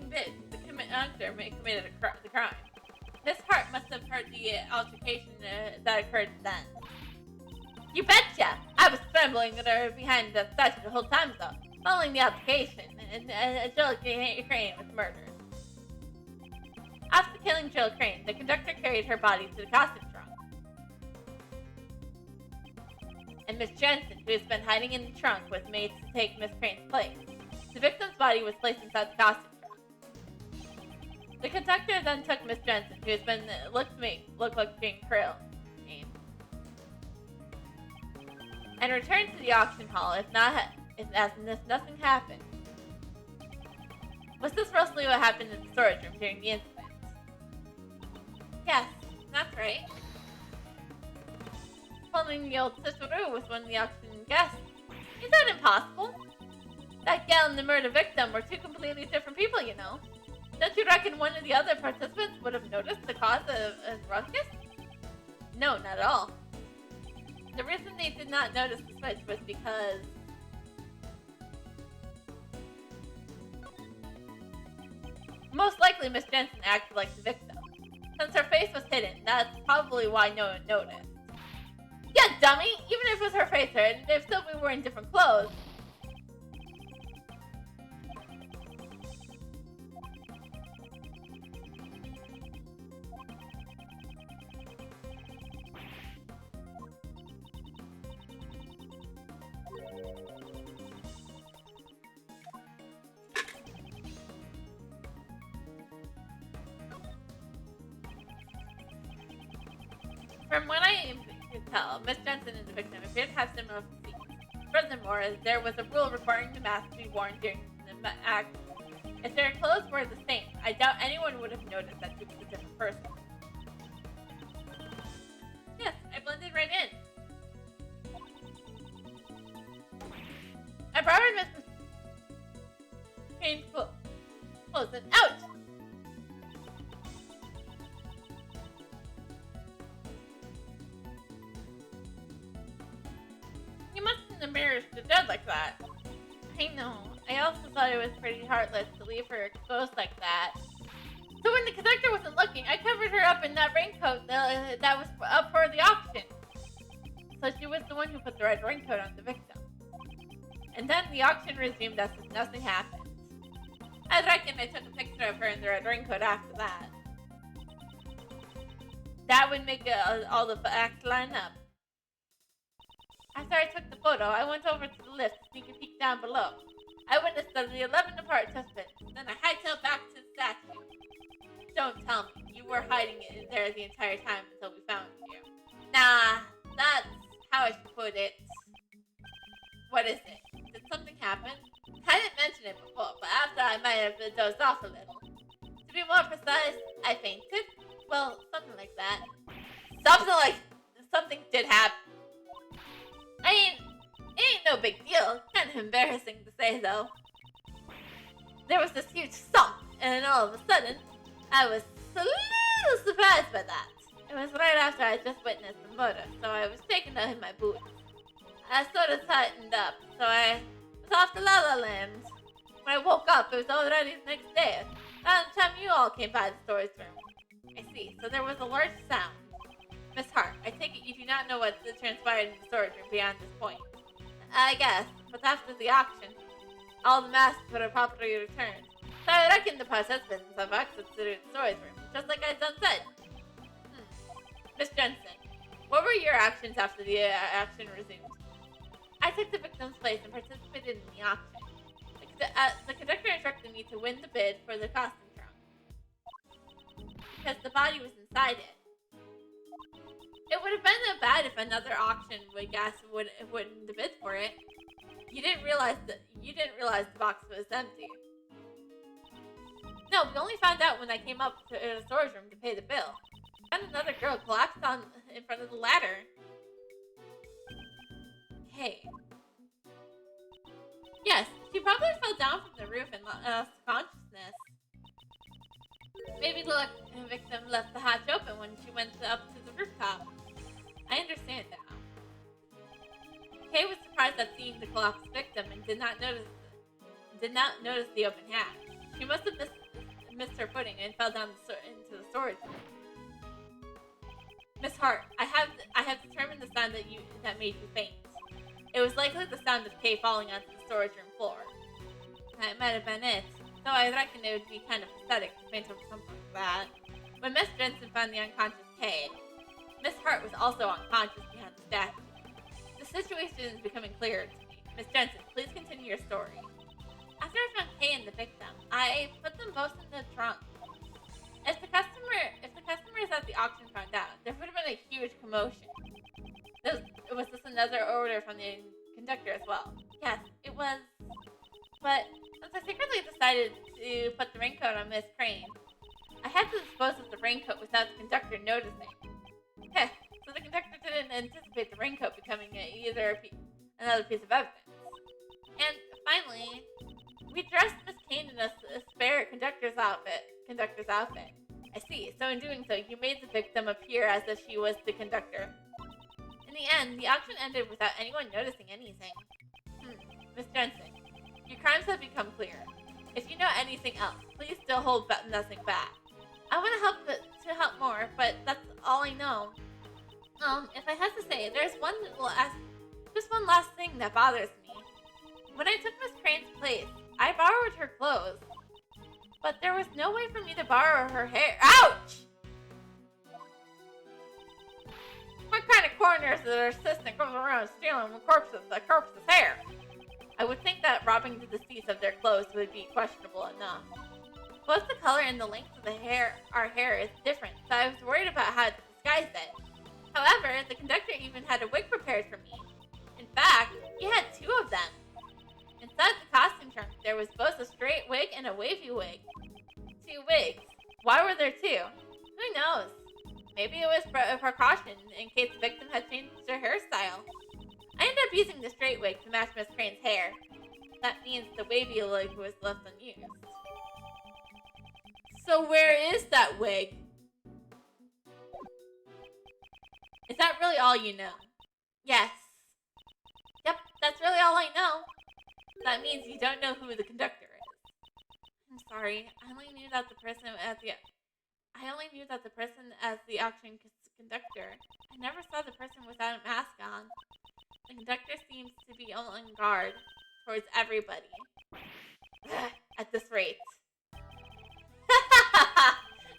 bid, the conductor committed the crime. Miss Hart must have heard the altercation that occurred then. You betcha! I was scrambling behind the statue the whole time, though, following the altercation, and Jill Crane was murdered. After killing Jill Crane, the conductor carried her body to the costume trunk. And Miss Jensen, who has been hiding in the trunk, was made to take Miss Crane's place. The victim's body was placed inside the costume trunk. The conductor then took Miss Jensen, who has been looked like Jane Krill, and returned to the auction hall if nothing happened. Was this mostly what happened in the storage room during the incident? Yes, that's right. Following the old Cicero was one of the auction guests. Is that impossible? That gal and the murder victim were two completely different people, you know. Don't you reckon one of the other participants would have noticed the cause of ruckus? No, not at all. The reason they did not notice the switch was because most likely Miss Jensen acted like the victim. Since her face was hidden, that's probably why no one noticed. Yeah, dummy! Even if it was her face hidden, they'd still be wearing different clothes. From what I can tell, Miss Jensen and the victim appear to have similar physiques. Furthermore, there was a rule requiring the mask to be worn during the act. If their clothes were the same, I doubt anyone would have noticed that she was a different person. Yes, I blended right in. I borrowed Miss Kane's clothes and ouch! You mustn't embarrass the dead like that. I know. I also thought it was pretty heartless to leave her exposed like that. So when the conductor wasn't looking, I covered her up in that raincoat that was up for the auction. So she was the one who put the red raincoat on the victim. And then the auction resumed as if nothing happened. I reckon I took a picture of her in the red raincoat after that. That would make all the facts line up. After I took the photo, I went over to the lift to sneak a peek down below. I witnessed the 11 participants, then I hightailed back to the statue. Don't tell me, you were hiding it there the entire time until we found you. Nah, that's how I should put it. What is it? Did something happen? I didn't mention it before, but after I might have dozed off a little. To be more precise, I fainted. Well, something like that. Something did happen. I mean, it ain't no big deal. Kind of embarrassing to say, though. There was this huge thump, and then all of a sudden, I was a little surprised by that. It was right after I just witnessed the murder, so I was taken out in my boots. I sort of tightened up, so I was off to La La Land. When I woke up, it was already the next day. Around the time you all came by the storage room. I see, so there was a large sound. Miss Hart, I take it you do not know what transpired in the storage room beyond this point. I guess, but after the auction, all the masks were properly returned. So I reckon the participants have access to the storage room, just like I done said. Miss Jensen, what were your actions after the action resumed? I took the victim's place and participated in the auction. The conductor instructed me to win the bid for the costume trunk, because the body was inside it. It would have been bad if another auction wouldn't bid for it. You didn't realize the box was empty. No, we only found out when I came up to the storage room to pay the bill. And another girl collapsed in front of the ladder. Hey. Yes, she probably fell down from the roof and lost consciousness. Maybe the victim left the hatch open when she went up to the rooftop. I understand now. Kay was surprised at seeing the collapsed victim and did not notice the open hatch. She must have missed her footing and fell down into the storage room. Miss Hart, I have determined the sound that made you faint. It was likely the sound of Kay falling onto the storage room floor. That might have been it, though I reckon it would be kind of pathetic to faint over something like that. When Miss Jensen found the unconscious Kay, Miss Hart was also unconscious behind the statue. The situation is becoming clearer to me. Miss Jensen, please continue your story. After I found Kay and the victim, I put them both in the trunk. If the customers at the auction found out, there would have been a huge commotion. Was this another order from the conductor as well? Yes, it was. But since I secretly decided to put the raincoat on Miss Crane, I had to dispose of the raincoat without the conductor noticing. Heh, so the conductor didn't anticipate the raincoat becoming another piece of evidence. And finally, we dressed Miss Kane in a spare conductor's outfit. I see. So in doing so, you made the victim appear as if she was the conductor. In the end, the auction ended without anyone noticing anything. Miss Jensen, your crimes have become clear. If you know anything else, please still hold nothing back. I want to help more, but that's all I know. If I had to say, there's just one last thing that bothers me. When I took Miss Crane's place, I borrowed her clothes. But there was no way for me to borrow her hair. Ouch! What kind of coroner is their assistant goes around stealing the corpse's hair? I would think that robbing the deceased of their clothes would be questionable enough. Both the color and the length of our hair is different, so I was worried about how to disguise it. However, the conductor even had a wig prepared for me. In fact, he had two of them. Inside the costume trunk, there was both a straight wig and a wavy wig. Two wigs. Why were there two? Who knows? Maybe it was a precaution in case the victim had changed their hairstyle. I ended up using the straight wig to match Miss Crane's hair. That means the wavy wig was left unused. So where is that wig? Is that really all you know? Yes. Yep, that's really all I know. That means you don't know who the conductor is. I'm sorry. I only knew that the person as the auction conductor. I never saw the person without a mask on. The conductor seems to be on guard towards everybody. At this rate.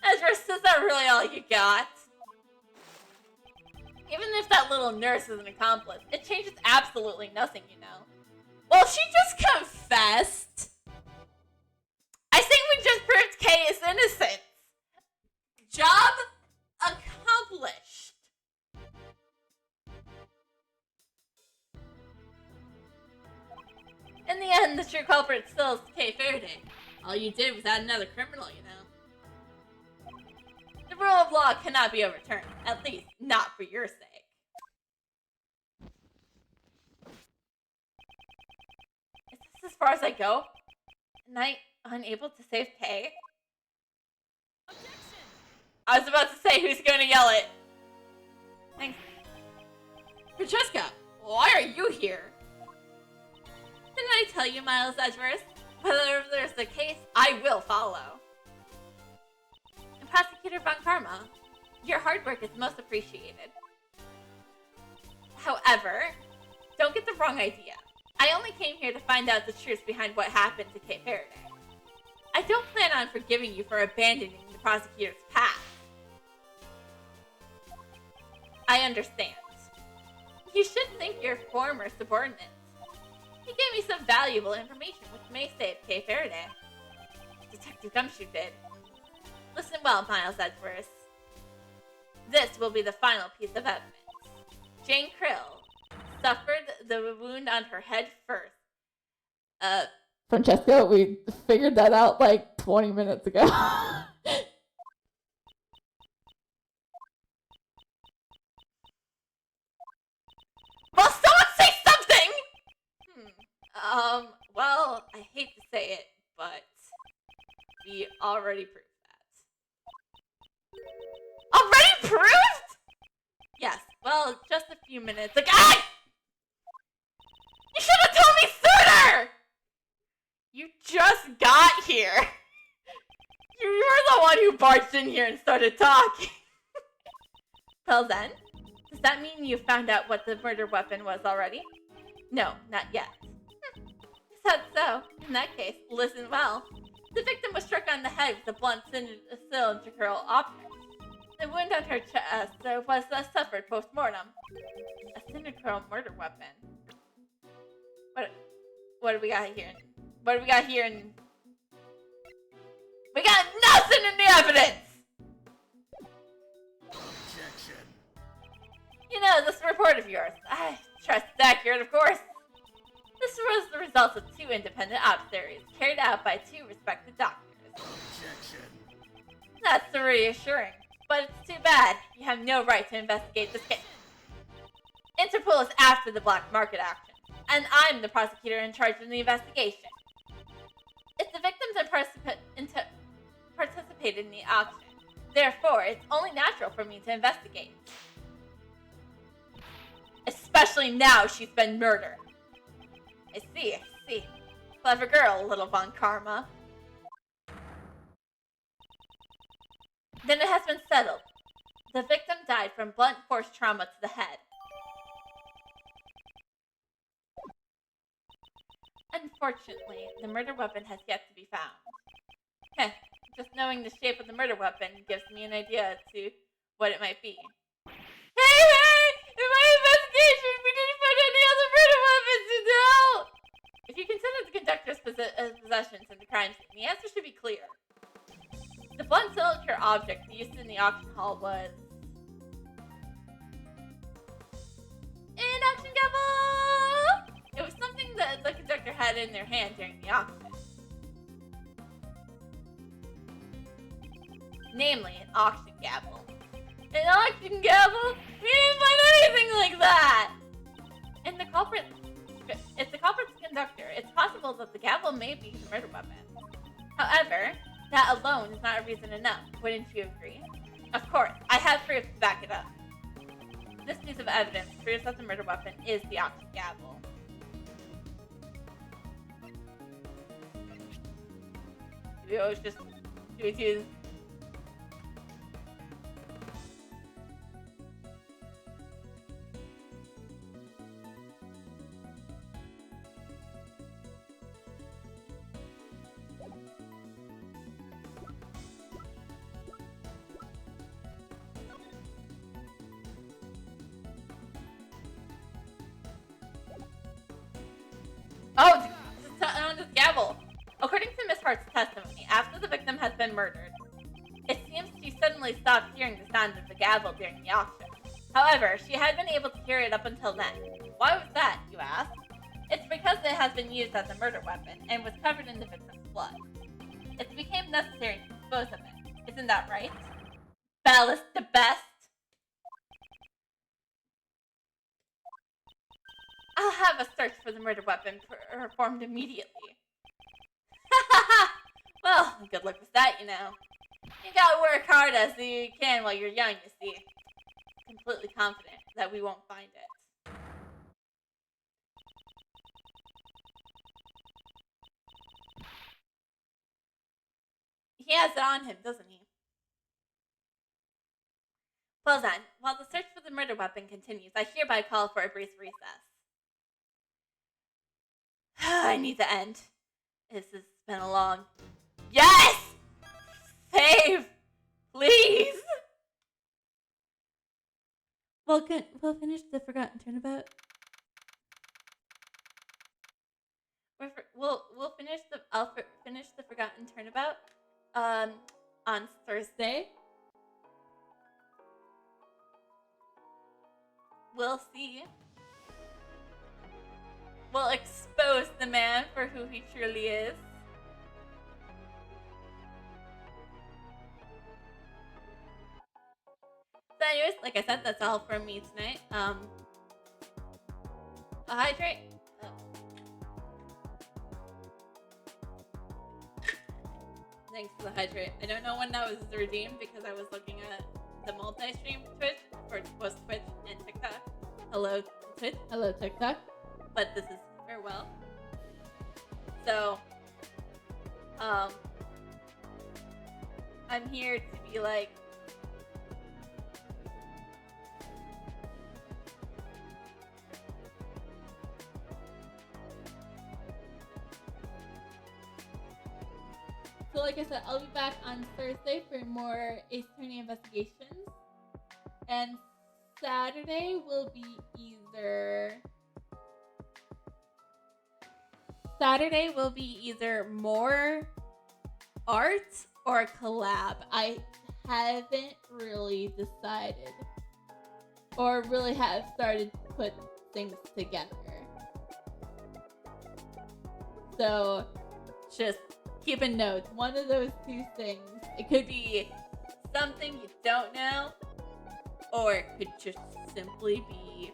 Ezra, is that really all you got? Even if that little nurse is an accomplice, it changes absolutely nothing, you know. Well, she just confessed. I think we just proved Kay's innocence. Job accomplished. In the end, the true culprit still is Kay Faraday. All you did was add another criminal, you know. The rule of law cannot be overturned, at least not for your sake. Is this as far as I go? Am I unable to save Kay? Objection! I was about to say who's going to yell it. Thanks. Francesca, why are you here? Didn't I tell you, Miles Edgeworth? Whether there's a case, I will follow. And Prosecutor Von Karma, your hard work is most appreciated. However, don't get the wrong idea. I only came here to find out the truth behind what happened to Kay Faraday. I don't plan on forgiving you for abandoning the prosecutor's path. I understand. You should thank your former subordinates. He gave me some valuable information which may save Kay Faraday. Detective Gumshoe did. Listen well, Miles Edgeworth. This will be the final piece of evidence. Jane Krill suffered the wound on her head first. Francesca, we figured that out like 20 minutes ago. Will someone say something? Well, I hate to say it, but we already proved that. Already proved? Yes, well, just a few minutes ago. You should have told me sooner! You just got here. You're the one who barged in here and started talking. Well then, does that mean you found out what the murder weapon was already? No, not yet. I thought so. In that case, listen well. The victim was struck on the head with a blunt cylindrical object. The wound on her chest was suffered post-mortem. A cylindrical murder weapon. What do we got here? What do we got here? We got nothing in the evidence! Objection. You know, this report of yours, I trust it's accurate, of course. This was the result of two independent observations carried out by two respected doctors. Objection. That's reassuring, but it's too bad. You have no right to investigate this case. Interpol is after the black market action, and I'm the prosecutor in charge of the investigation. If the victims participated in the auction, therefore, it's only natural for me to investigate. Especially now she's been murdered. I see. Clever girl, little Von Karma. Then it has been settled. The victim died from blunt force trauma to the head. Unfortunately, the murder weapon has yet to be found. Heh, just knowing the shape of the murder weapon gives me an idea as to what it might be. Hey! In my investigation, we didn't find any other murder weapons, you know! If you consider the conductor's possessions in the crime scene, the answer should be clear. The blunt cylinder object used in the auction hall was... an auction gavel! It was something that the conductor had in their hand during the auction. Namely, an auction gavel. An auction gavel? We didn't find anything like that! And the culprit... If the culprit's conductor, it's possible that the gavel may be the murder weapon. However, that alone is not a reason enough, wouldn't you agree? Of course, I have proof to back it up. This piece of evidence proves that the murder weapon is the auction gavel. Do we always just... do we do... Oh, on this gavel. According to Miss Hart's testimony, after the victim has been murdered, it seems she suddenly stopped hearing the sound of the gavel during the auction. However, she had been able to hear it up until then. Why was that, you ask? It's because it has been used as a murder weapon and was covered in the victim's blood. It became necessary to dispose of it. Isn't that right? Ballast the best. I'll have a search for the murder weapon performed immediately. Well, good luck with that, you know. You gotta work hard as you can while you're young, you see. Completely confident that we won't find it. He has it on him, doesn't he? Well then, while the search for the murder weapon continues, I hereby call for a brief recess. I need to end. This has been a long... Yes! Save! Please! We'll finish the Forgotten Turnabout. I'll finish the Forgotten Turnabout on Thursday. We'll see. We'll expose the man for who he truly is. So anyways, like I said, that's all from me tonight. Hydrate. Oh. Thanks for the hydrate. I don't know when that was redeemed because I was looking at the multi-stream Twitch for both Twitch and TikTok. Hello Twitch. Hello TikTok. But this is farewell. So, I'm here to be like, so like I said, I'll be back on Thursday for more Ace Attorney investigations, and Saturday will be either more art or a collab. I haven't really decided or really have started to put things together. So just keep a note. One of those two things. It could be something you don't know, or it could just simply be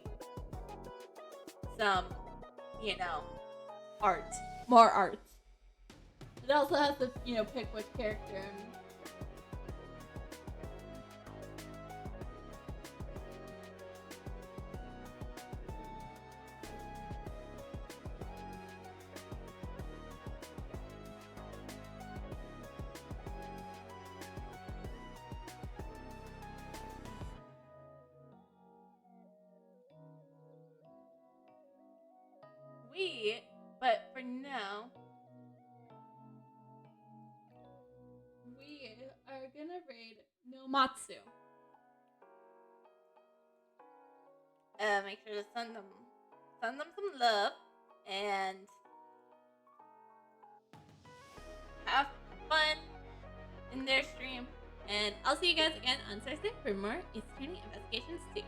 some, art. More art. It also has to, pick which character. for now. We are gonna raid Nomatsu. Make sure to send them some love and have fun in their stream. And I'll see you guys again on Thursday for more Ace Attorney Investigations 2.